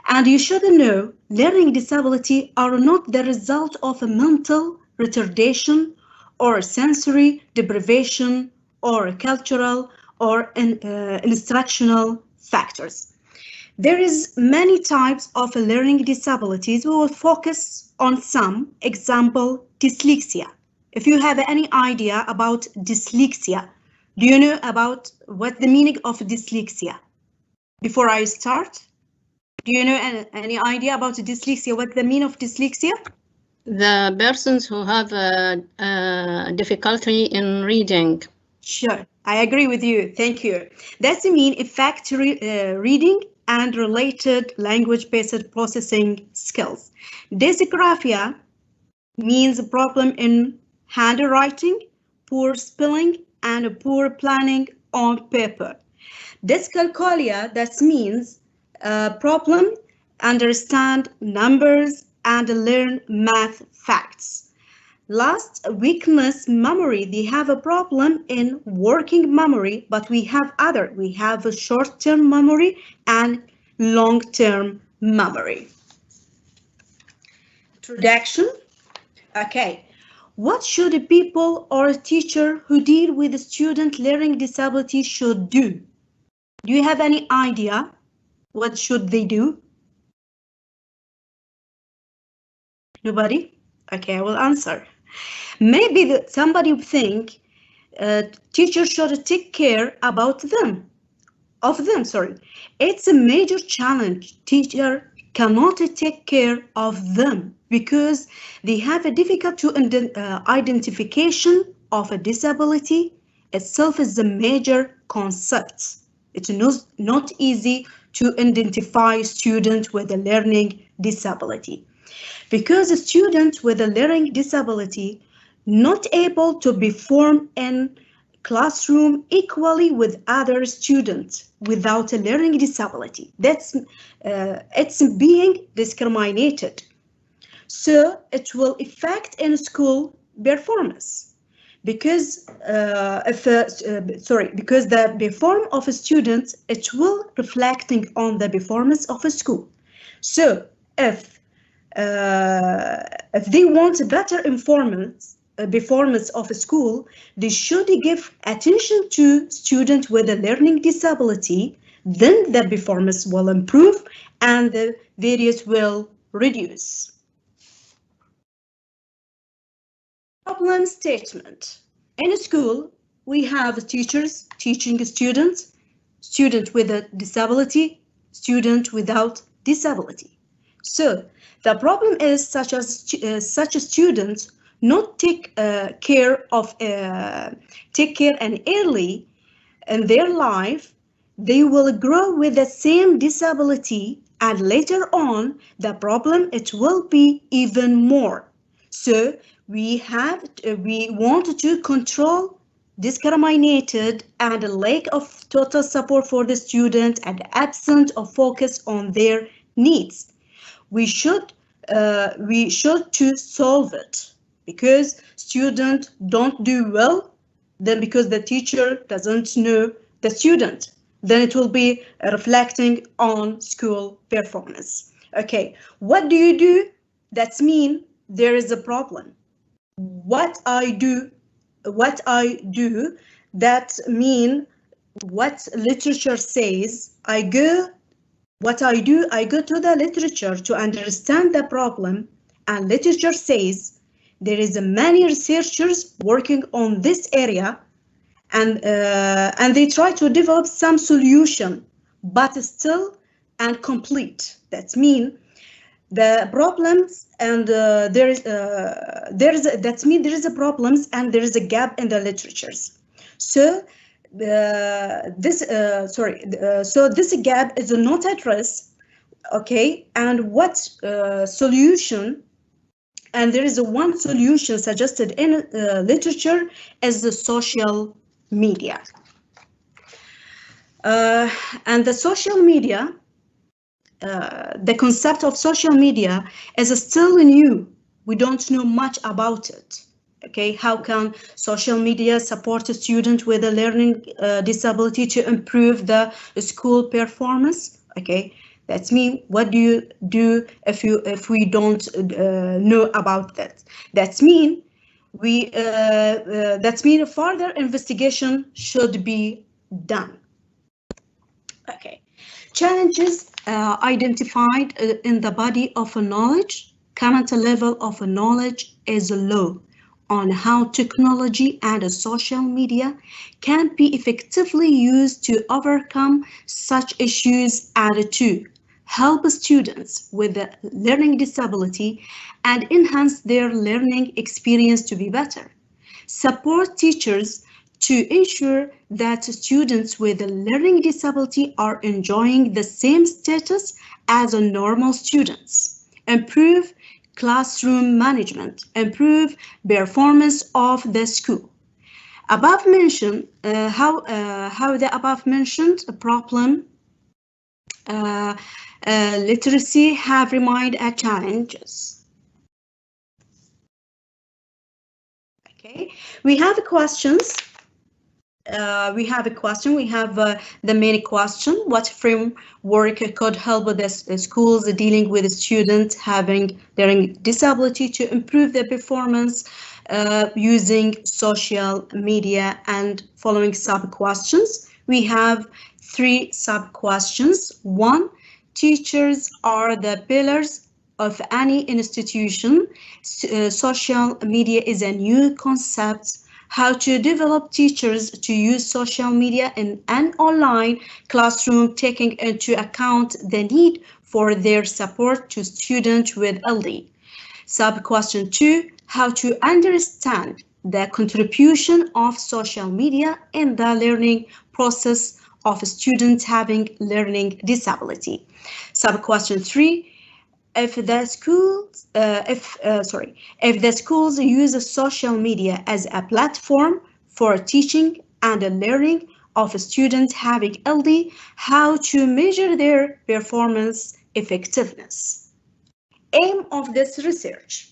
And you should know, learning disability are not the result of a mental retardation or sensory deprivation or cultural or instructional factors. There is many types of learning disabilities. We will focus on some. Example, dyslexia. If you have any idea about dyslexia, do you know about what the meaning of dyslexia? Before I start, do you know any idea about dyslexia? What the meaning of dyslexia? The persons who have difficulty in reading. Sure, I agree with you. Thank you. That's mean effective reading and related language-based processing skills. Dysgraphia means a problem in handwriting, poor spelling, and poor planning on paper. Dyscalculia, that means problem, understand numbers, and learn math facts. Last, weakness memory. They have a problem in working memory, but we have a short-term memory and long-term memory. Introduction. Okay. What should people or a teacher who deal with a student learning disability should do? Do you have any idea? What should they do? Nobody? Okay, I will answer. Maybe somebody would think teachers should take care of them. It's a major challenge. Teacher cannot take care of them because they have a difficult identification of a disability. Itself is a major concept. It's not easy to identify students with a learning disability, because a student with a learning disability not able to perform in classroom equally with other students without a learning disability. That's it's being discriminated. So it will affect in school performance. Because because the performance of a student, it will reflecting on the performance of a school. So if they want a better performance of a school, they should give attention to students with a learning disability then the performance will improve and the variance will reduce. Problem statement. In a school, we have teachers teaching students, student with a disability, student without disability. So the problem is such a student not take care and early in their life, they will grow with the same disability, and later on the problem it will be even more. So we want to control discriminated and a lack of total support for the student and absence of focus on their needs. We should to solve it, because students don't do well, then because the teacher doesn't know the student, then it will be reflecting on school performance. Okay, what do you do? That means there is a problem. What I do, that mean what literature says. I go to the literature to understand the problem, and literature says there is many researchers working on this area, and they try to develop some solution, but still incomplete. That means the problems, and there is a problems, and there is a gap in the literatures. So this gap is not addressed. Okay, and what solution? And there is one solution suggested in literature is the social media. And the social media, the concept of social media is still new. We don't know much about it. Okay, how can social media support a student with a learning disability to improve the school performance? Okay, that's me. What do you do if we don't know about that? That's mean further investigation should be done. Okay, challenges identified in the body of knowledge. Current level of knowledge is low on how technology and social media can be effectively used to overcome such issues and to help students with a learning disability and enhance their learning experience to be better. Support teachers to ensure that students with a learning disability are enjoying the same status as normal students. Improve classroom management, improve performance of the school. Above mentioned, how the above mentioned problem literacy have remained challenges. Okay, we have questions. We have the main question: what framework could help the schools dealing with students having learning disability to improve their performance using social media? And following sub-questions, we have 3 sub-questions. 1, teachers are the pillars of any institution. Social media is a new concept. How to develop teachers to use social media in an online classroom, taking into account the need for their support to students with LD. Sub-question 2, how to understand the contribution of social media in the learning process of students having learning disability. Sub-question 3, if the schools use social media as a platform for teaching and learning of students having LD, how to measure their performance effectiveness. Aim of this research.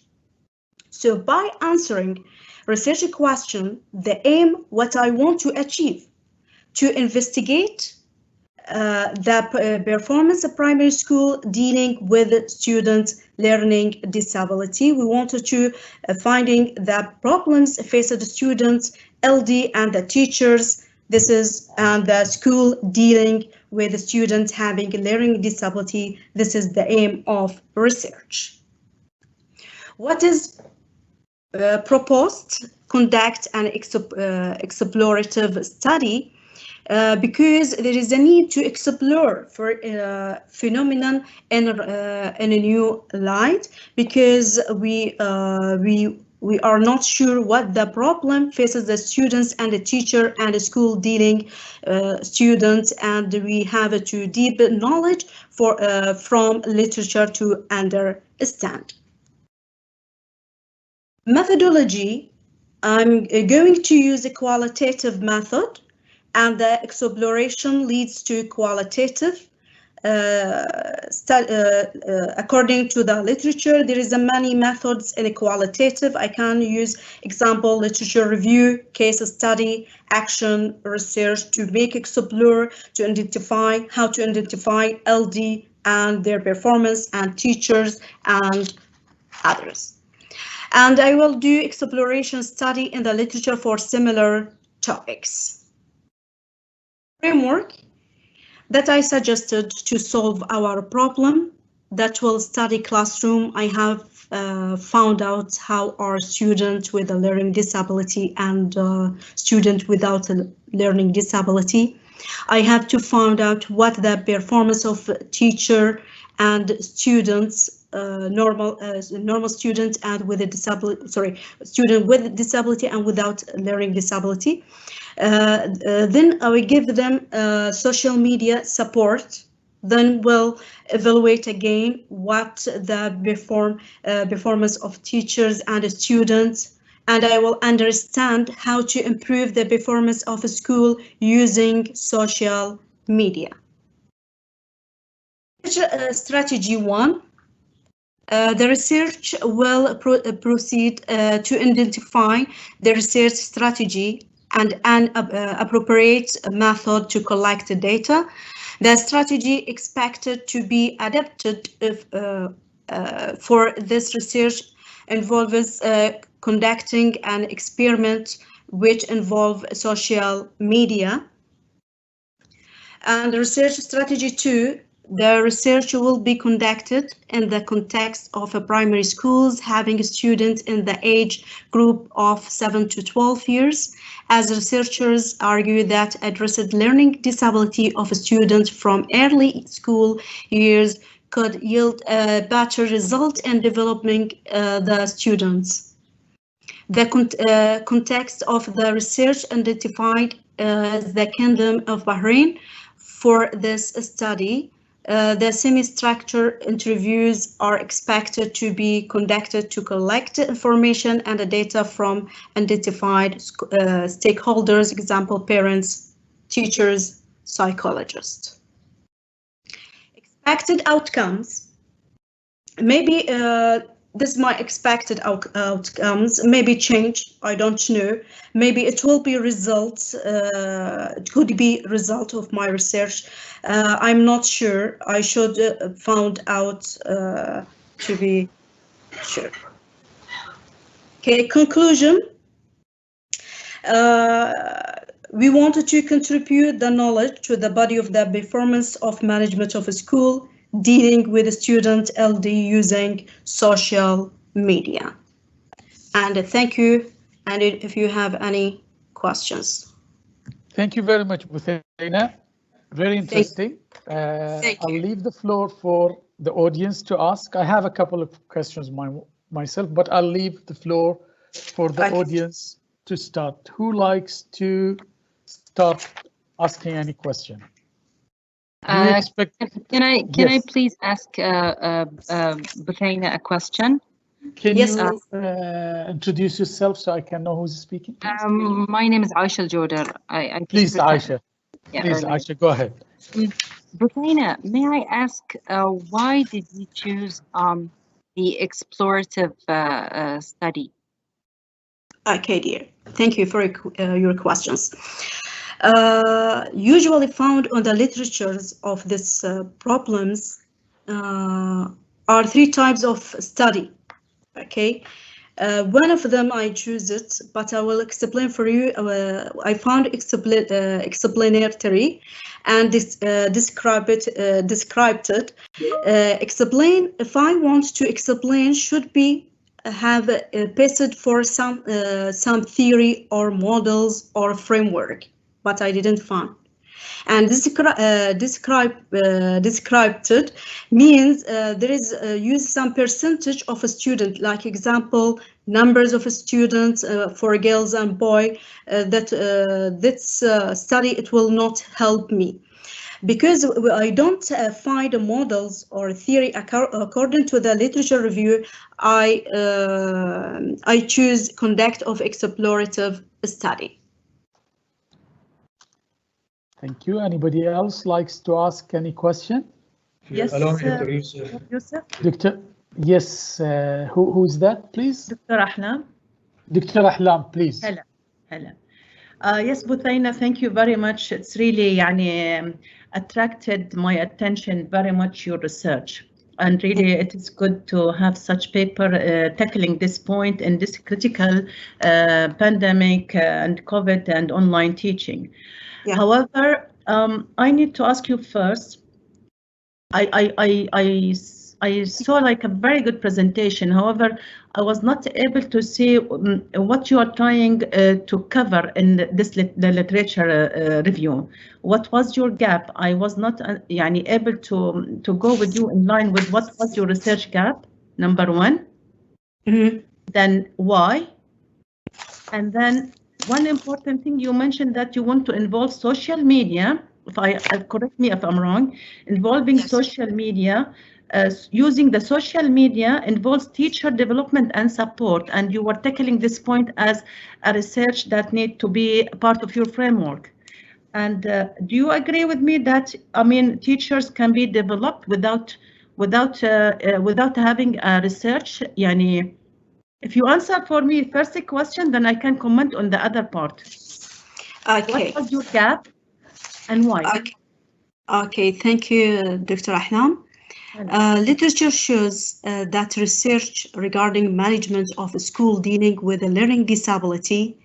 So by answering research question, the aim, what I want to achieve, to investigate the performance of primary school dealing with students learning disability. We wanted to finding the problems faced the students, LD, and the teachers. This is the school dealing with students having a learning disability. This is the aim of research. What is proposed? Conduct an explorative study because there is a need to explore for phenomenon in a new light, because we are not sure what the problem faces the students and the teacher and the school dealing students, and we have to deep knowledge from literature to understand. Methodology, I'm going to use a qualitative method, and the exploration leads to qualitative. According to the literature, there is many methods in a qualitative. I can use example, literature review, case study, action, research to make explore, to identify how to identify LD and their performance and teachers and others. And I will do exploration study in the literature for similar topics. Framework that I suggested to solve our problem, that will study classroom. I have found out how our students with a learning disability and student without a learning disability. I have to find out what the performance of teacher and students, normal students and with a disability, student with disability and without learning disability. Then I will give them social media support. Then we'll evaluate again what the performance of teachers and students, and I will understand how to improve the performance of a school using social media. Strategy 1. The research will proceed to identify the research strategy and an appropriate method to collect the data. The strategy expected to be adapted for this research involves conducting an experiment which involve social media. And research strategy 2, the research will be conducted in the context of a primary schools having students in the age group of 7 to 12 years, as researchers argue that addressed learning disability of students from early school years could yield a better result in developing the students. The context of the research identified the Kingdom of Bahrain for this study. The semi-structured interviews are expected to be conducted to collect information and the data from identified stakeholders, example, parents, teachers, psychologists. Expected outcomes. Maybe this is my expected outcomes, maybe change, I don't know. Maybe it will be results, it could be result of my research. I'm not sure, I should find out to be sure. Okay, conclusion. We wanted to contribute the knowledge to the body of the performance of management of a school, dealing with a student LD using social media. And thank you. And if you have any questions. Thank you very much, Buthayna. Very interesting. I'll leave the floor for the audience to ask. I have a couple of questions myself, but I'll leave the floor for the audience to start. Who likes to start asking any question? Can I please ask Buthayna a question? Can you introduce yourself so I can know who's speaking? My name is Aisha Jodar. Please, Aisha. Yeah, please, Aisha, go ahead. Buthayna, may I ask why did you choose the explorative study? Okay, dear. Thank you for your questions. Usually found on the literatures of these problems are 3 types of study. Okay, One of them I choose it, but I will explain for you. I found explanatory and described it. Explain, if I want to explain, should be have based for some theory or models or framework, but I didn't find. And described means there is use some percentage of a student, like example, numbers of students for girls and boys that's study, it will not help me. Because I don't find models or theory according to the literature review, I choose conduct of explorative study. Thank you. Anybody else likes to ask any question? Yes, Allow me, Dr. Yusuf. Doctor, yes, who's that, please? Dr. Ahlam. Dr. Ahlam, please. Hello. Yes, Buthaina, thank you very much. It's really attracted my attention very much, your research. And really, it is good to have such paper tackling this point in this critical pandemic and COVID and online teaching. Yeah. However, I need to ask you first. I saw like a very good presentation. However, I was not able to see what you are trying to cover in the literature review. What was your gap? I was not able to go with you in line with what was your research gap, number one. Then why? And then one important thing, you mentioned that you want to involve social media. Correct me if I'm wrong, involving social media. Using the social media involves teacher development and support, and you were tackling this point as a research that need to be part of your framework. And do you agree with me that teachers can be developed without having a research? If you answer for me first question, then I can comment on the other part. Okay. What was your gap and why? Okay. Thank you, Dr. Ahlam. Literature shows that research regarding management of a school dealing with a learning disability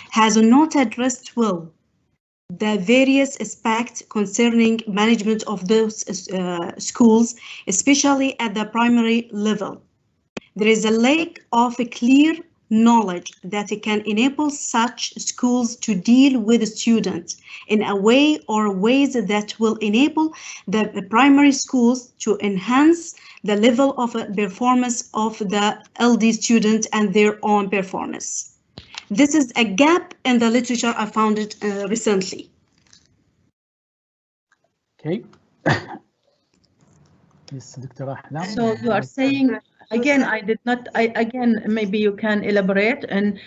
has not addressed well the various aspects concerning management of those schools, especially at the primary level. There is a lack of a clear knowledge that it can enable such schools to deal with students in a way or ways that will enable the primary schools to enhance the level of performance of the LD students and their own performance. This is a gap in the literature. I found it recently. Okay. Yes, Dr. Ahlam. So you are saying, again, again, maybe you can elaborate, and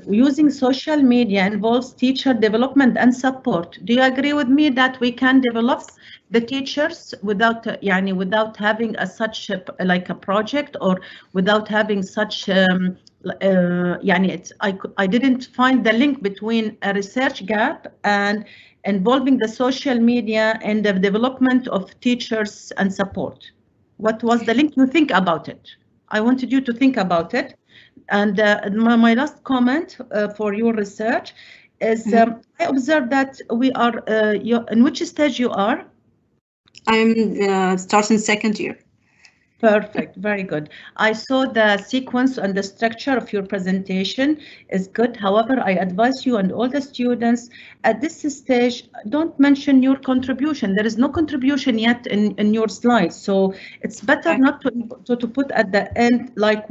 using social media involves teacher development and support. Do you agree with me that we can develop the teachers without having such like a project, or without having such I didn't find the link between a research gap and involving the social media and the development of teachers and support. What was the link? You think about it. I wanted you to think about it. And my last comment for your research is I observed that we are, in which stage you are? I'm starting second year. Perfect, very good. I saw the sequence and the structure of your presentation is good. However, I advise you and all the students at this stage, don't mention your contribution. There is no contribution yet in your slides. So it's better not to put at the end like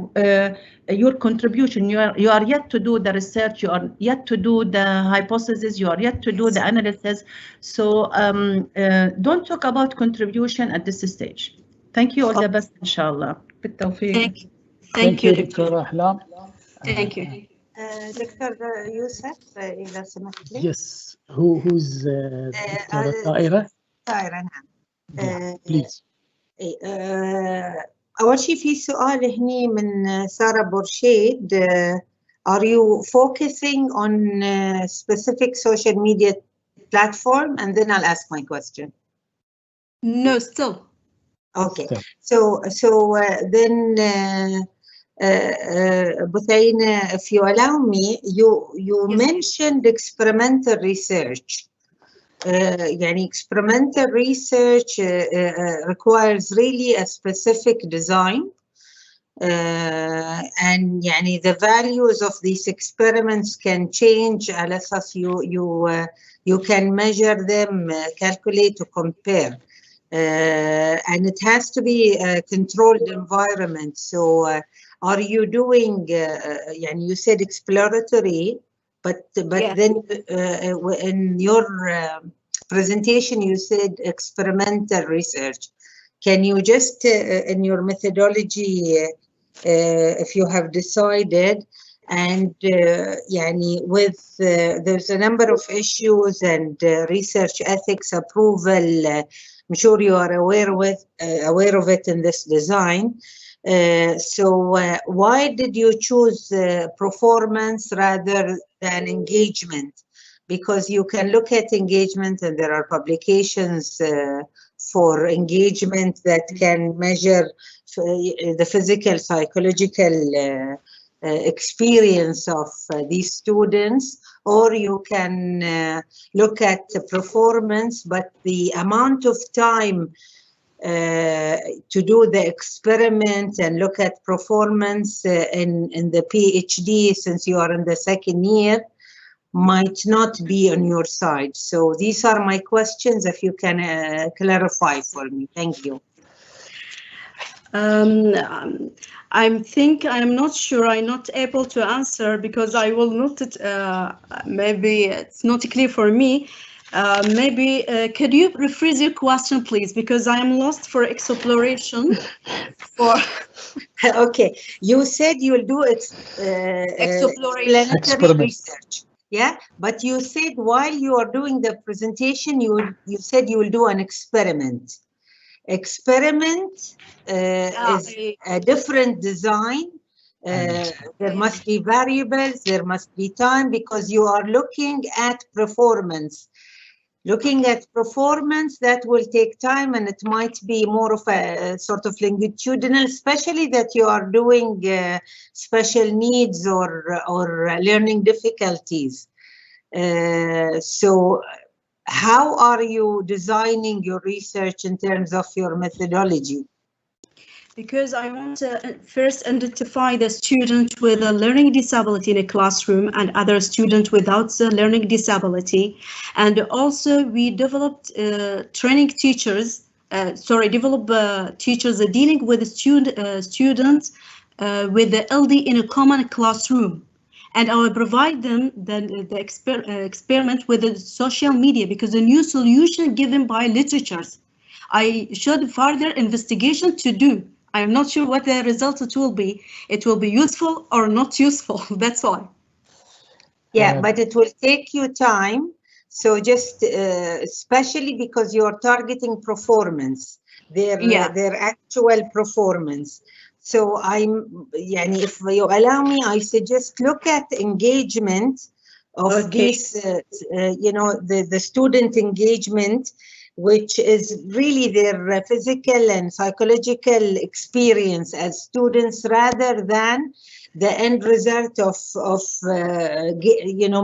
your contribution. You are yet to do the research, you are yet to do the hypothesis, you are yet to do the analysis. So don't talk about contribution at this stage. Thank you. All the best, inshallah. Thank you, Dr. Ahlam. Thank you. Dr. Yusuf, إذا سمحت لي. Yes. Who's Dr. طائرة? طائرة نعم. Please. أول شيء في سؤال هني من سارة بورشيد. Are you focusing on specific social media platform? And then I'll ask my question. No, still. Okay, so then Buthaina, if you allow me, you mentioned experimental research. Experimental research requires really a specific design. And the values of these experiments can change على أساس you can measure them, calculate to compare. And it has to be a controlled environment. So are you doing, you said exploratory, but then in your presentation you said experimental research. Can you just, in your methodology, if you have decided, and there's a number of issues and research ethics approval, I'm sure you are aware of it in this design. So why did you choose performance rather than engagement? Because you can look at engagement, and there are publications for engagement that can measure the physical, psychological experience of these students, or you can look at the performance, but the amount of time to do the experiment and look at performance in the PhD, since you are in the second year, might not be on your side. So these are my questions, if you can clarify for me. Thank you. I'm not sure. I'm not able to answer because I will not. Maybe it's not clear for me. Could you rephrase your question, please? Because I am lost for exploration. Okay, you said you will do explanatory research. Yeah, but you said while you are doing the presentation, you said you will do an experiment. Experiment is a different design. There must be variables, there must be time, because you are looking at performance. Looking at performance, that will take time, and it might be more of a sort of longitudinal, especially that you are doing special needs or learning difficulties. So how are you designing your research in terms of your methodology? Because I want to first identify the student with a learning disability in a classroom and other student without the learning disability. And also we developed training teachers, teachers dealing with students with the LD in a common classroom. And I will provide them the experiment with the social media, because the new solution given by literatures. I showed further investigation to do. I am not sure what the results it will be. It will be useful or not useful. That's all. Yeah, but it will take you time. So just especially because you are targeting performance, their actual performance. So if you allow me, I suggest look at engagement of these, the student engagement, which is really their physical and psychological experience as students, rather than the end result of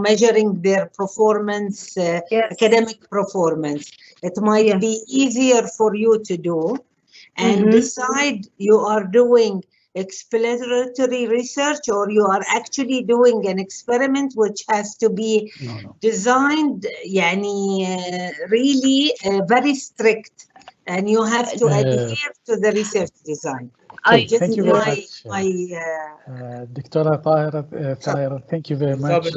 measuring their performance, academic performance. It might be easier for you to do and decide you are doing exploratory research or you are actually doing an experiment which has to be designed really very strict, and you have to adhere to the research design. Thank you very much, Dr. Tahira. Thank you very much.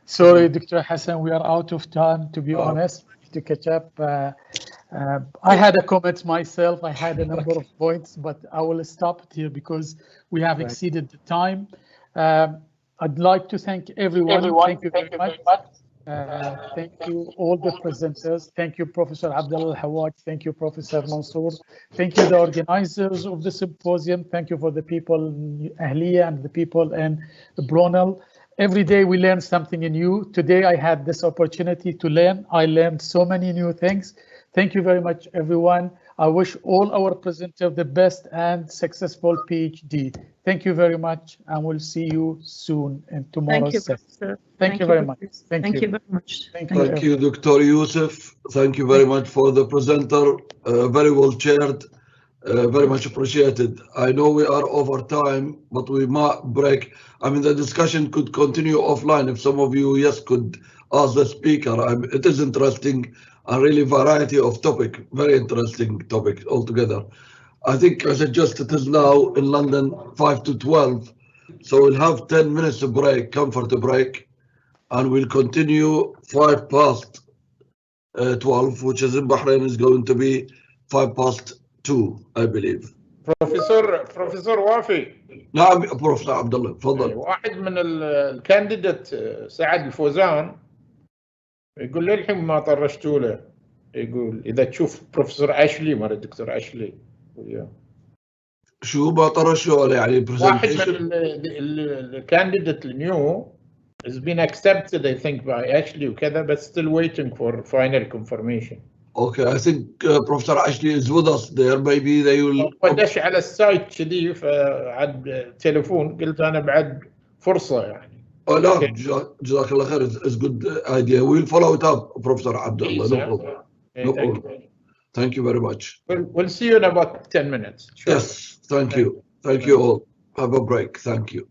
Sorry, Dr. Hassan, we are out of time, to be honest, to catch up. I had a comment myself. I had a number of points, but I will stop it here because we have exceeded the time. I'd like to thank everyone. Thank you very much. Thank you, all the presenters. Thank you, Professor Abdullah Hawaj. Thank you, Professor Mansour. Thank you, the organizers of the symposium. Thank you for the people in Ahliya and the people in Brunel. Every day we learn something new. Today I had this opportunity to learn. I learned so many new things. Thank you very much, everyone. I wish all our presenters the best and successful PhD. Thank you very much, and we'll see you soon in tomorrow's session. Thank you very much. Thank you very much. Thank Thank you. you, Dr. Yusuf. Thank you very much for the presenter. Very well chaired. Very much appreciated. I know we are over time, but we might break. I mean, the discussion could continue offline if some of you, yes, could ask the speaker. It is interesting, a really variety of topic, very interesting topic altogether. I think I suggest it is now in London 5 to 12. So we'll have 10 minutes of break, comfort break, and we'll continue 5 past 12, which is in Bahrain is going to be 5 past 2, I believe. بروفيسور وافي. نعم بروفيسور عبد الله تفضل. واحد من الكانديديت سعد الفوزان يقول لي الحين ما طرشتوا له، يقول اذا تشوف بروفيسور اشلي مال الدكتور اشلي وياه. شو ما طرشوا له يعني واحد من الكانديديت النيو has been accepted I think by Ashley وكذا but still waiting for final confirmation. Okay, I think Professor Ashley is with us there. Maybe they will. ودش على السايت كذي فعد تليفون قلت انا بعد فرصه يعني. لا جزاك الله خير. It's good idea. We'll follow it up, Professor Abdullah. No problem. No problem. Thank you very much. We'll see you in about 10 minutes. Sure. Yes, thank you. Thank you all. Have a break. Thank you.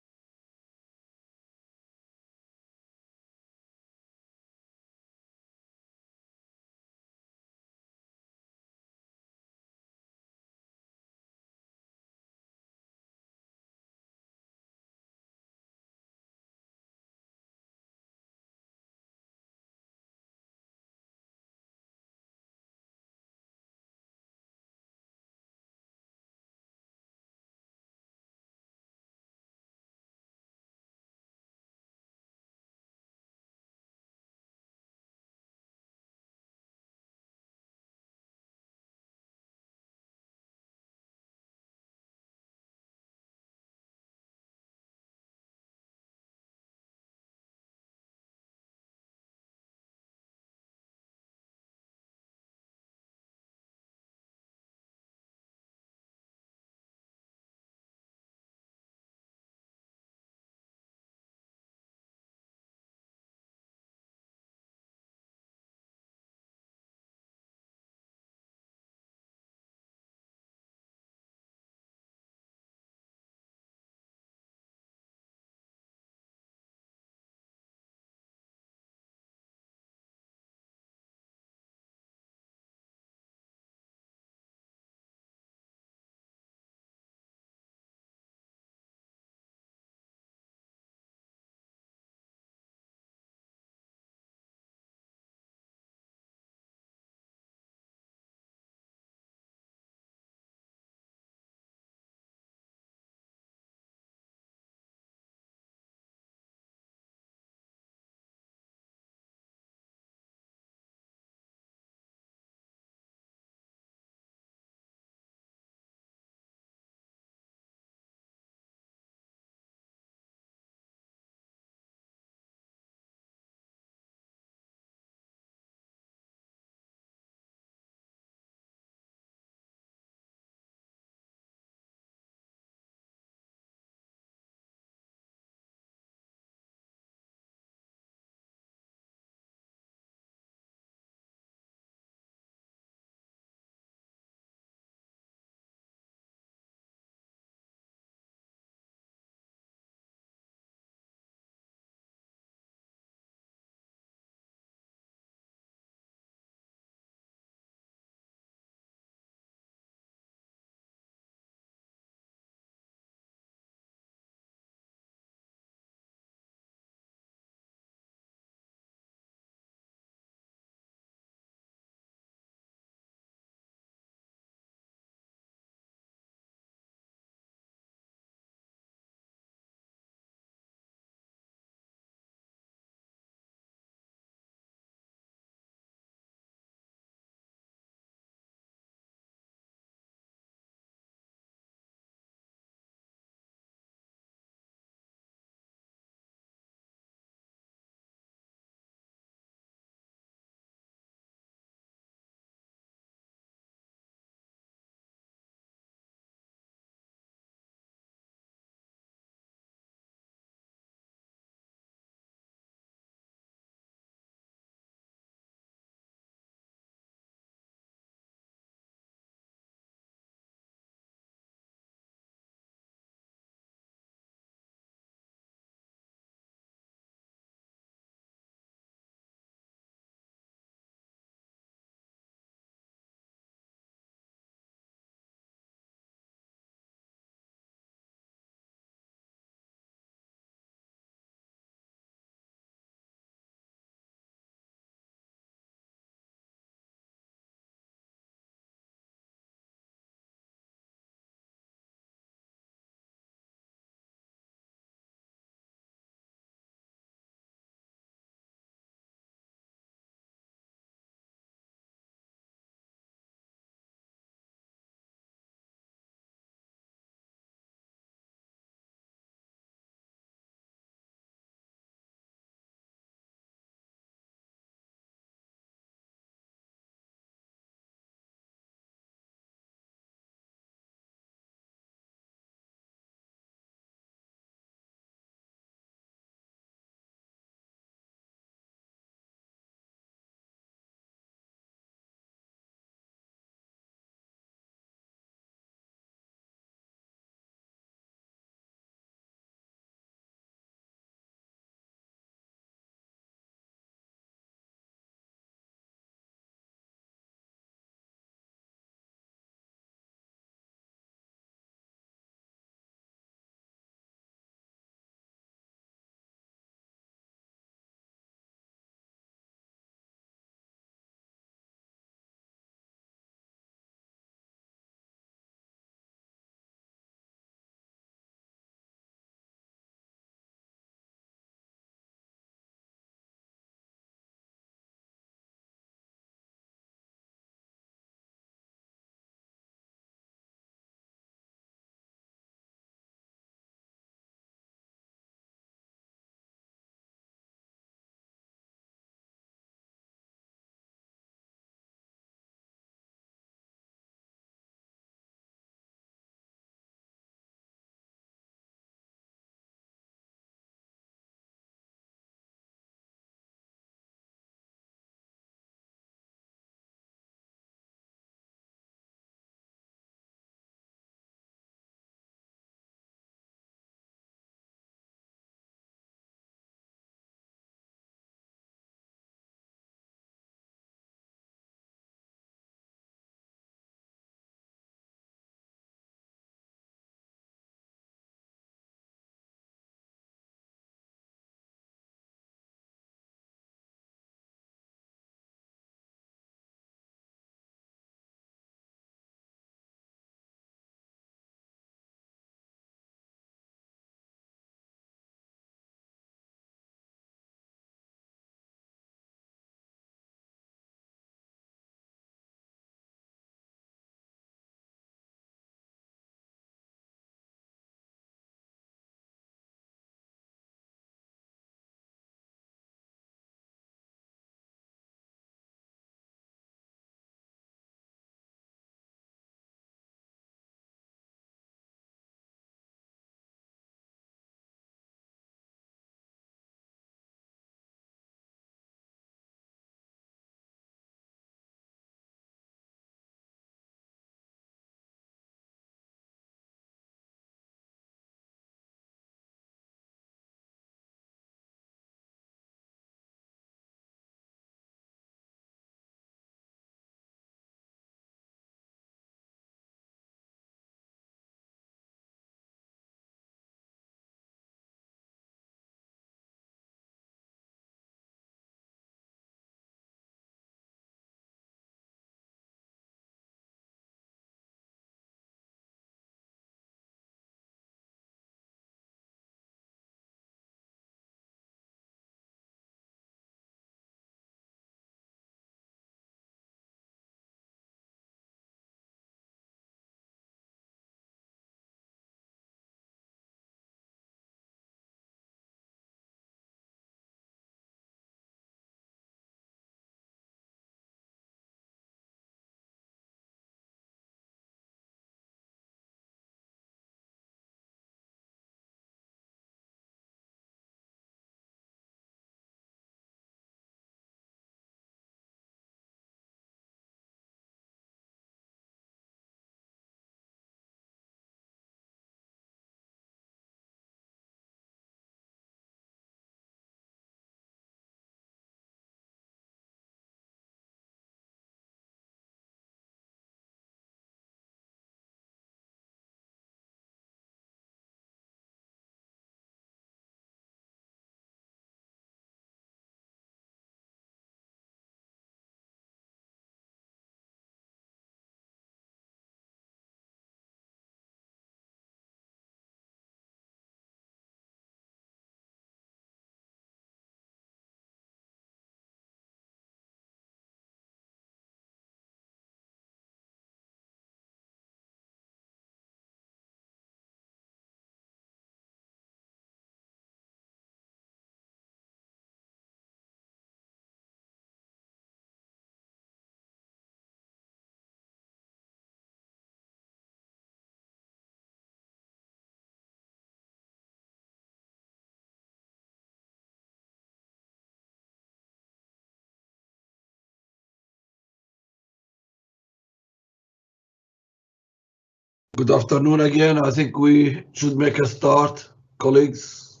Good afternoon again. I think we should make a start, colleagues.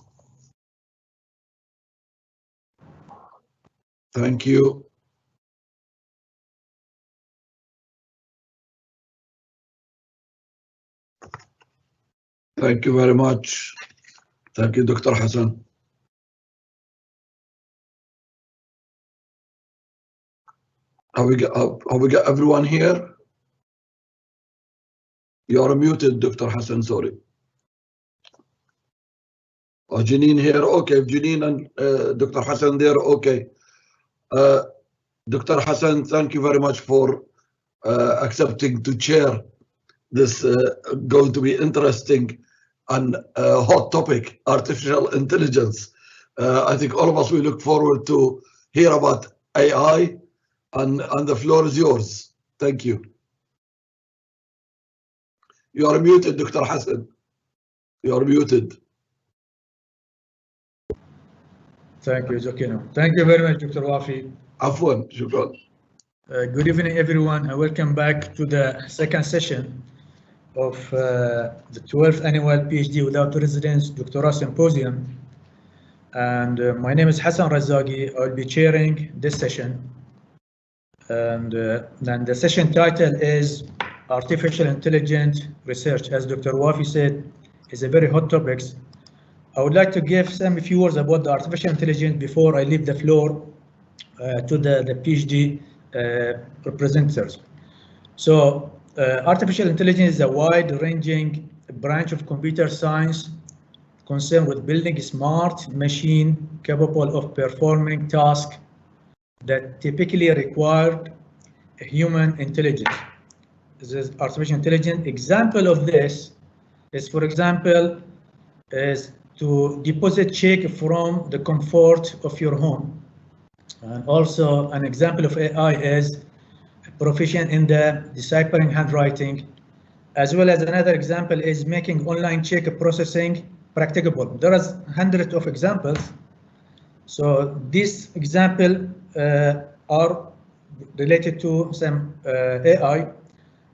Thank you. Thank you very much. Thank you, Dr. Hassan. Have we got everyone here? You are muted, Dr. Hassan, sorry. Oh, Janine here, okay. Janine and Dr. Hassan there, okay. Dr. Hassan, thank you very much for accepting to chair this going to be interesting and hot topic, artificial intelligence. I think all of us, we look forward to hear about AI, and the floor is yours. Thank you. You are muted, Dr. Hassan. You are muted. Thank you, Zokino. Thank you very much, Dr. Wafi. Afwan, shukran. Good evening, everyone, and welcome back to the second session of the 12th Annual PhD Without Residence Doctoral Symposium. And my name is Hassan Razagi. I'll be chairing this session. And then the session title is Artificial Intelligence Research. As Dr. Wafi said, is a very hot topic. I would like to give some few words about the artificial intelligence before I leave the floor to the PhD representatives. So artificial intelligence is a wide-ranging branch of computer science concerned with building a smart machine capable of performing tasks that typically require human intelligence. This is artificial intelligence. Example of this is, for example, is to deposit check from the comfort of your home. And also an example of AI is proficient in the deciphering handwriting, as well as another example is making online check processing practicable. There are hundreds of examples. So these examples are related to some AI.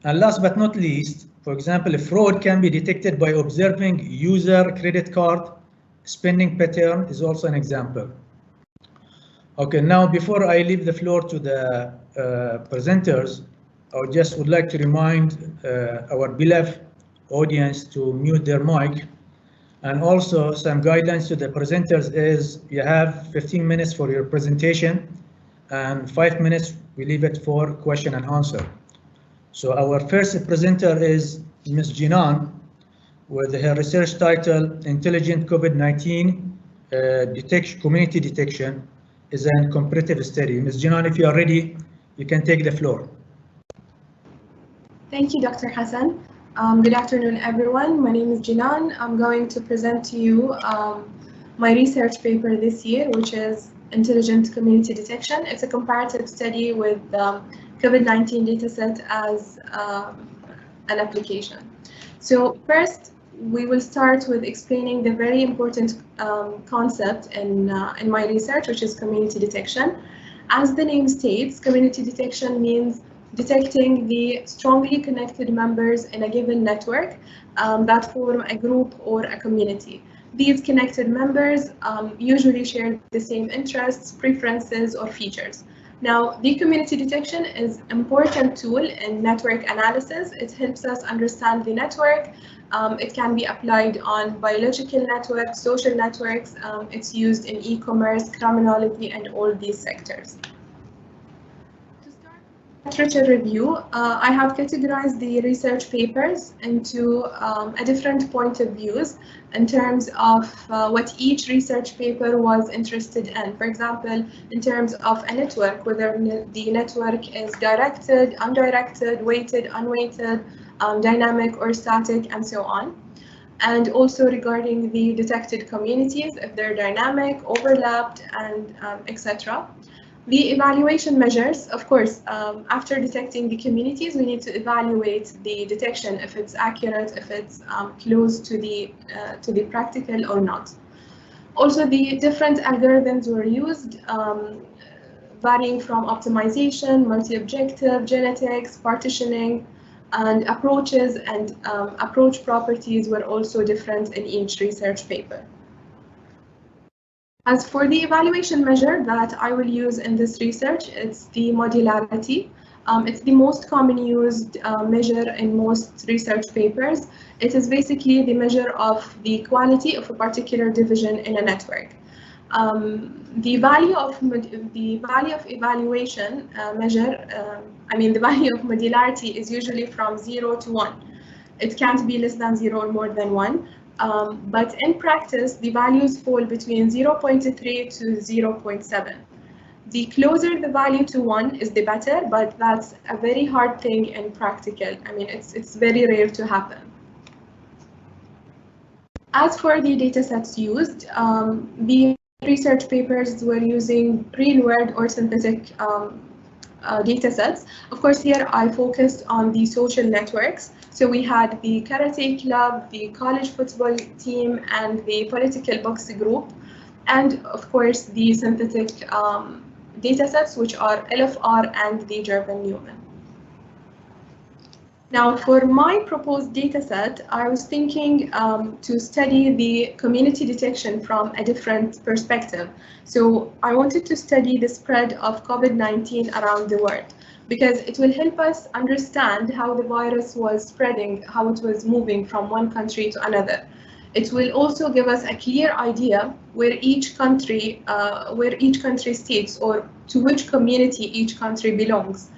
And last but not least, for example, fraud can be detected by observing user credit card spending pattern is also an example. Okay, now before I leave the floor to the presenters, I just would like to remind our beloved audience to mute their mic. And also some guidelines to the presenters is you have 15 minutes for your presentation and 5 minutes we leave it for question and answer. So our first presenter is Ms. Jinan with her research title Intelligent COVID-19 Community Detection is a comparative study. Ms. Jinan, if you are ready, you can take the floor. Thank you, Dr. Hassan. Good afternoon, everyone. My name is Jinan. I'm going to present to you my research paper this year, which is Intelligent Community Detection. It's a comparative study with COVID-19 dataset as an application. So first, we will start with explaining the very important concept in my research, which is community detection. As the name states, community detection means detecting the strongly connected members in a given network that form a group or a community. These connected members usually share the same interests, preferences, or features. Now, the community detection is an important tool in network analysis. It helps us understand the network. It can be applied on biological networks, social networks. It's used in e-commerce, criminology, and all these sectors. Literature review, I have categorized the research papers into a different point of views in terms of what each research paper was interested in. For example, in terms of a network, whether the network is directed, undirected, weighted, unweighted, dynamic or static, and so on. And also regarding the detected communities, if they're dynamic, overlapped, and etc. The evaluation measures, of course, after detecting the communities, we need to evaluate the detection, if it's accurate, if it's close to the practical or not. Also, the different algorithms were used, varying from optimization, multi-objective, genetics, partitioning, and approaches and approach properties were also different in each research paper. As for the evaluation measure that I will use in this research, it's the modularity. It's the most common used measure in most research papers. It is basically the measure of the quality of a particular division in a network. The value of evaluation measure, the value of modularity is usually from 0 to 1. It can't be less than 0 or more than 1. But in practice, the values fall between 0.3 to 0.7. The closer the value to 1 is the better, but that's a very hard thing in practical. It's very rare to happen. As for the datasets used, the research papers were using real-world or synthetic datasets. Of course, here I focused on the social networks. So we had the karate club, the college football team, and the political box group, and of course the synthetic datasets, which are LFR and the Gerben-Newman. Now, for my proposed dataset, I was thinking to study the community detection from a different perspective. So I wanted to study the spread of COVID-19 around the world, because it will help us understand how the virus was spreading, how it was moving from one country to another. It will also give us a clear idea where each country states, or to which community each country belongs.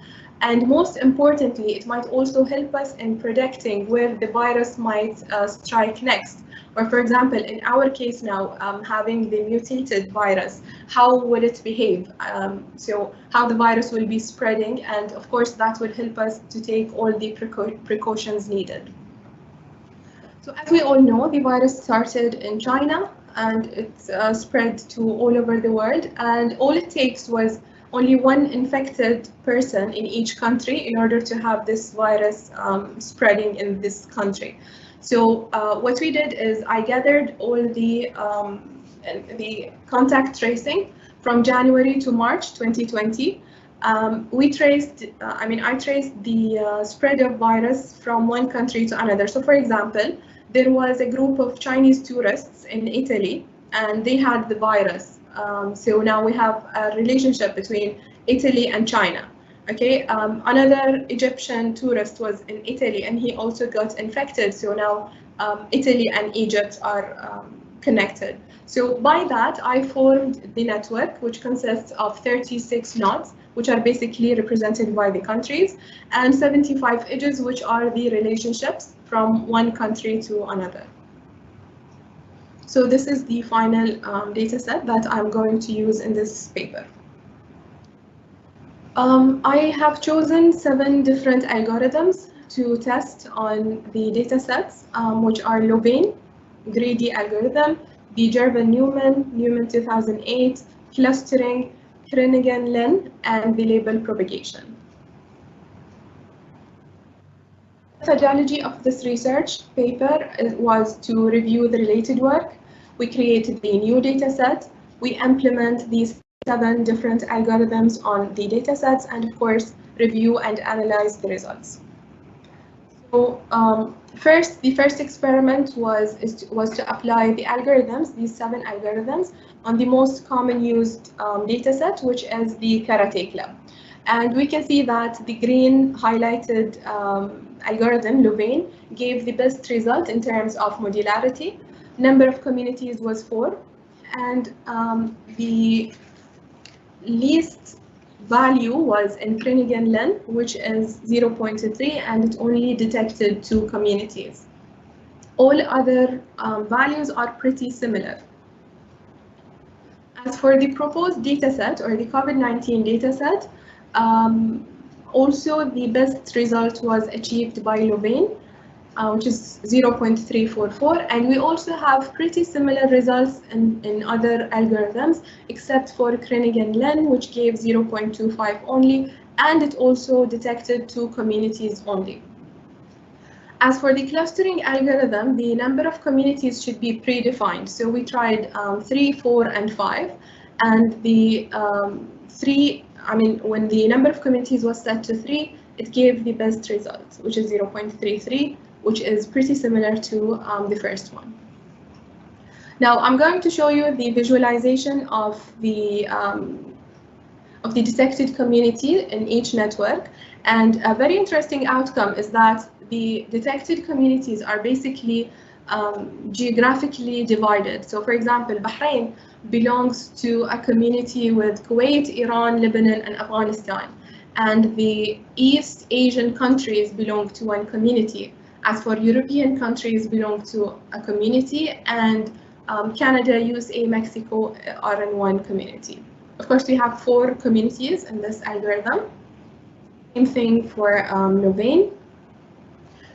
And most importantly, it might also help us in predicting where the virus might strike next. Or for example, in our case now, having the mutated virus, how will it behave? So how the virus will be spreading, and of course that will help us to take all the precautions needed. So as we all know, the virus started in China and it spread to all over the world, and all it takes was only one infected person in each country in order to have this virus spreading in this country. So what we did is I gathered all the contact tracing from January to March 2020. I traced the spread of virus from one country to another. So for example, there was a group of Chinese tourists in Italy and they had the virus. So now we have a relationship between Italy and China. Okay, another Egyptian tourist was in Italy and he also got infected. So now Italy and Egypt are connected. So by that, I formed the network, which consists of 36 nodes, which are basically represented by the countries, and 75 edges, which are the relationships from one country to another. So this is the final data set that I'm going to use in this paper. I have chosen 7 different algorithms to test on the data sets, which are Lobain, greedy algorithm, the Gerben-Newman, Newman 2008, clustering, Kernighan-Lin, and the label propagation. The methodology of this research paper was to review the related work. We created the new data set. We implement these 7 different algorithms on the data sets, and of course, review and analyze the results. So the first experiment was to apply the algorithms, these 7 algorithms, on the most common used data set, which is the Karate Club. And we can see that the green highlighted algorithm, Lobain, gave the best result in terms of modularity. Number of communities was 4, and the least value was in Kernighan-Lin, which is 0.3, and it only detected 2 communities. All other values are pretty similar. As for the proposed dataset, or the COVID-19 dataset, also the best result was achieved by Lobain, which is 0.344, and we also have pretty similar results in other algorithms, except for Kernighan-Lin, which gave 0.25 only, and it also detected 2 communities only. As for the clustering algorithm, the number of communities should be predefined. So we tried 3, 4, and 5, and the when the number of communities was set to 3, it gave the best result, which is 0.33, which is pretty similar to the first one. Now I'm going to show you the visualization of the detected community in each network. And a very interesting outcome is that the detected communities are basically geographically divided. So for example, Bahrain belongs to a community with Kuwait, Iran, Lebanon, and Afghanistan. And the East Asian countries belong to one community. As for European countries belong to a community, and Canada, USA, Mexico are in one community. Of course, we have 4 communities in this algorithm. Same thing for Louvain.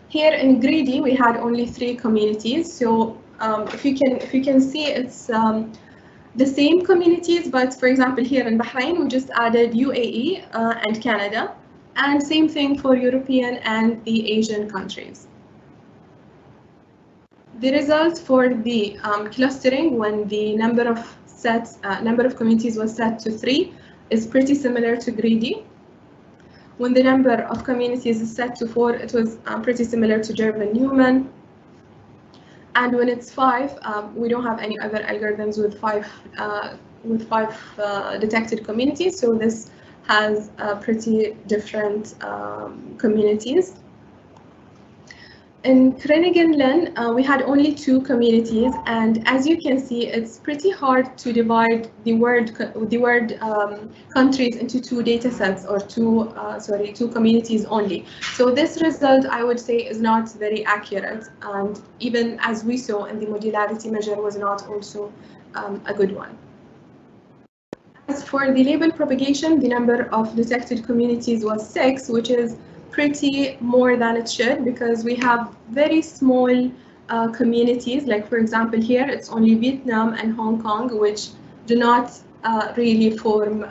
Here in Greedy, we had only 3 communities. So if you can see, it's the same communities, but for example, here in Bahrain, we just added UAE and Canada, and same thing for European and the Asian countries. The result for the clustering, when the number of communities was set to 3, is pretty similar to Greedy. When the number of communities is set to 4, it was pretty similar to German-Newman. And when it's 5, we don't have any other algorithms with 5 detected communities. So this has pretty different communities. In Groningen, we had only 2 communities, and as you can see, it's pretty hard to divide the word countries into 2 data sets, or 2 communities only. So this result, I would say, is not very accurate, and even as we saw in the modularity measure, was not also a good one. As for the label propagation, the number of detected communities was 6, which is pretty more than it should, because we have very small communities. Like for example, here it's only Vietnam and Hong Kong, which do not really form,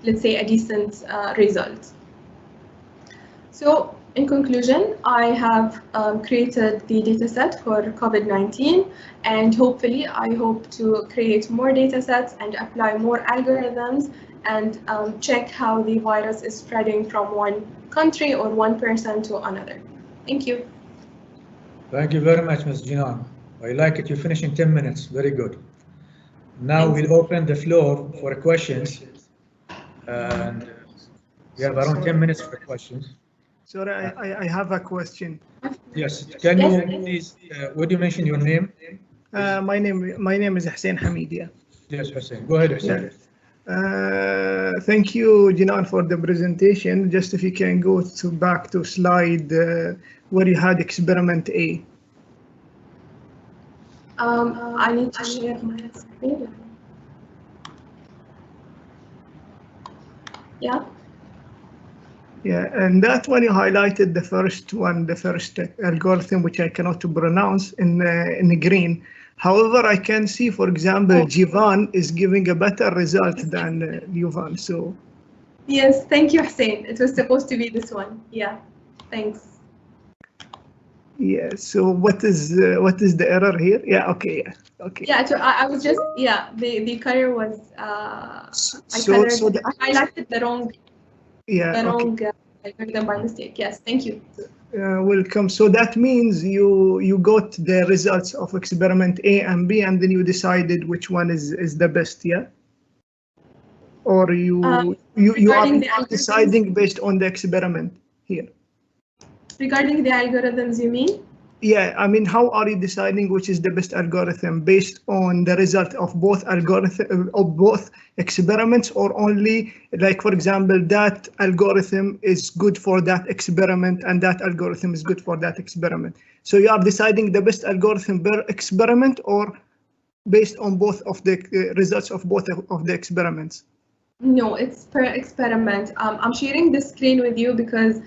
let's say, a decent result. So in conclusion, I have created the dataset for COVID-19, and hopefully I hope to create more datasets and apply more algorithms and check how the virus is spreading from one country or one person to another. Thank you. Thank you very much, Ms. Jinan. I like it. You finish in 10 minutes. Very good. Now we'll open the floor for questions. And we have around 10 minutes for questions. Sorry, I have a question. Yes. Can you please, would you mention your name? My name is Hussein Hamidia. Yes, Hussein. Go ahead, Hussein. Thank you, Jinan, for the presentation. Just if you can go back to slide where you had experiment A. I need to share my screen. Yeah. Yeah, and that one you highlighted the first one, the first algorithm, which I cannot pronounce, in green. However, I can see, for example, Jivan is giving a better result than Yuvan. So. Yes, thank you, Hussein. It was supposed to be this one. Yeah, thanks. Yeah. So what is the error here? Yeah. Okay. Yeah. Okay. Yeah. I was just the color was I highlighted the wrong. Yeah. The wrong algorithm by mistake. Yes. Thank you. Welcome. So that means you got the results of experiment A and B, and then you decided which one is the best, yeah? Or you are deciding based on the experiment here? Regarding the algorithms, you mean? Yeah, I mean, how are you deciding which is the best algorithm, based on the result of both experiments, or only, like, for example, that algorithm is good for that experiment and that algorithm is good for that experiment? So you are deciding the best algorithm per experiment, or based on both of the results of both of the experiments? No, it's per experiment. I'm sharing this screen with you because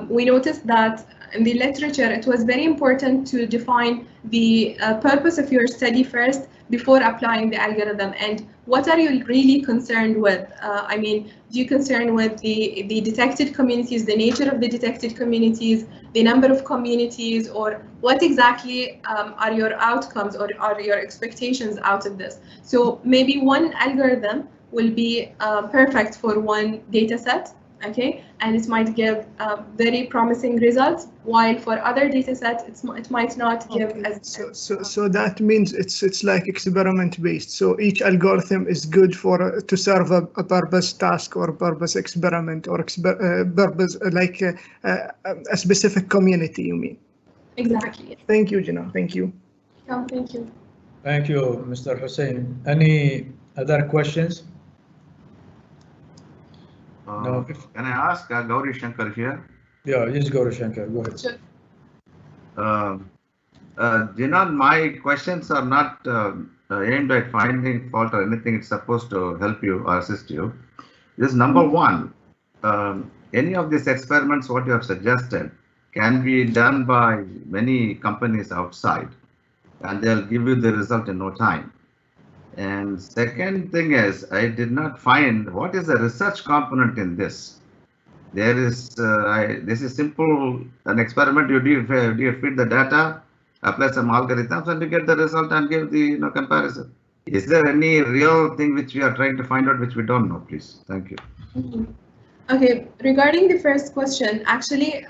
we noticed that in the literature, it was very important to define the purpose of your study first before applying the algorithm. And what are you really concerned with? I mean, do you concern with the detected communities, the nature of the detected communities, the number of communities, or what exactly are your outcomes or are your expectations out of this? So maybe one algorithm will be perfect for one data set, okay, and it might give very promising results, while for other data sets it might not give as. So that means it's like experiment based. So each algorithm is good for to serve a purpose task or purpose experiment or purpose like a specific community. You mean? Exactly. Thank you, Gina. Thank you. Thank you. Thank you, Mr. Hussein. Any other questions? No. Can I ask Gauri Shankar here? Yeah, yes, Gauri Shankar, go ahead. Sure. Jinan, my questions are not aimed at finding fault or anything. It's supposed to help you or assist you. This is number one. Any of these experiments, what you have suggested, can be done by many companies outside, and they'll give you the result in no time. And second thing is, I did not find what is the research component in this. There is, this is simple, an experiment. You feed the data, apply some algorithms, and you get the result and give the comparison. Is there any real thing which we are trying to find out which we don't know, please? Thank you. Okay, regarding the first question, actually,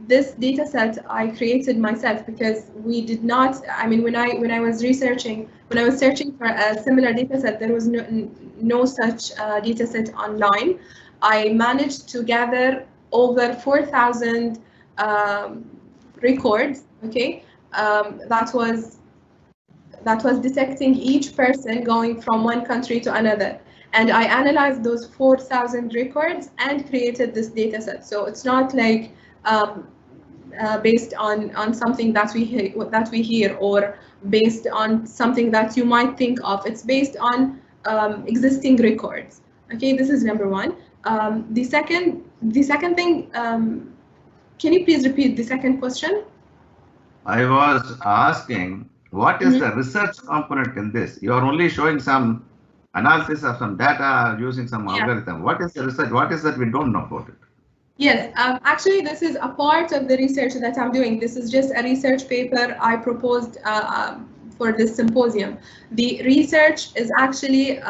this data set I created myself because we did not, I mean, when I was searching for a similar data set, there was no such data set online. I managed to gather over 4,000 records, okay? That was detecting each person going from one country to another. And I analyzed those 4,000 records and created this data set. So it's not like based on something that we hear or based on something that you might think of. It's based on existing records. Okay, this is number one. The second thing, can you please repeat the second question? I was asking, what is the research component in this? You are only showing some analysis of some data using some algorithm. What is the research? What is that we don't know about it? Yes, actually, this is a part of the research that I'm doing. This is just a research paper I proposed for this symposium. The research is actually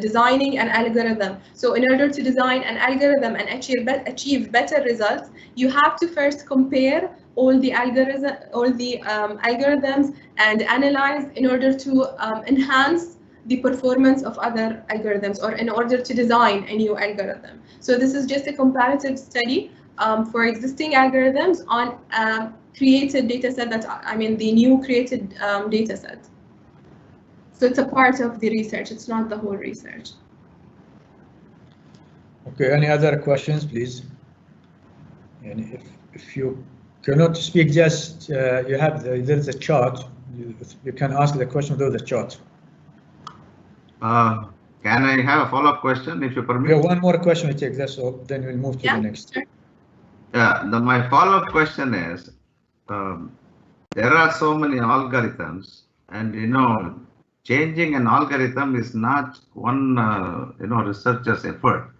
designing an algorithm. So in order to design an algorithm and achieve better results, you have to first compare all the algorithms and analyze in order to enhance the performance of other algorithms or in order to design a new algorithm. So this is just a comparative study for existing algorithms on created data set the new created data set. So it's a part of the research, it's not the whole research. Okay, any other questions, please? And if you cannot speak, just you have there's a chart. You can ask the question through the chart. Can I have a follow-up question, if you permit? Yeah, one more question we take that, so then we'll move to the next. Sure. Yeah, my follow-up question is, there are so many algorithms, and changing an algorithm is not one researcher's effort.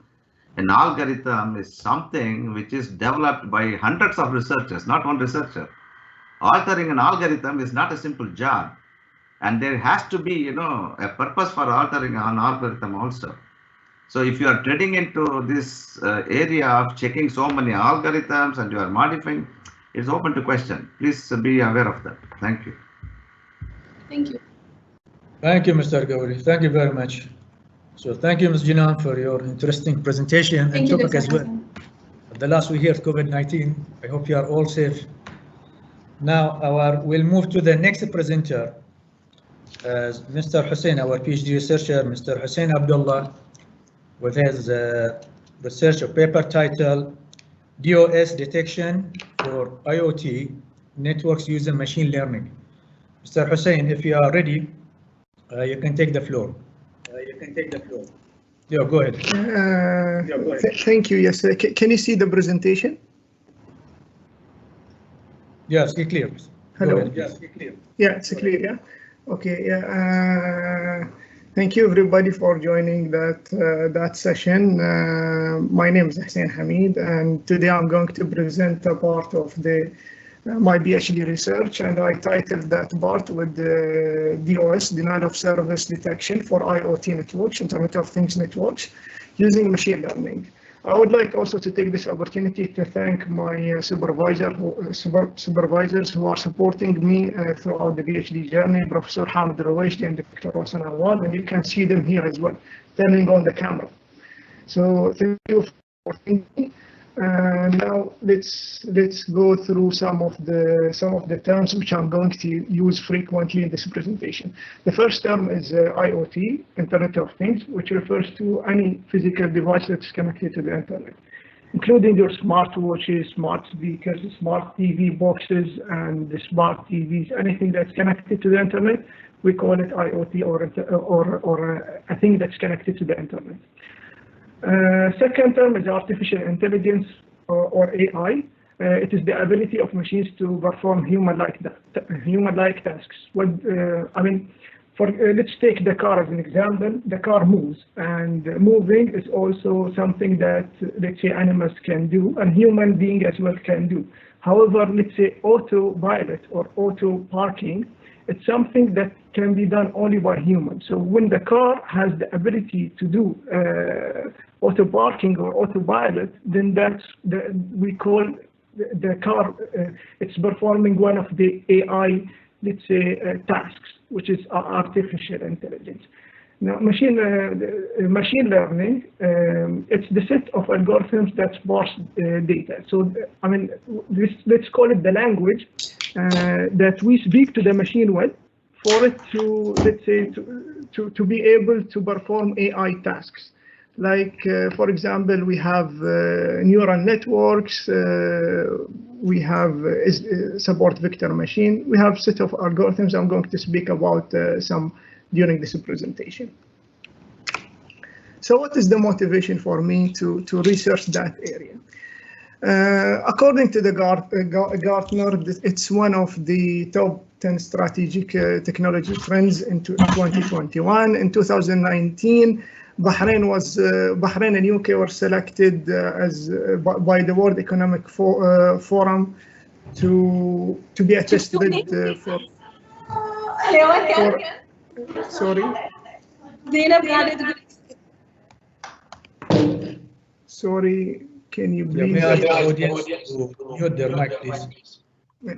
An algorithm is something which is developed by hundreds of researchers, not one researcher. Altering an algorithm is not a simple job. And there has to be, a purpose for altering an algorithm also. So if you are treading into this area of checking so many algorithms and you are modifying, it's open to question. Please be aware of that. Thank you. Thank you. Thank you, Mr. Gauri. Thank you very much. So thank you, Ms. Jinan, for your interesting presentation and topic as well. At the last we hear COVID-19. I hope you are all safe. Now we'll move to the next presenter. Mr. Hussein, our PhD researcher, Mr. Hussein Abdullah, with his research paper titled DOS Detection for IoT Networks Using Machine Learning. Mr. Hussein, if you are ready, you can take the floor. Yeah, go ahead. Thank you. Yes, can you see the presentation? Yes, it's clear. Hello. Yes, it's clear. Yeah, it's clear. Yeah. Okay, yeah, thank you everybody for joining that session. My name is Hussein Hamid, and today I'm going to present a part of my PhD research, and I titled that part with the DOS, Denial of Service Detection for IoT Networks, Internet of Things Networks, using machine learning. I would like also to take this opportunity to thank my supervisors who are supporting me throughout the PhD journey, Professor Hamid Raweshdi and Dr. Rosan Awad, and you can see them here as well, turning on the camera. So thank you for thinking me. Now let's go through some of the terms which I'm going to use frequently in this presentation. The first term is IoT, Internet of Things, which refers to any physical device that's connected to the internet, including your smartwatches, smart speakers, smart TV boxes, and the smart TVs. Anything that's connected to the internet, we call it IoT, or a thing that's connected to the internet. Second term is artificial intelligence, or AI. It is the ability of machines to perform human-like tasks. Let's take the car as an example. The car moves, and moving is also something that, let's say, animals can do, and human being as well can do. However, let's say autopilot or auto parking, it's something that can be done only by humans. So when the car has the ability to do auto parking or autopilot, then we call the car, it's performing one of the AI, let's say, tasks, which is artificial intelligence. Now, machine learning, it's the set of algorithms that parse data. So, let's call it the language that we speak to the machine with, for it to, let's say, to be able to perform AI tasks. Like, for example, we have neural networks, we have support vector machine, we have set of algorithms. I'm going to speak about some during this presentation. So what is the motivation for me to research that area? According to the Gartner, it's one of the top 10 strategic technology trends in 2021. In 2019, Bahrain and UK were selected by the World Economic Forum to be a test bed for. Sorry. Sorry, can you please? May I ask the audience to mute their mic, please? Yeah.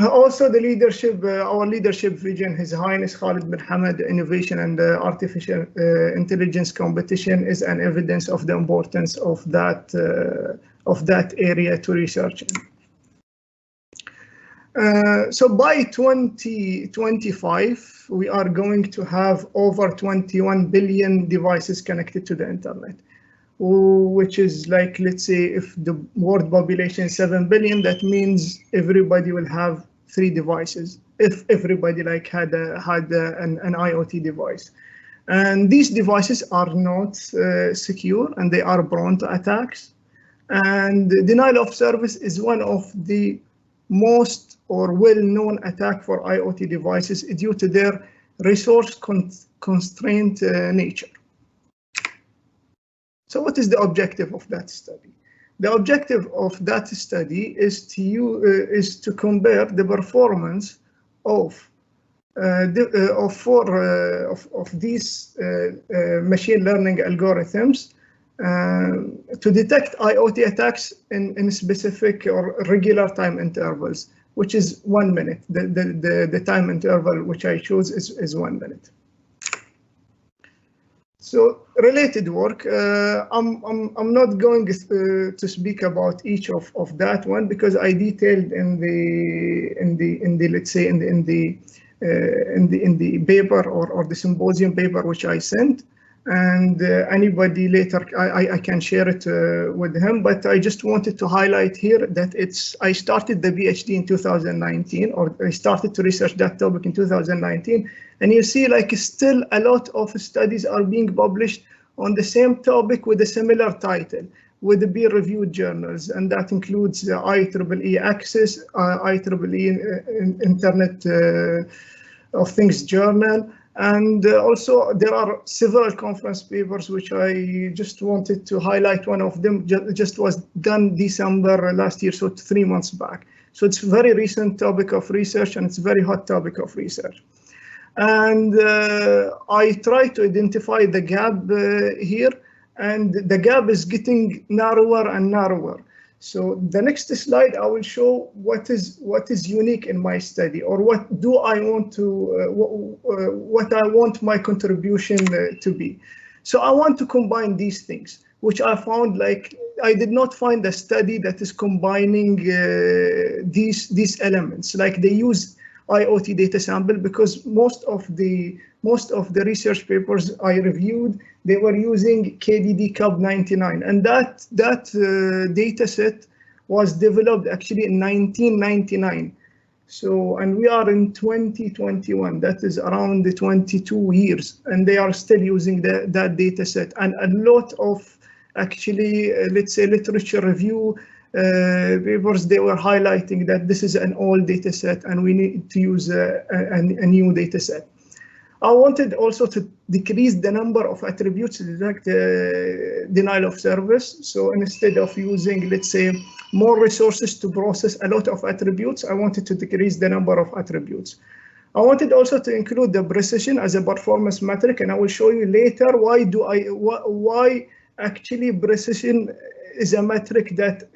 Also, the leadership, our leadership vision, His Highness Khalid bin Hamad, innovation and artificial intelligence competition is an evidence of the importance of that area to research. So by 2025, we are going to have over 21 billion devices connected to the internet, which is like, let's say, if the world population is 7 billion, that means everybody will have 3 devices. If everybody like had an IoT device, and these devices are not secure and they are prone to attacks. And denial of service is one of the most or well-known attack for IoT devices due to their resource constraint nature. So what is the objective of that study? The objective of that study is to compare the performance of these machine learning algorithms to detect IoT attacks in specific or regular time intervals, which is 1 minute. The time interval which I chose is 1 minute. So related work, I'm not going to speak about each of that one, because I detailed in the let's say in the paper or the symposium paper which I sent. And anybody later, I can share it with him, but I just wanted to highlight here that I started the PhD in 2019, or I started to research that topic in 2019, and you see like still a lot of studies are being published on the same topic with a similar title, with the peer-reviewed journals, and that includes the IEEE Access, IEEE Internet of Things Journal. And also there are several conference papers which I just wanted to highlight. One of them just was done December last year, so 3 months back. So it's a very recent topic of research, and it's a very hot topic of research. And I try to identify the gap here and the gap is getting narrower and narrower. So the next slide, I will show what is unique in my study, or what do I want to, what I want my contribution to be. So I want to combine these things, which I found, like, I did not find a study that is combining these elements. Like, they use IoT data sample, because most of the research papers I reviewed, they were using KDD Cub 99, and that data set was developed actually in 1999. So, and we are in 2021, that is around the 22 years, and they are still using that data set. And a lot of actually, let's say, literature review papers, they were highlighting that this is an old data set and we need to use a new data set. I wanted also to decrease the number of attributes to detect denial of service. So instead of using, let's say, more resources to process a lot of attributes, I wanted to decrease the number of attributes. I wanted also to include the precision as a performance metric, and I will show you later why actually precision is a metric that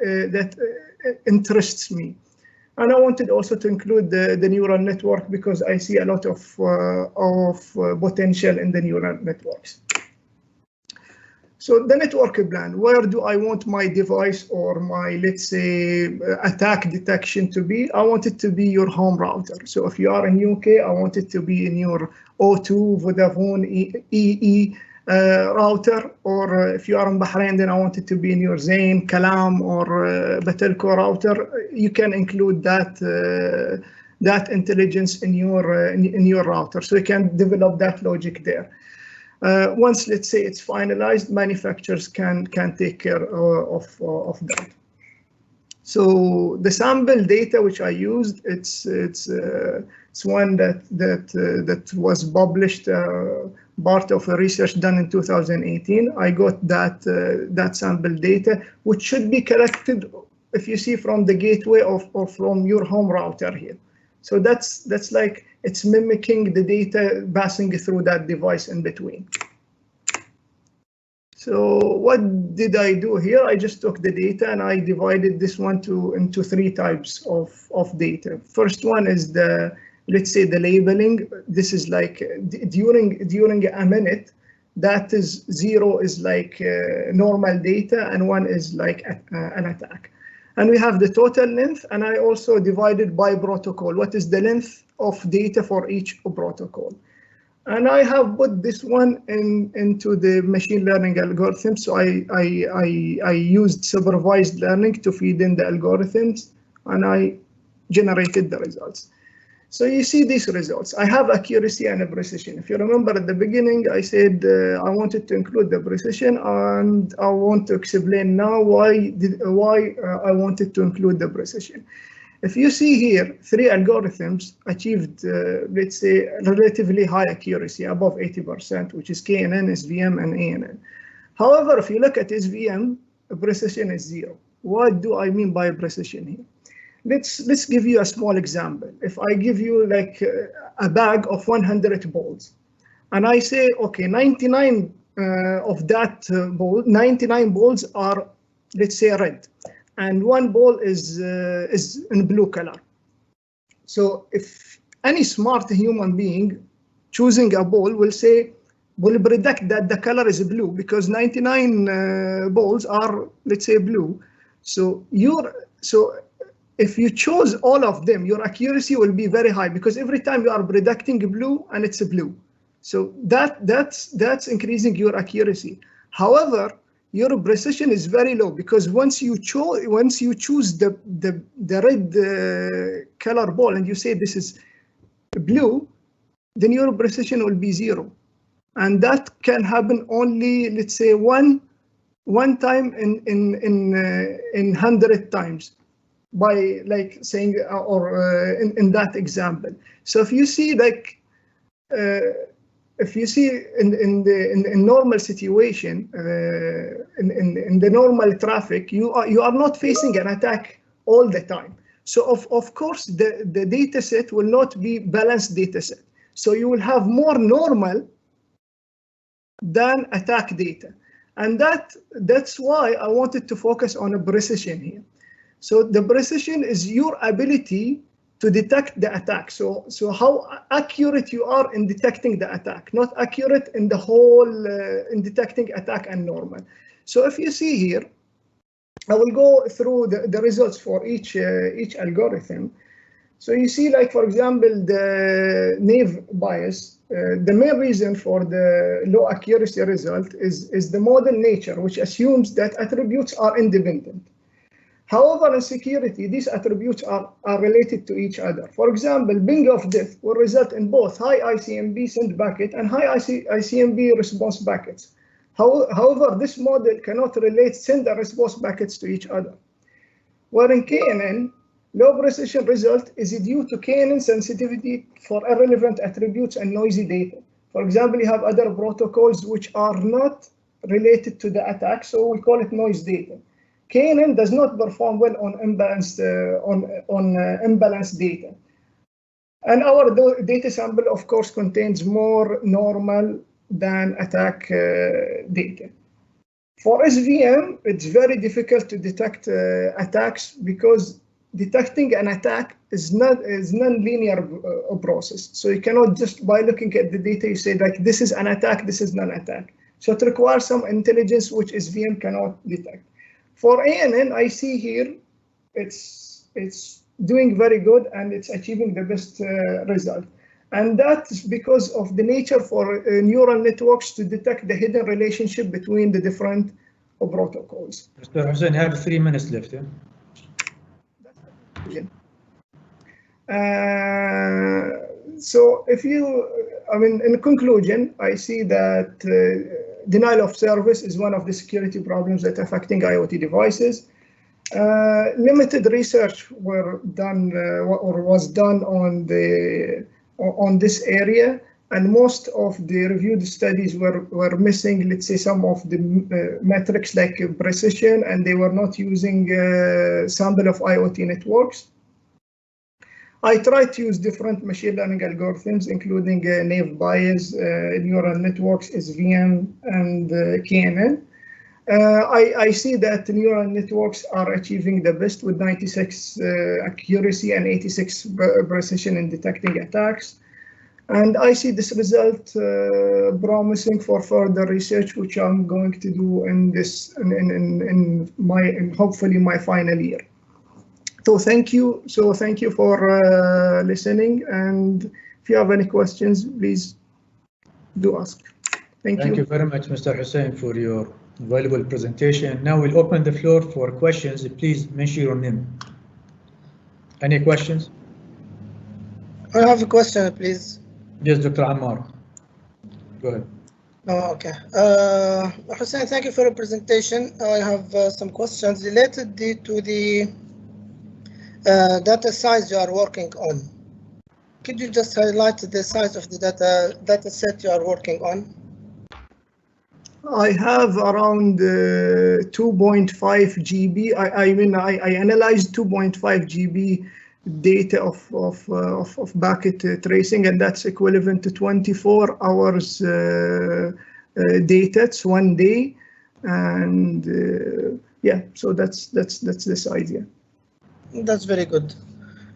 interests me. And I wanted also to include the neural network, because I see a lot of potential in the neural networks. So the network plan, where do I want my device or my, let's say, attack detection to be? I want it to be your home router. So if you are in UK, I want it to be in your O2, Vodafone, EE router, or if you are in Bahrain, then I want it to be in your Zain, Kalam, or Batelco router. You can include that intelligence in your router, so you can develop that logic there. Once, let's say, it's finalized, manufacturers can take care of that. So the sample data which I used, it's one that was published, part of a research done in 2018. I got that sample data, which should be collected, if you see, from the gateway or from your home router here. So that's like, it's mimicking the data passing through that device in between. So what did I do here? I just took the data and I divided this one into three types of data. First one is the, let's say, the labeling. This is like during a minute, that is 0 is like normal data, and 1 is like an attack. And we have the total length, and I also divided by protocol. What is the length of data for each protocol? And I have put this one into the machine learning algorithm. So I used supervised learning to feed in the algorithms, and I generated the results. So you see these results. I have accuracy and precision. If you remember at the beginning, I said I wanted to include the precision, and I want to explain now why I wanted to include the precision. If you see here, 3 algorithms achieved, let's say, relatively high accuracy, above 80%, which is KNN, SVM, and ANN. However, if you look at SVM, precision is 0. What do I mean by precision here? Let's give you a small example. If I give you like a bag of 100 balls, and I say, okay, 99 of that ball, 99 balls are, let's say, red, and 1 ball is in blue color. So if any smart human being choosing a ball will predict that the color is blue, because 99 balls are, let's say, blue. So if you chose all of them, your accuracy will be very high, because every time you are predicting blue and it's blue. So that's increasing your accuracy. However, your precision is very low, because once you choose the red color ball and you say this is blue, then your precision will be 0. And that can happen only, let's say, one time in 100 times, by like saying, or in that example. So if you see, like, if you see in normal situation, in the normal traffic, you are not facing an attack all the time. So of course the data set will not be balanced data set. So you will have more normal than attack data. And that's why I wanted to focus on a precision here. So the precision is your ability to detect the attack. So how accurate you are in detecting the attack, not accurate in the whole, in detecting attack and normal. So if you see here, I will go through the results for each algorithm. So you see, like, for example, the naive bias, the main reason for the low accuracy result is the model nature, which assumes that attributes are independent. However, in security, these attributes are related to each other. For example, ping of death will result in both high ICMP send packet and high ICMP response packets. However, this model cannot relate send and response packets to each other. Where in KNN, low precision result is due to KNN sensitivity for irrelevant attributes and noisy data. For example, you have other protocols which are not related to the attack, so we call it noise data. KNN does not perform well on imbalanced imbalanced data. And our data sample, of course, contains more normal than attack data. For SVM, it's very difficult to detect attacks because detecting an attack is non-linear process. So you cannot just by looking at the data, you say like this is an attack, this is non-attack. So it requires some intelligence which SVM cannot detect. For ANN, I see here it's doing very good and it's achieving the best result. And that's because of the nature for neural networks to detect the hidden relationship between the different protocols. Mr. Hussein, you have 3 minutes left. Yeah? So if you, I mean, in conclusion, I see that denial of service is one of the security problems that are affecting IoT devices. Limited research were done or was done on this area, and most of the reviewed studies were missing, let's say, some of the metrics like precision, and they were not using sample of IoT networks. I tried to use different machine learning algorithms, including naive bias, neural networks, SVM, and KNN. I see that neural networks are achieving the best with 96 accuracy and 86 precision in detecting attacks. And I see this result promising for further research, which I'm going to do in this, in hopefully my final year. So thank you. So thank you for listening. And if you have any questions, please do ask. Thank you. Thank you very much, Mr. Hussein, for your valuable presentation. Now we'll open the floor for questions. Please mention your name. Any questions? I have a question, please. Yes, Dr. Ammar. Go ahead. Oh, okay. Hussein, thank you for your presentation. I have some questions related to the data size you are working on. Could you just highlight the size of the data set you are working on? I have around 2.5 GB. I mean, I analyzed 2.5 GB data of packet tracing, and that's equivalent to 24 hours data. It's 1 day, and yeah. So that's the size. Yeah. That's very good.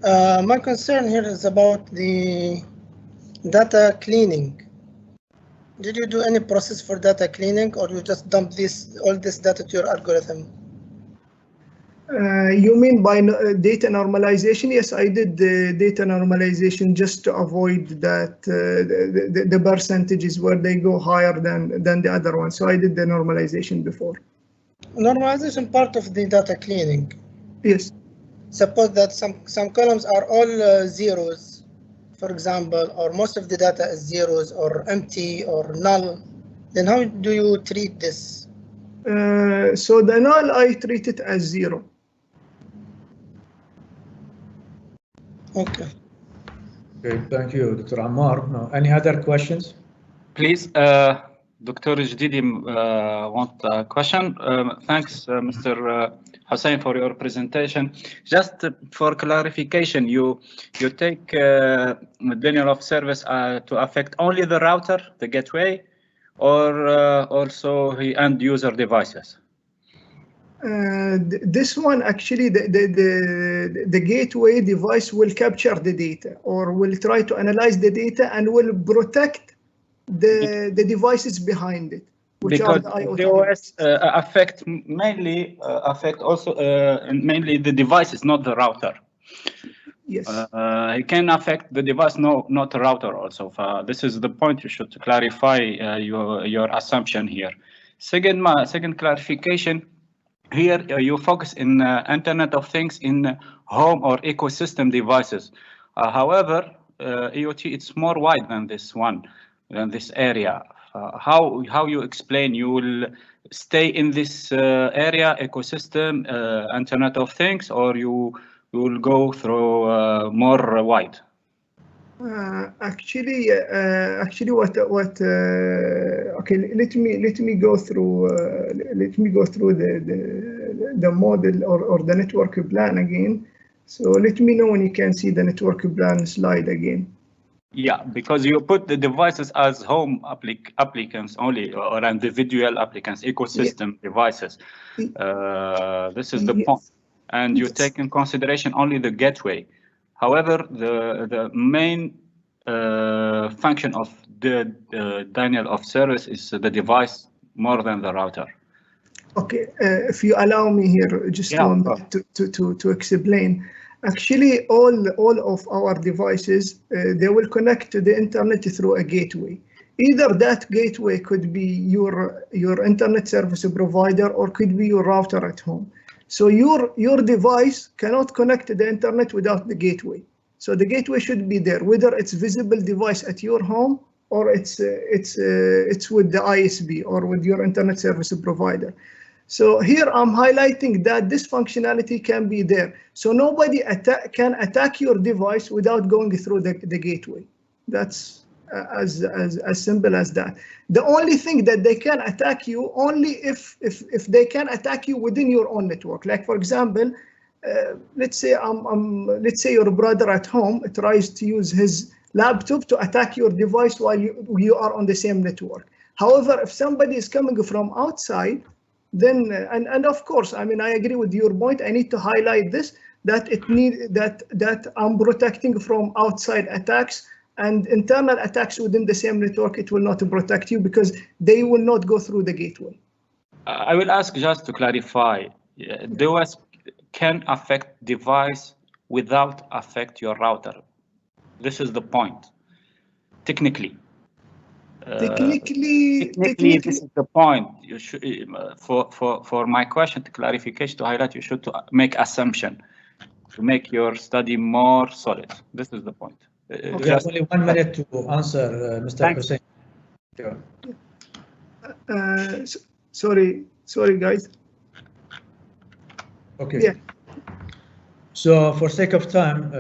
My concern here is about the data cleaning. Did you do any process for data cleaning, or you just dump all this data to your algorithm? You mean by data normalization? Yes, I did the data normalization just to avoid that the percentages where they go higher than the other one. So I did the normalization before. Normalization part of the data cleaning. Yes. Suppose that some columns are all zeros, for example, or most of the data is zeros or empty or null. Then how do you treat this? So the null, I treat it as 0. Okay. Okay, thank you, Dr. Ammar. No, any other questions? Please, Dr. Jdidi want a question. Thanks, Mr. Hussein, for your presentation. Just for clarification, you take denial of service to affect only the router, the gateway, or also the end user devices? This one actually, the gateway device will capture the data or will try to analyze the data and will protect the devices behind it, which because are the IoT the OS affect mainly mainly the devices, not the router. Yes. It can affect the device, not the router also. This is the point you should clarify your assumption here. Second clarification. Here you focus in Internet of Things in home or ecosystem devices. However, IoT it's more wide than this area. How you explain you will stay in this area ecosystem Internet of Things, or you will go through more wide? Actually, okay, let me go through the model or the network plan again. So let me know when you can see the network plan slide again. Yeah, because you put the devices as home applicants only, or individual applicants, ecosystem devices. This is the point, and you take in consideration only the gateway. However, the main function of the denial of service is the device more than the router. Okay, if you allow me here just to explain. Actually, all of our devices, they will connect to the internet through a gateway. Either that gateway could be your internet service provider or could be your router at home. So your device cannot connect to the internet without the gateway. So the gateway should be there, whether it's visible device at your home or it's with the ISP or with your internet service provider. So here I'm highlighting that this functionality can be there. So nobody can attack your device without going through the gateway. That's as simple as that. The only thing that they can attack you only if they can attack you within your own network. Like for example, let's say your brother at home tries to use his laptop to attack your device while you are on the same network. However, if somebody is coming from outside, then and of course, I mean, I agree with your point. I need to highlight this that I'm protecting from outside attacks and internal attacks within the same network. It will not protect you because they will not go through the gateway. I will ask just to clarify. The OS can affect device without affect your router. This is the point. Technically, this is the point. You should, for my question to clarification to highlight, you should make assumption to make your study more solid. This is the point. We have only 1 minute to answer, Mr. Hussein. Sorry, guys. Okay. Yeah. So for sake of time,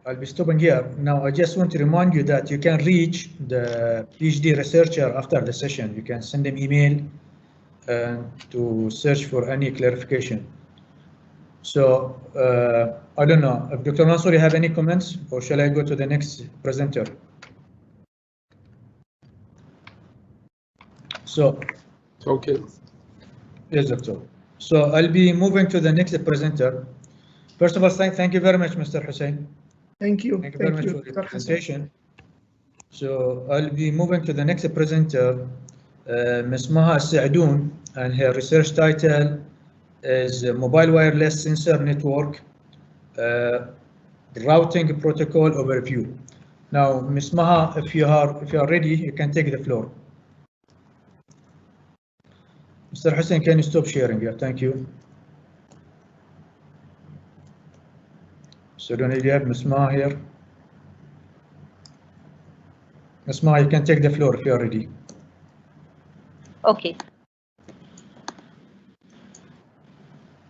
I'll be stopping here. Now, I just want to remind you that you can reach the PhD researcher after the session. You can send them email to search for any clarification. So I don't know if Dr. Mansour, you have any comments, or shall I go to the next presenter? So, okay. Yes, doctor. So I'll be moving to the next presenter. First of all, thank you very much, Mr. Hussein. Thank you. Thank you very much for your presentation. So I'll be moving to the next presenter, Ms. Maha Saedoun, and her research title is Mobile Wireless Sensor Network Routing Protocol Overview. Now, Ms. Maha, if you are ready, you can take the floor. Mr. Hussein, can you stop sharing? Yeah, thank you. So don't you have Ms. Maha here? Ms. Maha, you can take the floor if you are ready. Okay.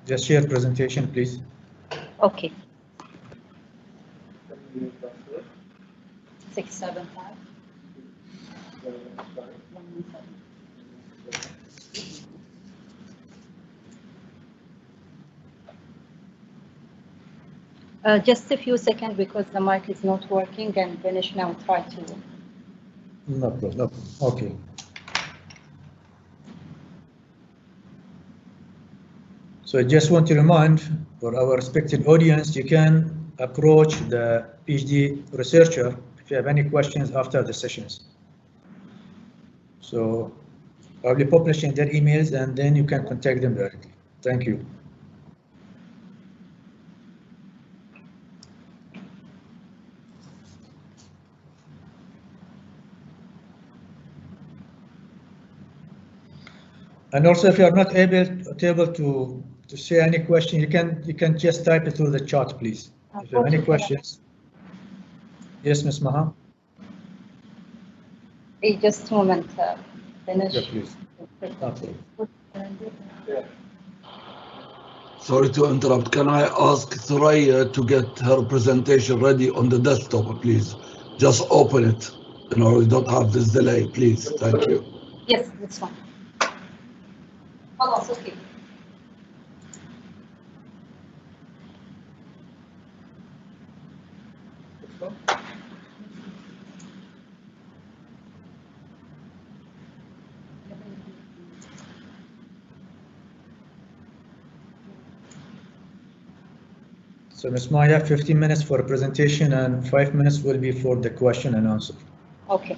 Just share presentation, please. Okay. 675. Just a few seconds because the mic is not working, and finish now. Try to. No problem. Okay. So I just want to remind for our respected audience, you can approach the PhD researcher if you have any questions after the sessions. So I'll be publishing their emails and then you can contact them directly. Thank you. And also, if you are not able to say any question, you can just type it through the chat, please. If you have any questions. Yes, Ms. Maha. Just a moment. Finish. Yeah, please. Okay. Sorry to interrupt. Can I ask Thuraya to get her presentation ready on the desktop, please? Just open it. You know, you don't have this delay, please. Thank you. Yes, that's fine. خلاص okay. So Ms. Maya, 15 minutes for a presentation and 5 minutes will be for the question and answer. Okay.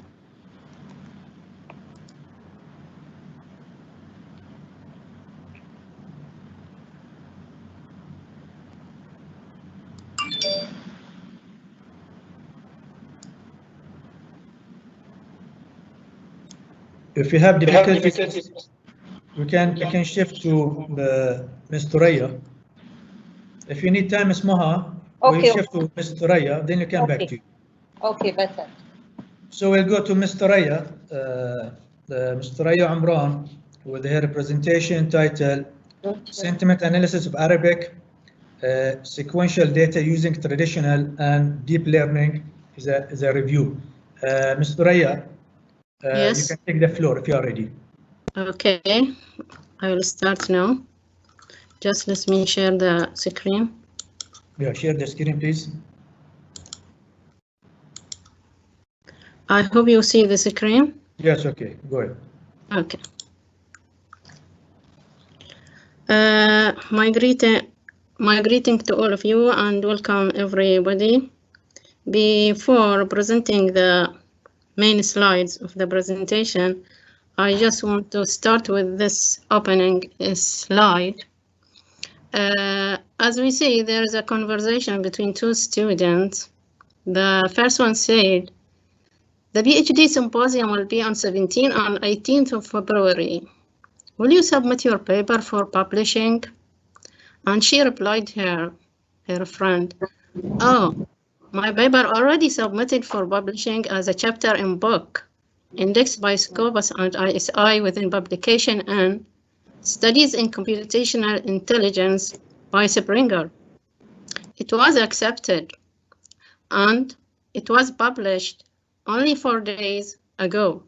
If you have difficulties, we can shift to Ms. Thuraya. If you need time, Ms. Maha, we'll shift to Ms. Thuraya, then you come back to you. Okay, better. So we'll go to Ms. Thuraya, Ms. Thuraya Amran, with her presentation titled Sentiment Analysis of Arabic Sequential Data Using Traditional and Deep Learning is a review. Ms. Thuraya, Yes. you can take the floor if you are ready. Okay, I will start now. Just let me share the screen. Yeah, share the screen, please. I hope you see the screen. Yes, okay, go ahead. Okay. My greeting to all of you and welcome everybody. Before presenting the main slides of the presentation, I just want to start with this opening slide. As we see, there is a conversation between two students. The first one said, the PhD symposium will be on 17th and 18th of February. Will you submit your paper for publishing? And she replied her friend, oh, my paper already submitted for publishing as a chapter in book, indexed by Scopus and ISI within publication and Studies in Computational Intelligence by Springer. It was accepted and it was published only 4 days ago.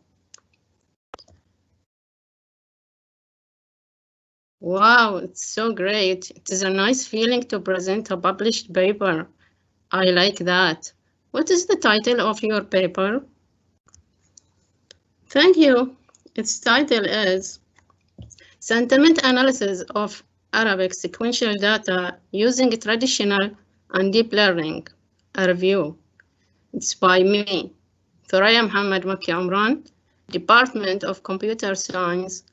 Wow, it's so great. It is a nice feeling to present a published paper. I like that. What is the title of your paper? Thank you. Its title is Sentiment Analysis of Arabic Sequential Data Using Traditional and Deep Learning, a review. It's by me, Thuraya Muhammad Makki Umran, Department of Computer Science.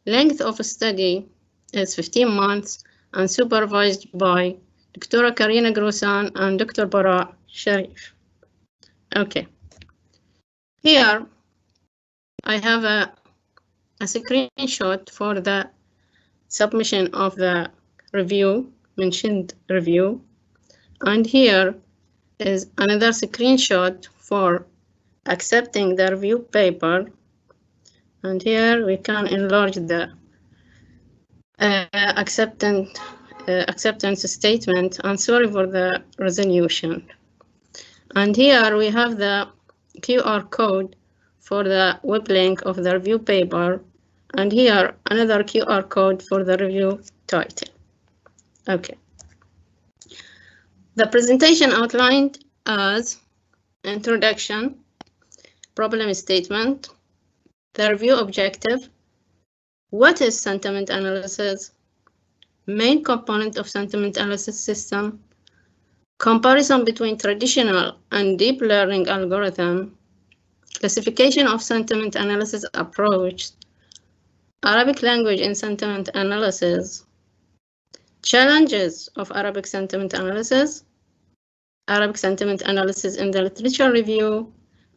Length of study is 15 months and supervised by Dr. Karina Grosan and Dr. Bara Sharif. Okay. Here I have a screenshot for the submission of the review, mentioned review. And here is another screenshot for accepting the review paper. And here we can enlarge the acceptance statement. And sorry for the resolution. And here we have the QR code for the web link of the review paper. And here another QR code for the review title. Okay. The presentation outlined as introduction, problem statement, the review objective, what is sentiment analysis, main component of sentiment analysis system, comparison between traditional and deep learning algorithm, classification of sentiment analysis approach, Arabic language in sentiment analysis, challenges of Arabic sentiment analysis, Arabic sentiment analysis in the literature review,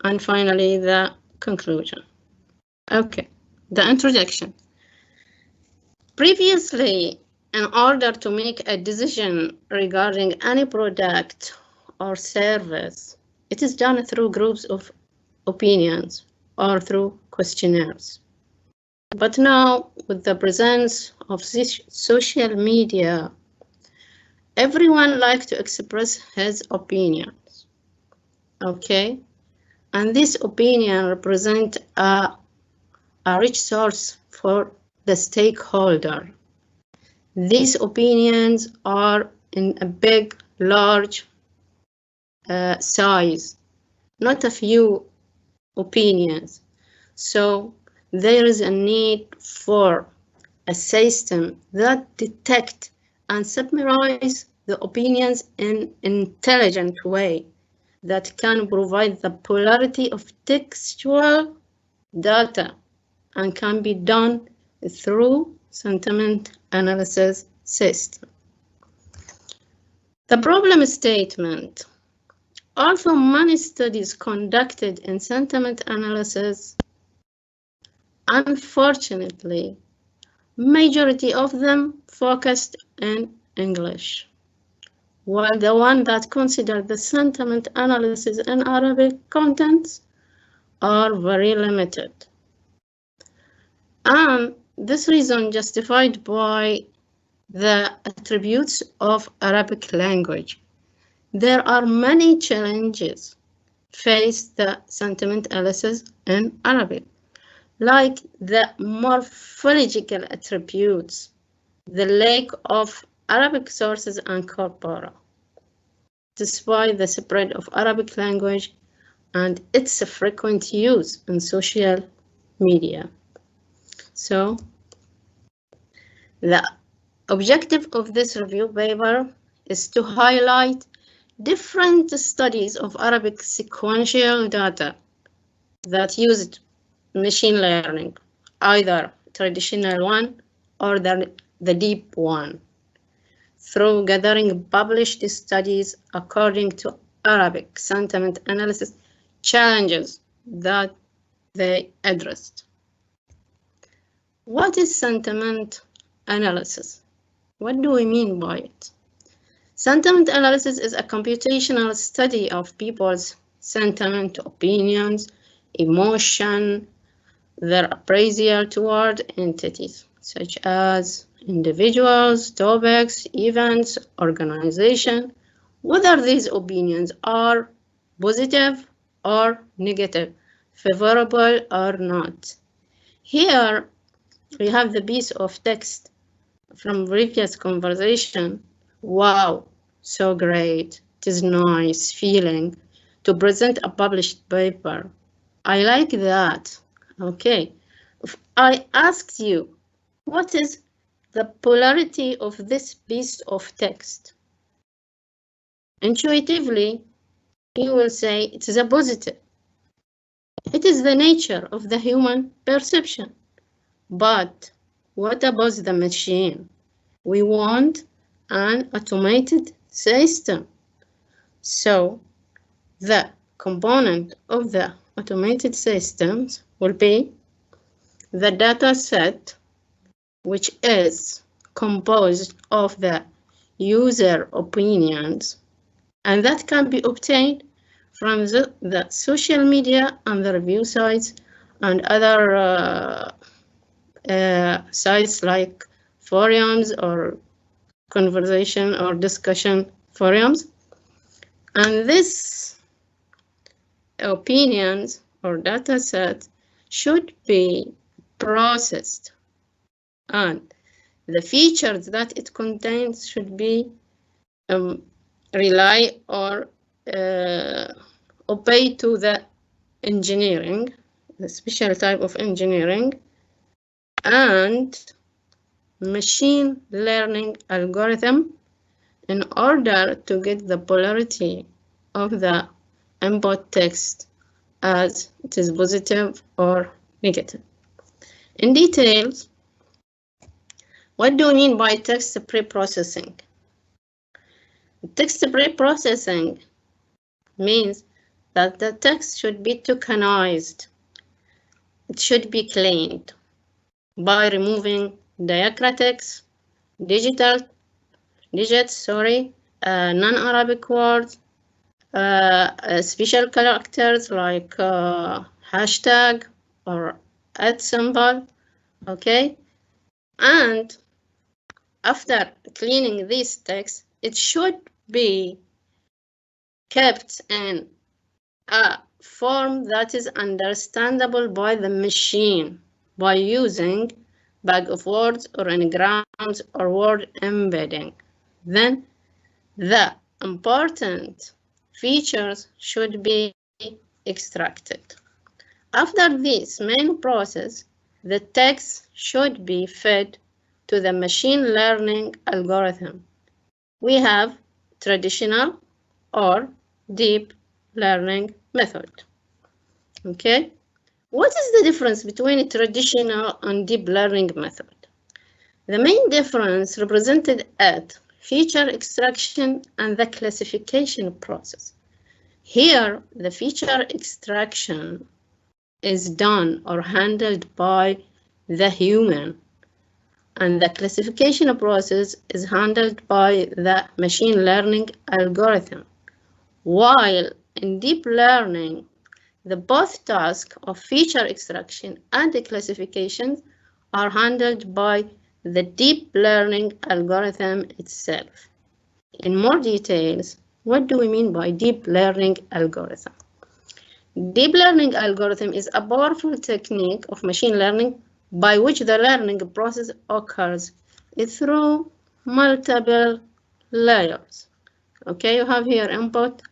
and finally the conclusion. Okay, the introduction. Previously, in order to make a decision regarding any product or service, it is done through groups of opinions or through questionnaires. But now, with the presence of this social media, everyone likes to express his opinions, okay? And this opinion represents a rich source for the stakeholder. These opinions are in a big, large size, not a few opinions. So there is a need for a system that detects and summarize the opinions in an intelligent way that can provide the polarity of textual data and can be done through sentiment analysis system. The problem statement. Although many studies conducted in sentiment analysis, unfortunately, majority of them focused in English, while the one that consider the sentiment analysis in Arabic contents are very limited. And this reason justified by the attributes of Arabic language. There are many challenges face the sentiment analysis in Arabic, like the morphological attributes, the lack of Arabic sources and corpora, despite the spread of Arabic language and its frequent use in social media. So, the objective of this review paper is to highlight different studies of Arabic sequential data that used machine learning, either traditional one or the deep one, through gathering published studies according to Arabic sentiment analysis challenges that they addressed. What is sentiment analysis? What do we mean by it? Sentiment analysis is a computational study of people's sentiment, opinions, emotion, their appraisal toward entities, such as individuals, topics, events, organization, whether these opinions are positive or negative, favorable or not. Here, we have the piece of text from previous conversation. Wow, so great. It is nice feeling to present a published paper. I like that. Okay. If I asked you, what is the polarity of this piece of text? Intuitively, you will say it is a positive. It is the nature of the human perception. But what about the machine? We want an automated system. So the component of the automated systems will be the data set, which is composed of the user opinions, and that can be obtained from the social media and the review sites and other sites like forums or conversation or discussion forums. And this opinions or data set should be processed, and the features that it contains should be rely or obey to the engineering, the special type of engineering, and machine learning algorithm in order to get the polarity of the input text as it is positive or negative. In details, what do we mean by text pre-processing? Text pre-processing means that the text should be tokenized. It should be cleaned by removing diacritics, digits, non-Arabic words, special characters like hashtag or @ symbol, okay? And after cleaning this text, it should be kept in a form that is understandable by the machine by using bag of words or anagrams or word embedding. Then the important features should be extracted. After this main process, the text should be fed to the machine learning algorithm. We have traditional or deep learning method. Okay, what is the difference between a traditional and deep learning method? The main difference represented at feature extraction and the classification process. Here, the feature extraction is done or handled by the human, and the classification process is handled by the machine learning algorithm. While in deep learning, the both tasks of feature extraction and the classification are handled by the deep learning algorithm itself. In more details, what do we mean by deep learning algorithm? Deep learning algorithm is a powerful technique of machine learning by which the learning process occurs through multiple layers. Okay, you have here input,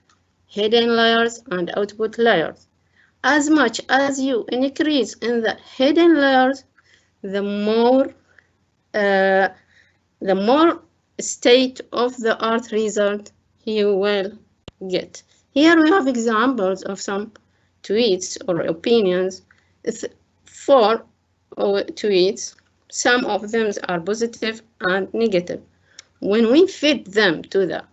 hidden layers, and output layers. As much as you increase in the hidden layers, the more state-of-the-art result you will get. Here we have examples of some tweets or opinions. 4 tweets, some of them are positive and negative. When we feed them to the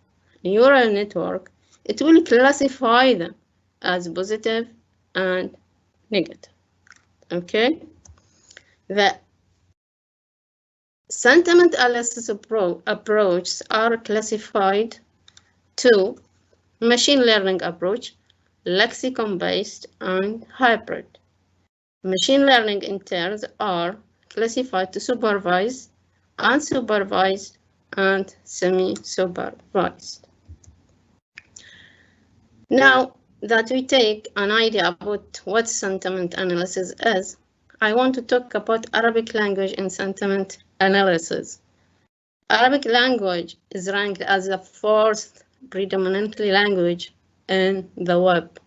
neural network, it will classify them as positive and negative. Okay, the sentiment analysis approaches are classified to machine learning approach, lexicon-based and hybrid. Machine learning interns are classified to supervised, unsupervised, and semi-supervised. Now that we take an idea about what sentiment analysis is, I want to talk about Arabic language and sentiment analysis. Arabic language is ranked as the 4th predominantly language in the web,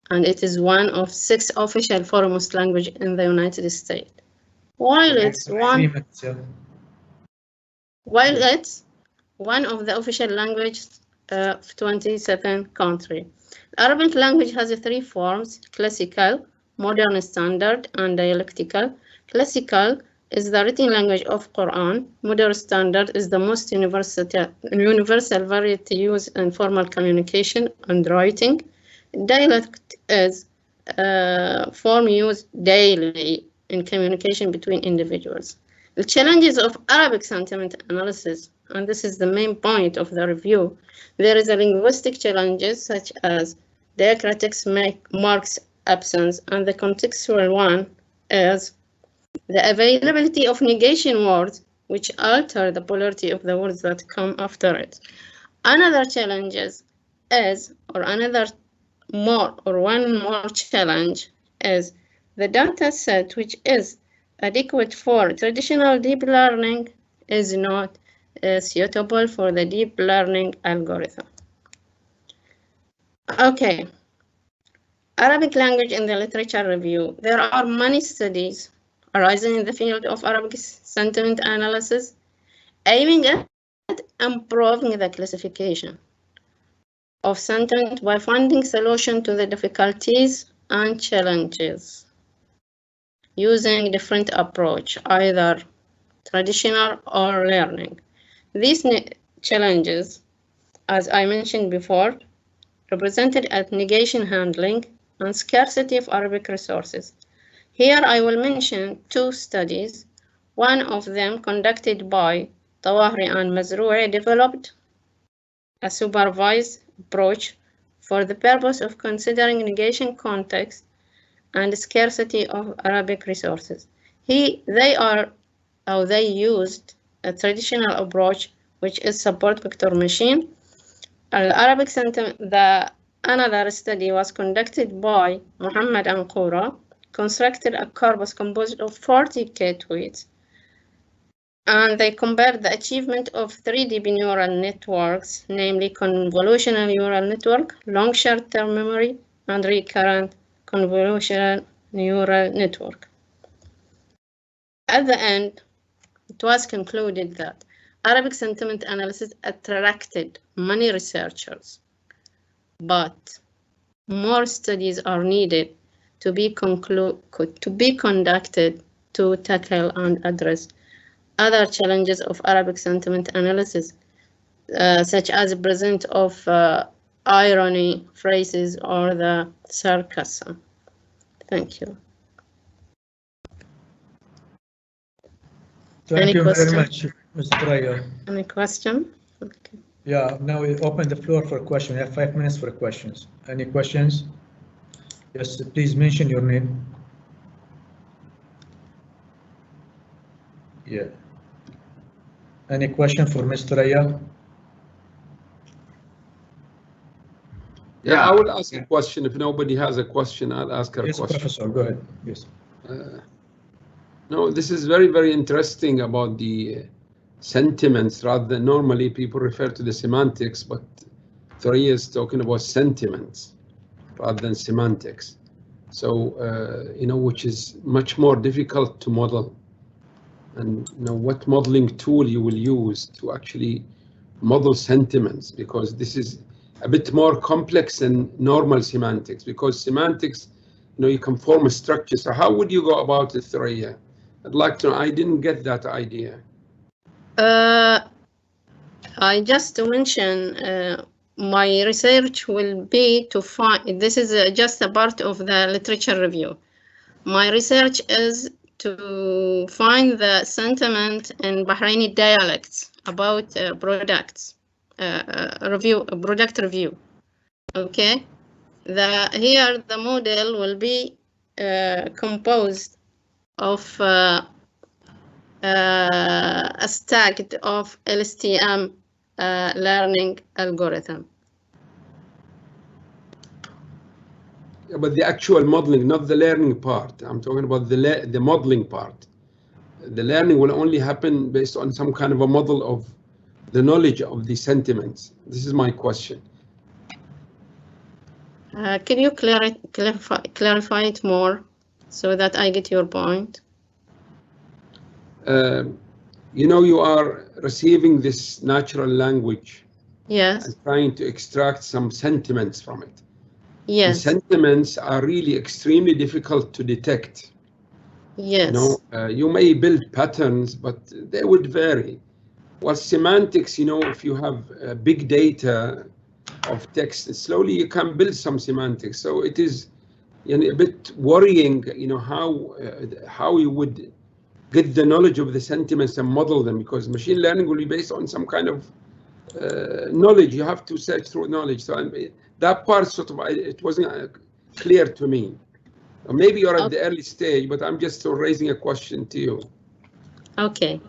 and it is one of 6 official foremost languages in the United States. While it's one of the official languages of 27 countries. Arabic language has 3 forms: classical, modern standard, and dialectical. Classical is the written language of Quran. Modern standard is the most universal variety used in formal communication and writing. Dialect is a form used daily in communication between individuals. The challenges of Arabic sentiment analysis, and this is the main point of the review, there is a linguistic challenges such as diacritics marks absence, and the contextual one is the availability of negation words which alter the polarity of the words that come after it. Another challenges is, or one more challenge is the data set which is adequate for traditional deep learning is not suitable for the deep learning algorithm. Okay, Arabic language in the literature review. There are many studies arising in the field of Arabic sentiment analysis, aiming at improving the classification of sentiment by finding solutions to the difficulties and challenges using different approach, either traditional or learning. These challenges, as I mentioned before, represented as negation handling and scarcity of Arabic resources. Here I will mention two studies. One of them, conducted by Tawahri and Mazroui, developed a supervised approach for the purpose of considering negation context and scarcity of Arabic resources. They used a traditional approach, which is support vector machine. Arabic sentiment. Another study was conducted by Muhammad and Qura, constructed a corpus composed of 40K tweets, and they compared the achievement of 3 deep neural networks, namely convolutional neural network, long short-term memory, and recurrent convolutional neural network. At the end, it was concluded that Arabic sentiment analysis attracted many researchers, but more studies are needed to be conducted to tackle and address other challenges of Arabic sentiment analysis, such as the presence of irony, phrases, or the sarcasm. Thank you. Thank you very much, Ms. Thuraiya. Any question? Okay. Yeah, now we open the floor for questions. We have 5 minutes for questions. Any questions? Yes, please mention your name. Yeah. Any question for Ms. Thuraiya? Yeah, I will ask a question. If nobody has a question, I'll ask her a question. Yes, Professor, go ahead. Yes. No, this is very, very interesting about the sentiments rather than normally people refer to the semantics, but Thuraiya is talking about sentiments rather than semantics. So, which is much more difficult to model. And what modeling tool you will use to actually model sentiments, because this is a bit more complex than normal semantics, because semantics, you can form a structure. So how would you go about it, Thuraiya? I'd like to know. I didn't get that idea. I just mentioned my research will be to find, this is just a part of the literature review. My research is to find the sentiment in Bahraini dialects about products, product review. Okay, here the model will be composed of a stack of LSTM learning algorithm. Yeah, but the actual modeling, not the learning part. I'm talking about the modeling part. The learning will only happen based on some kind of a model of the knowledge of the sentiments. This is my question. Can you clarify it more so that I get your point? You are receiving this natural language. Yes. And trying to extract some sentiments from it. Yes. And sentiments are really extremely difficult to detect. Yes. You may build patterns, but they would vary. Well, semantics, if you have big data of text, slowly you can build some semantics. So it is a bit worrying, how you would get the knowledge of the sentiments and model them, because machine learning will be based on some kind of knowledge. You have to search through knowledge. So that part it wasn't clear to me. Maybe you're at the early stage, but I'm just raising a question to you. Okay.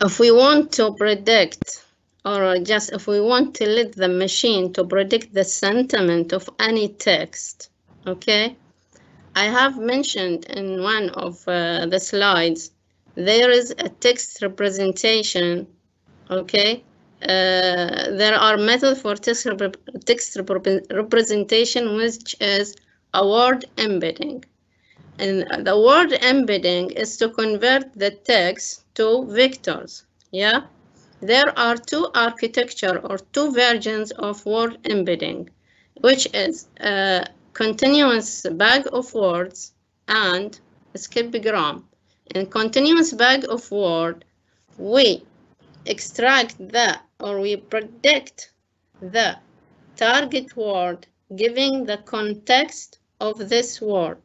If we want to predict, or just if we want to let the machine to predict the sentiment of any text, okay, I have mentioned in one of the slides, there is a text representation, okay. There are methods for text representation, which is a word embedding. And the word embedding is to convert the text to vectors. Yeah, there are two architecture or two versions of word embedding, which is a continuous bag of words and skipagram. In continuous bag of word, we extract the or we predict the target word giving the context of this word,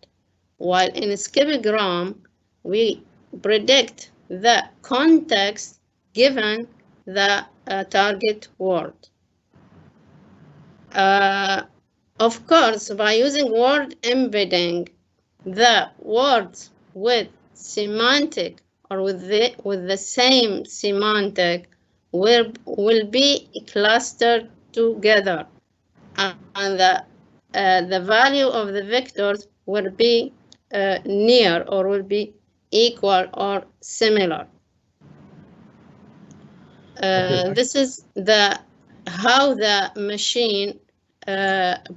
while in skipagram we predict the context given the target word. Of course, by using word embedding, the words with semantic or with the same semantic will be clustered together, and the value of the vectors will be near or will be equal or similar. This is how the machine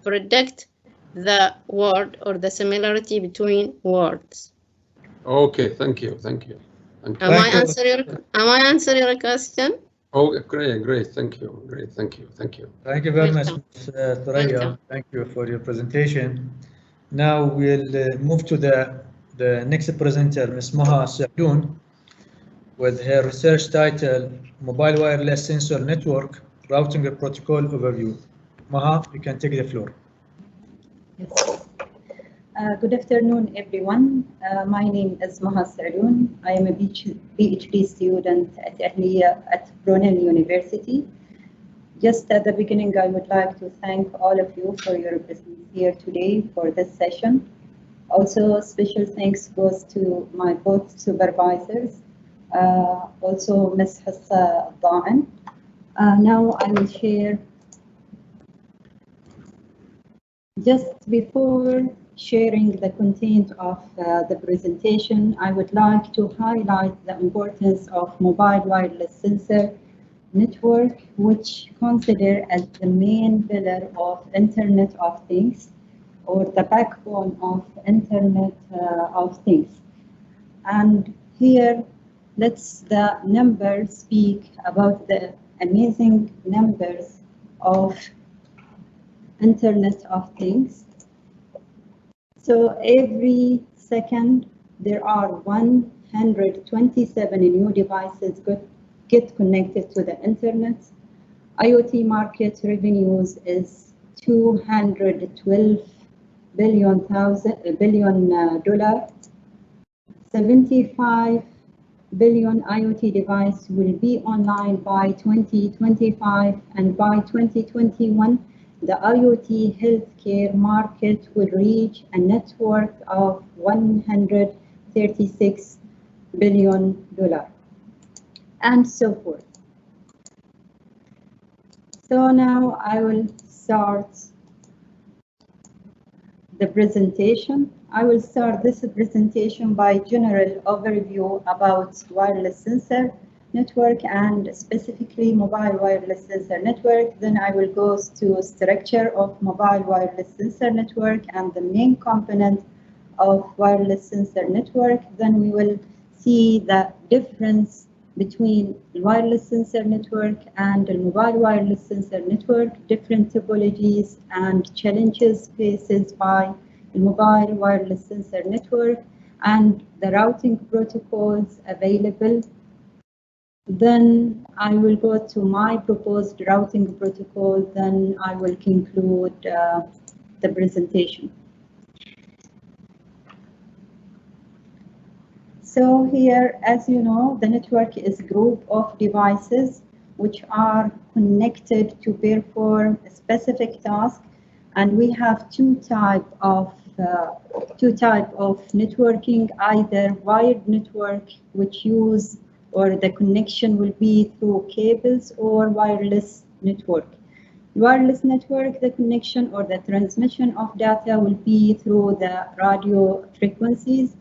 predict the word or the similarity between words. Okay, thank you. Am I answering your question? Oh, great. Thank you. Thank you. Thank you very much, Ms. Thuraya. Thank you for your presentation. Now we'll move to the next presenter, Ms. Maha Sadoun, with her research title, Mobile Wireless Sensor Network Routing Protocol Overview. Maha, you can take the floor. Yes. Good afternoon, everyone. My name is Maha Sadoun. I am a PhD student at Brunel University. Just at the beginning, I would like to thank all of you for your presence here today for this session. Also, special thanks goes to my both supervisors, also Ms. Hassa Da'an. Now I will share. Just before sharing the content of the presentation, I would like to highlight the importance of mobile wireless sensor network, which considered as the main pillar of Internet of Things, or the backbone of Internet of Things. And here, let's the numbers speak about the amazing numbers of Internet of Things. So every second, there are 127 new devices get connected to the internet. IoT market revenues is $212 billion. 75 billion IoT devices will be online by 2025, and by 2021, the IoT healthcare market will reach a net worth of $136 billion, and so forth. So now I will start the presentation. I will start this presentation by general overview about wireless sensor network and specifically mobile wireless sensor network. Then I will go to structure of mobile wireless sensor network and the main component of wireless sensor network. Then we will see the difference between wireless sensor network and the mobile wireless sensor network, different topologies and challenges faced by the mobile wireless sensor network, and the routing protocols available. Then I will go to my proposed routing protocol, then I will conclude the presentation. So here, as you know, the network is a group of devices which are connected to perform a specific task, and we have two type of networking, either wired network, which use or the connection will be through cables, or wireless network. Wireless network, the connection or the transmission of data will be through the radio frequencies,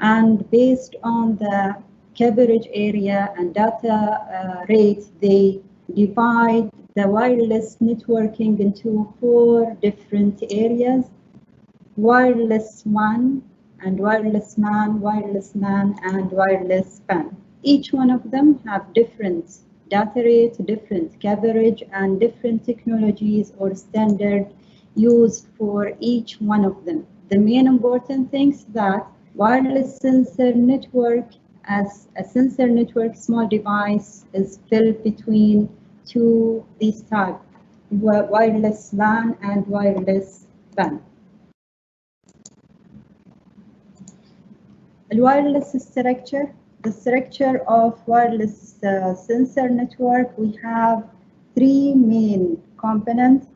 and based on the coverage area and data rate, they divide the wireless networking into 4 different areas. wireless WAN and wireless MAN, wireless MAN, and wireless PAN. Each one of them have different data rate, different coverage, and different technologies or standard used for each one of them. The main important things that wireless sensor network, as a sensor network small device, is built between these types, wireless LAN and wireless PAN. The wireless structure, the structure of wireless sensor network, we have three main components.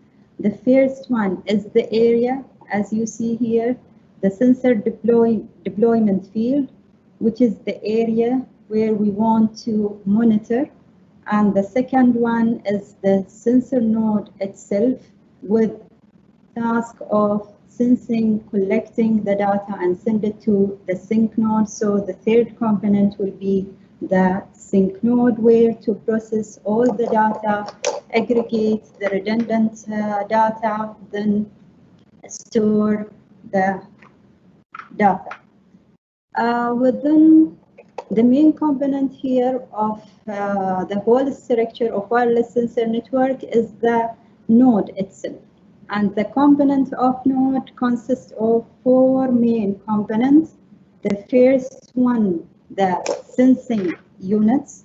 The first one is the area, as you see here, the sensor deployment field, which is the area where we want to monitor. And the second one is the sensor node itself with task of sensing, collecting the data and send it to the sync node. So the third component will be the sync node, where to process all the data, aggregate the redundant data, then store the data. Within the main component here of the whole structure of wireless sensor network is the node itself. And the component of node consists of four main components. The first one, the sensing units.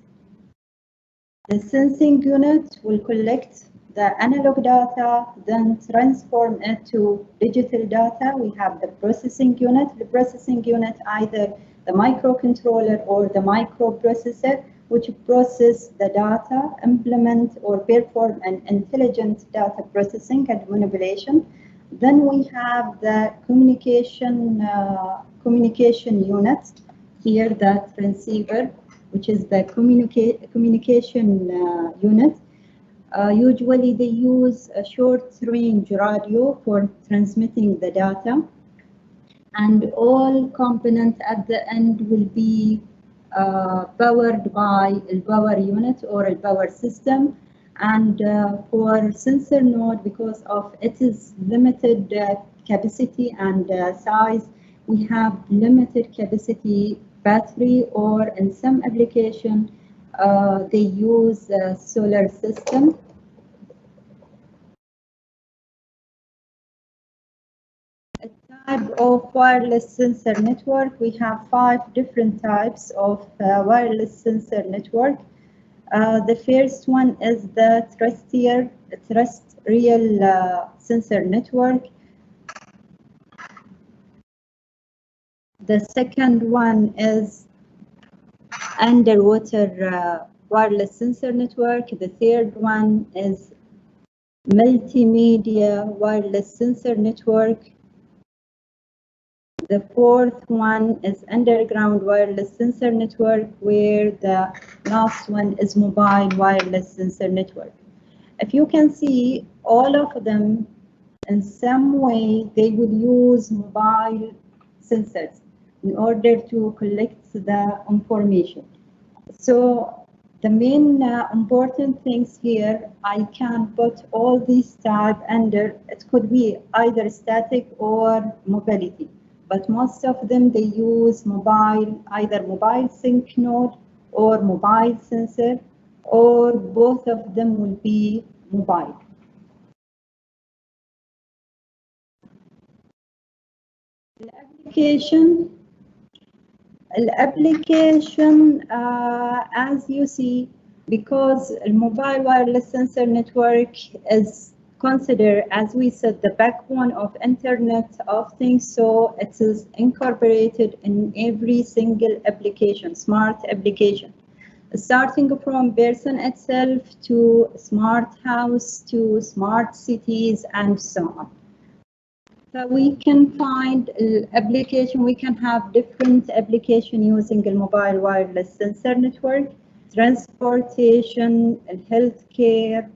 The sensing unit will collect the analog data, then transform it to digital data. We have the processing unit. The processing unit, either the microcontroller or the microprocessor, which process the data, implement or perform an intelligent data processing and manipulation. Then we have the communication unit. Here, the transceiver, which is the communication unit. Usually they use a short-range radio for transmitting the data. And all components at the end will be powered by a power unit or a power system. And for sensor node, because of its limited capacity and size, we have limited capacity battery, or in some application, they use a solar system. A type of wireless sensor network, we have 5 different types of wireless sensor network. The first one is the terrestrial sensor network. The second one is underwater wireless sensor network. The third one is multimedia wireless sensor network. The fourth one is underground wireless sensor network, where the last one is mobile wireless sensor network. If you can see, all of them in some way they will use mobile sensors in order to collect the information. So the main important things here, I can put all these types under, it could be either static or mobility. But most of them, they use mobile, either mobile sync node or mobile sensor, or both of them will be mobile. The application, as you see, because a mobile wireless sensor network is considered, as we said, the backbone of Internet of Things, so it is incorporated in every single application, smart application, starting from person itself to smart house to smart cities and so on. So we can find application, we can have different application using a mobile wireless sensor network, transportation, healthcare,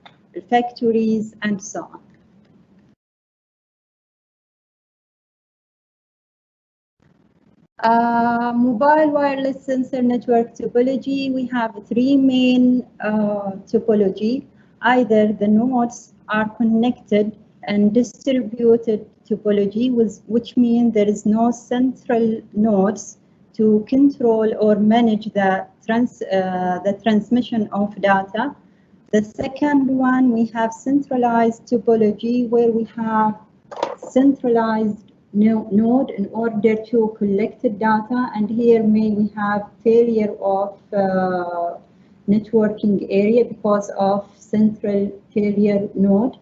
factories, and so on. Mobile wireless sensor network topology, we have 3 main topology. Either the nodes are connected and distributed topology, which means there is no central nodes to control or manage the transmission of data. The second one, we have centralized topology, where we have centralized node in order to collect the data, and here we have failure of networking area because of central failure node.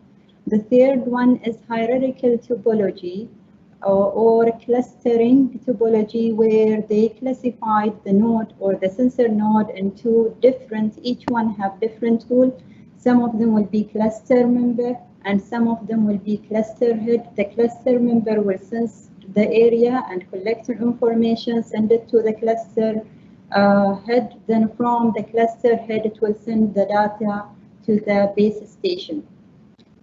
The third one is hierarchical topology or clustering topology, where they classified the node or the sensor node into different, each one have different rule. Some of them will be cluster member and some of them will be cluster head. The cluster member will sense the area and collect information, send it to the cluster head. Then from the cluster head, it will send the data to the base station.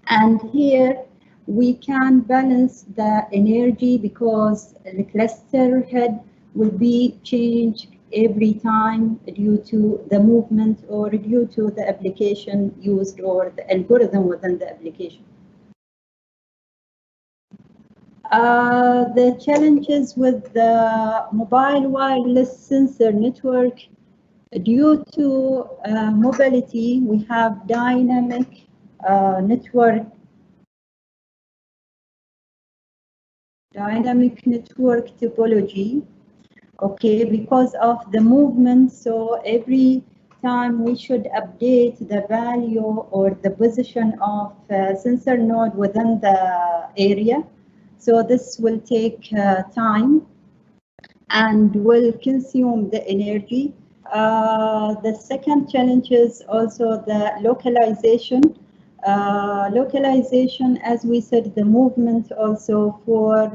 And here we can balance the energy because the cluster head will be changed every time due to the movement or due to the application used or the algorithm within the application. The challenges with the mobile wireless sensor network, due to mobility, we have dynamic network topology. Okay, because of the movement, so every time we should update the value or the position of sensor node within the area. So this will take time and will consume the energy. The second challenge is also the localization. Localization, as we said, the movement also for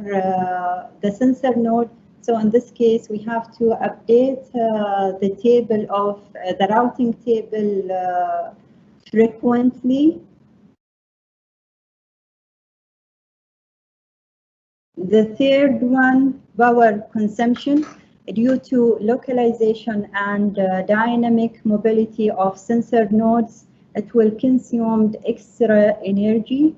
the sensor node. So in this case, we have to update the table of the routing table frequently. The third one, power consumption. Due to localization and dynamic mobility of sensor nodes, it will consume extra energy.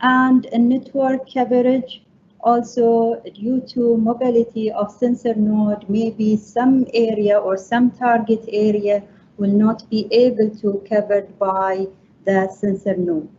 And a network coverage, also due to mobility of sensor node, maybe some area or some target area will not be able to covered by the sensor node.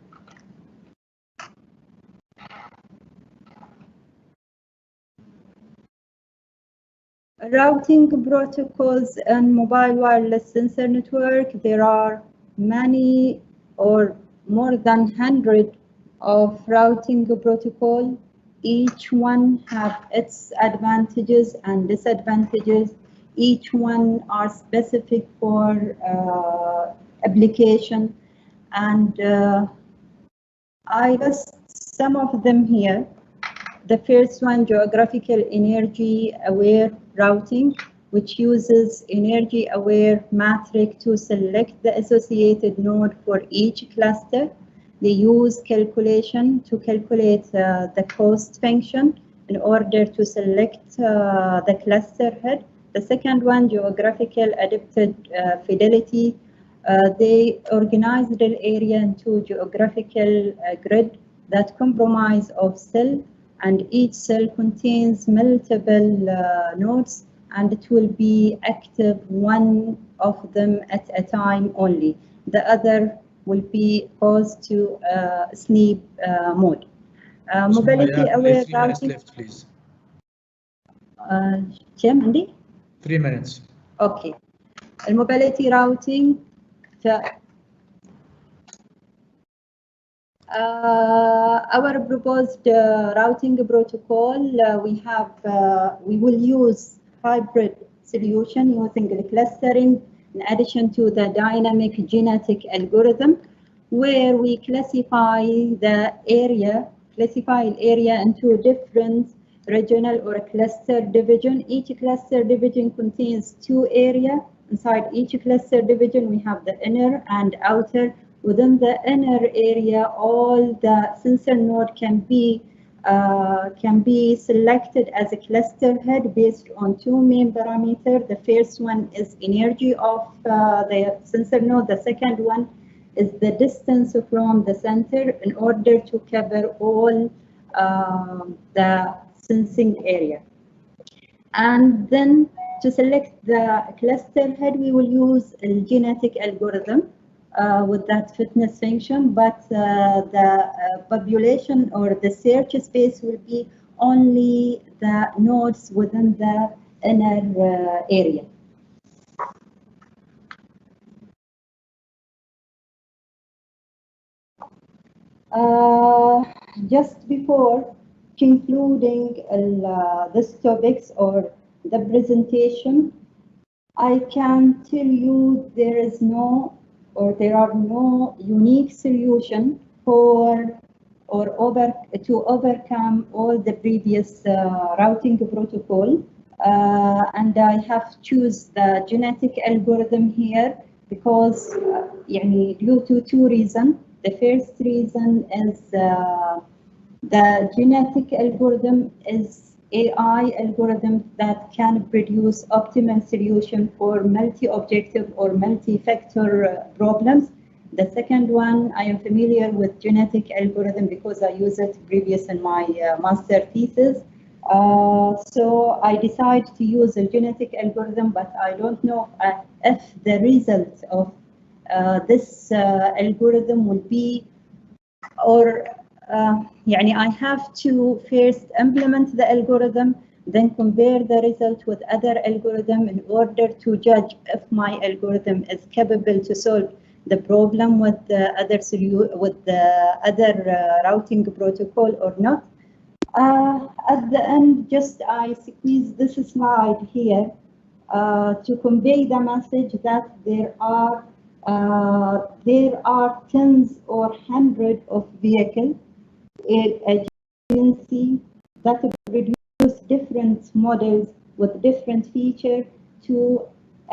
Routing protocols and mobile wireless sensor network, there are many or more than 100 of routing protocol. Each one have its advantages and disadvantages. Each one are specific for application, and I list some of them here. The first one, geographical energy aware routing, which uses energy aware matrix to select the associated node for each cluster. They use calculation to calculate the cost function in order to select the cluster head. The second one, geographical adapted fidelity. They organize the area into geographical grid that comprise of cell, and each cell contains multiple nodes, and it will be active one of them at a time only. The other will be caused to sleep mode. Mobility aware routing. Left, please. Jim, Andy? 3 minutes. Okay. الموبيليتي routing. Our proposed routing protocol, we will use hybrid solution using the clustering in addition to the dynamic genetic algorithm, where we classify area into different regional or cluster division. Each cluster division contains 2 areas. Inside each cluster division, we have the inner and outer. Within the inner area, all the sensor node can be selected as a cluster head based on 2 main parameters. The first one is energy of the sensor node. The second one is the distance from the center in order to cover all the sensing area. And then to select the cluster head, we will use a genetic algorithm with that fitness function, but the population or the search space will be only the nodes within the inner area. Just before concluding this topics or the presentation, I can tell you there is no there are no unique solution to overcome all the previous routing protocol. And I have choose the genetic algorithm here because due to two reasons. The first reason is the genetic algorithm is AI algorithm that can produce optimal solution for multi-objective or multi-factor problems. The second one, I am familiar with genetic algorithm because I used it previous in my master thesis. So I decided to use a genetic algorithm, but I don't know if the result of this algorithm will be, or I have to first implement the algorithm, then compare the result with other algorithm in order to judge if my algorithm is capable to solve the problem with the other routing protocol or not. At the end, just I squeeze this slide here to convey the message that there are tens or hundreds of vehicles agency that produce different models with different features to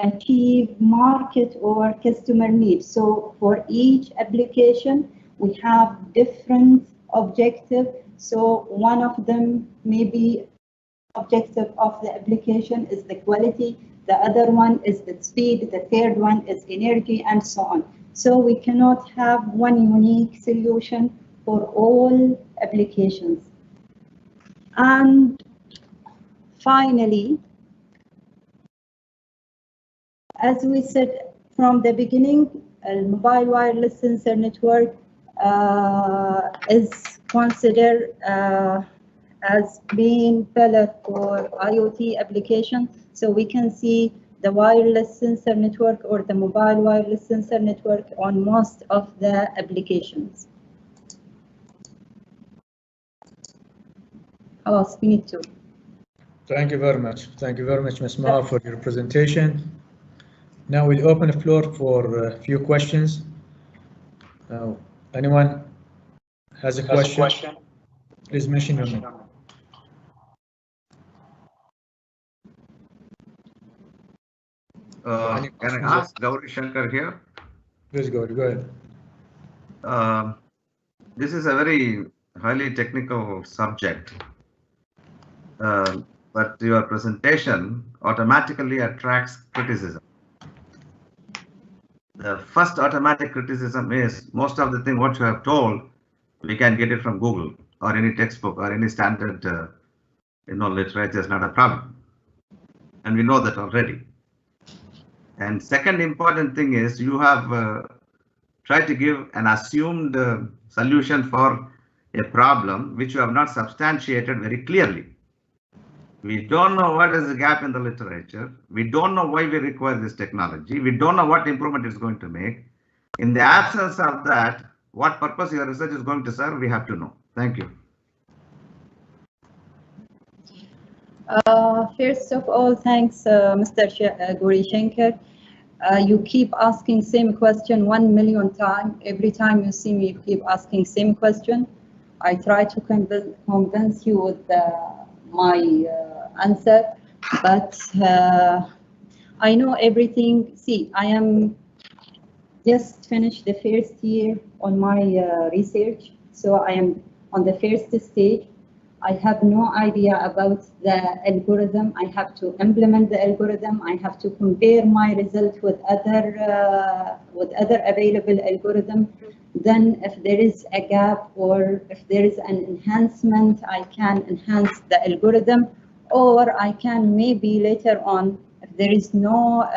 achieve market or customer needs. So for each application, we have different objectives. So one of them may be objective of the application is the quality, the other one is the speed, the third one is energy, and so on. So we cannot have one unique solution for all applications. And finally, as we said from the beginning, a mobile wireless sensor network is considered as being pillar for IoT application. So we can see the wireless sensor network or the mobile wireless sensor network on most of the applications. Oh, Spinit too. Thank you very much. Thank you very much, Ms. Mahar, for your presentation. Now we'll open the floor for a few questions. Anyone has a question? Please mention your name. Can I ask Gauri Shankar here? Please go ahead. This is a very highly technical subject, but your presentation automatically attracts criticism. The first automatic criticism is most of the thing what you have told, we can get it from Google or any textbook or any standard literature is not a problem. And we know that already. And second important thing is you have tried to give an assumed solution for a problem which you have not substantiated very clearly. We don't know what is the gap in the literature. We don't know why we require this technology. We don't know what improvement it's going to make. In the absence of that, what purpose your research is going to serve, we have to know. Thank you. First of all, thanks, Mr. Gauri Shankar. You keep asking same question 1 million times. Every time you see me, you keep asking same question. I try to convince you with my answer, but I know everything. See, I am just finished the first year on my research, so I am on the first stage. I have no idea about the algorithm. I have to implement the algorithm. I have to compare my result with other available algorithm. Then if there is a gap or if there is an enhancement, I can enhance the algorithm, or I can maybe later on, if there is no,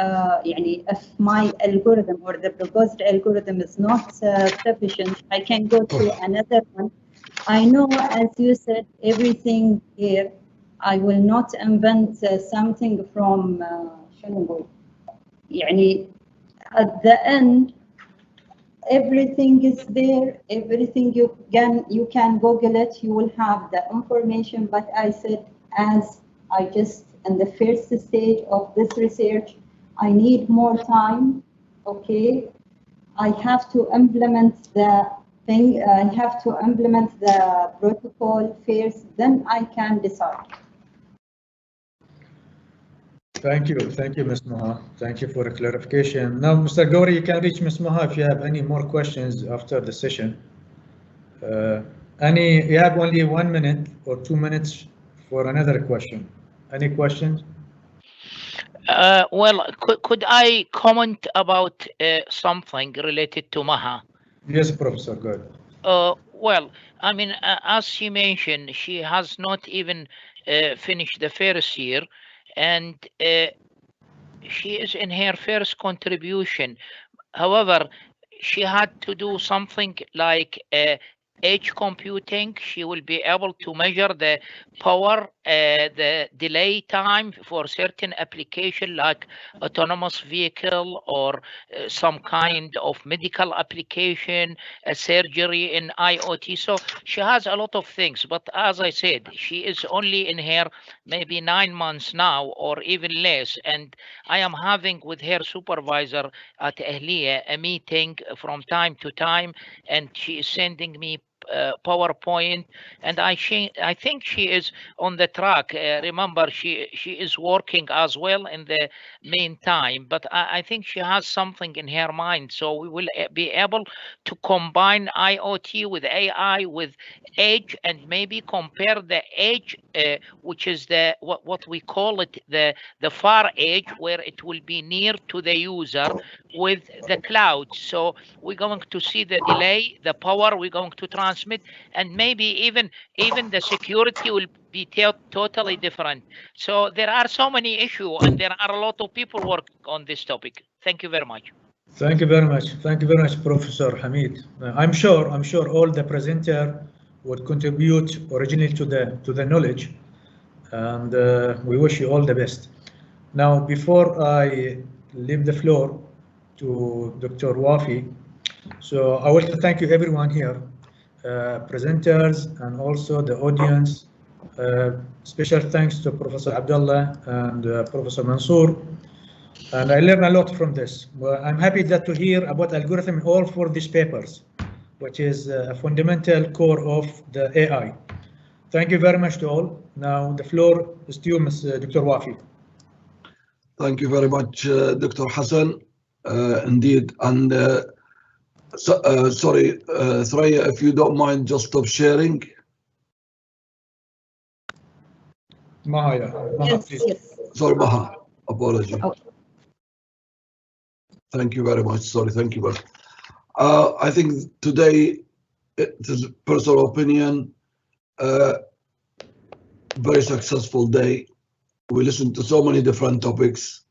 if my algorithm or the proposed algorithm is not sufficient, I can go to another one. I know, as you said, everything here, I will not invent something from, at the end, everything is there, everything you can Google it, you will have the information. But I said, as I just in the first stage of this research, I need more time. Okay, I have to implement the thing. I have to implement the protocol first, then I can decide. Thank you, Ms. Maha. Thank you for the clarification. Now, Mr. Gori, you can reach Ms. Maha if you have any more questions after the session. You have only 1 minute or 2 minutes for another question. Any questions? Well, could I comment about something related to Maha? Yes, Professor, go ahead. Well, I mean, as she mentioned, she has not even finished the first year, and she is in her first contribution. However, she had to do something like edge computing. She will be able to measure the power, the delay time for certain application like autonomous vehicle or some kind of medical application, surgery in IoT. So she has a lot of things, but as I said, she is only in her maybe 9 months now or even less. And I am having with her supervisor at Ahliya a meeting from time to time, and she is sending me PowerPoint, and I think she is on the track. Remember, she is working as well in the meantime, but I think she has something in her mind. So we will be able to combine IoT with AI with edge, and maybe compare the edge, which is the what we call it the far edge, where it will be near to the user, with the cloud. So we're going to see the delay, the power we're going to transmit, and maybe even the security will be totally different. So there are so many issues, and there are a lot of people working on this topic. Thank you very much. Thank you very much. Thank you very much, Professor Hamid. I'm sure all the presenter would contribute originally to the knowledge, and we wish you all the best. Now, before I leave the floor to Dr. Wafi, so I want to thank you everyone here, presenters and also the audience. Special thanks to Professor Abdullah and Professor Mansour. And I learned a lot from this. Well, I'm happy to hear about algorithm in all 4 of these papers, which is a fundamental core of the AI. Thank you very much to all. Now the floor is to you, Dr. Wafi. Thank you very much, Dr. Hassan. Indeed, and sorry, Thraya, if you don't mind, just stop sharing. Maha, please. Yes. Sorry, Maha, apology. Okay. Thank you very much. Sorry, thank you. I think today, it is personal opinion, very successful day. We listened to so many different topics.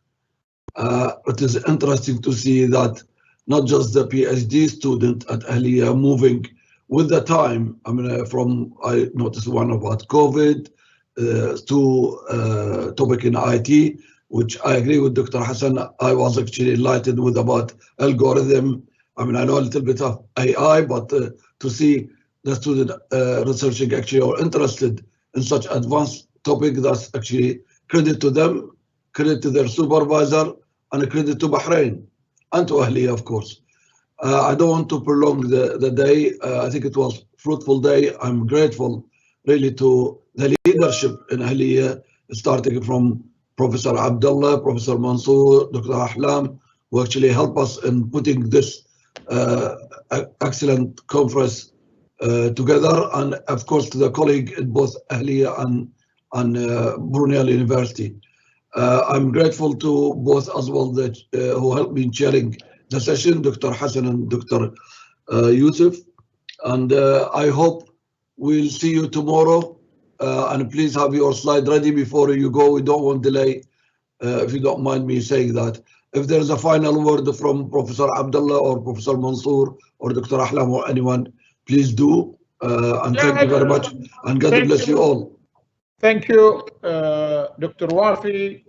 It is interesting to see that not just the PhD student at Ahliya moving with the time. I mean, I noticed one about COVID to topic in IT, which I agree with Dr. Hassan. I was actually enlightened with about algorithm. I mean, I know a little bit of AI, but to see the student researching actually or interested in such advanced topic, that's actually credit to them, credit to their supervisor, and a credit to Bahrain and to Ahliya, of course. I don't want to prolong the day. I think it was a fruitful day. I'm grateful really to the leadership in Ahliya, starting from Professor Abdullah, Professor Mansour, Dr. Ahlam, who actually helped us in putting this excellent conference together, and of course to the colleague at both Ahliya and Brunel University. I'm grateful to both as well that who helped me in chairing the session, Dr. Hassan and Dr. Yusuf. And I hope we'll see you tomorrow. And please have your slide ready before you go. We don't want delay, if you don't mind me saying that. If there is a final word from Professor Abdullah or Professor Mansour or Dr. Ahlam or anyone, please do. And thank you very much. And God bless you all. Thank you, Dr. Wafi,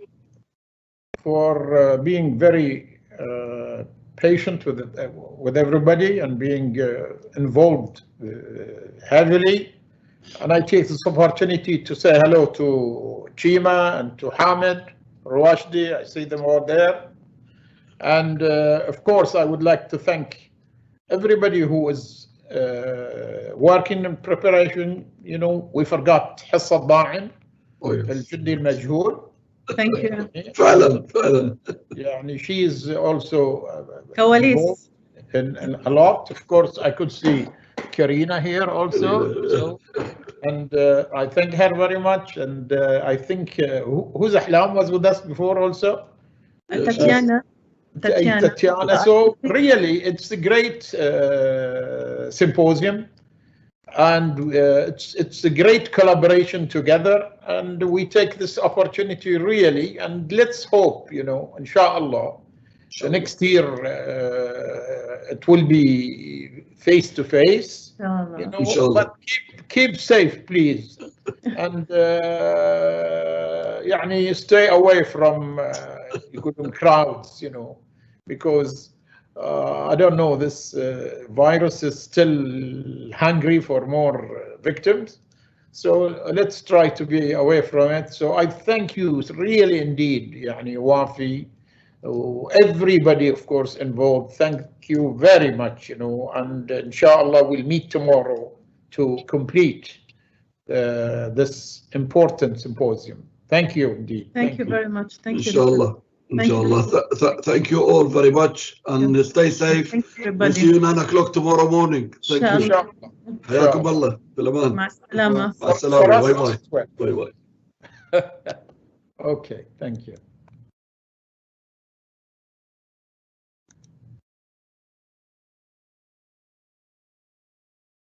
for being very patient with everybody and being involved heavily. And I take this opportunity to say hello to Chima and to Hamid, Rawashdi. I see them all there. And of course, I would like to thank everybody who is working in preparation. You know, we forgot حصة ضاعن الجندي المجهول. Thank you. فعلا. يعني she is also كواليس. in a lot. Of course, I could see Karina here also. So, and I thank her very much. And I think who's Ahlam was with us before also. Tatiana. Tatiana. So really, it's a great symposium, and it's a great collaboration together. And we take this opportunity really, and let's hope, you know, inshallah, next year it will be face to face. You know, but keep safe, please, and يعني stay away from crowds, you know, because I don't know, this virus is still hungry for more victims. So let's try to be away from it. So I thank you really indeed, يعني Wafi, everybody of course involved. Thank you very much, you know, and inshallah we'll meet tomorrow to complete this important symposium. Thank you indeed. Thank you very much. Thank you. Inshallah. Thank you all very much, and stay safe. We'll see you 9 o'clock tomorrow morning. Thank you. حياكم الله. بالأمان. مع السلامة. مع السلامة. Bye bye. Okay, thank you.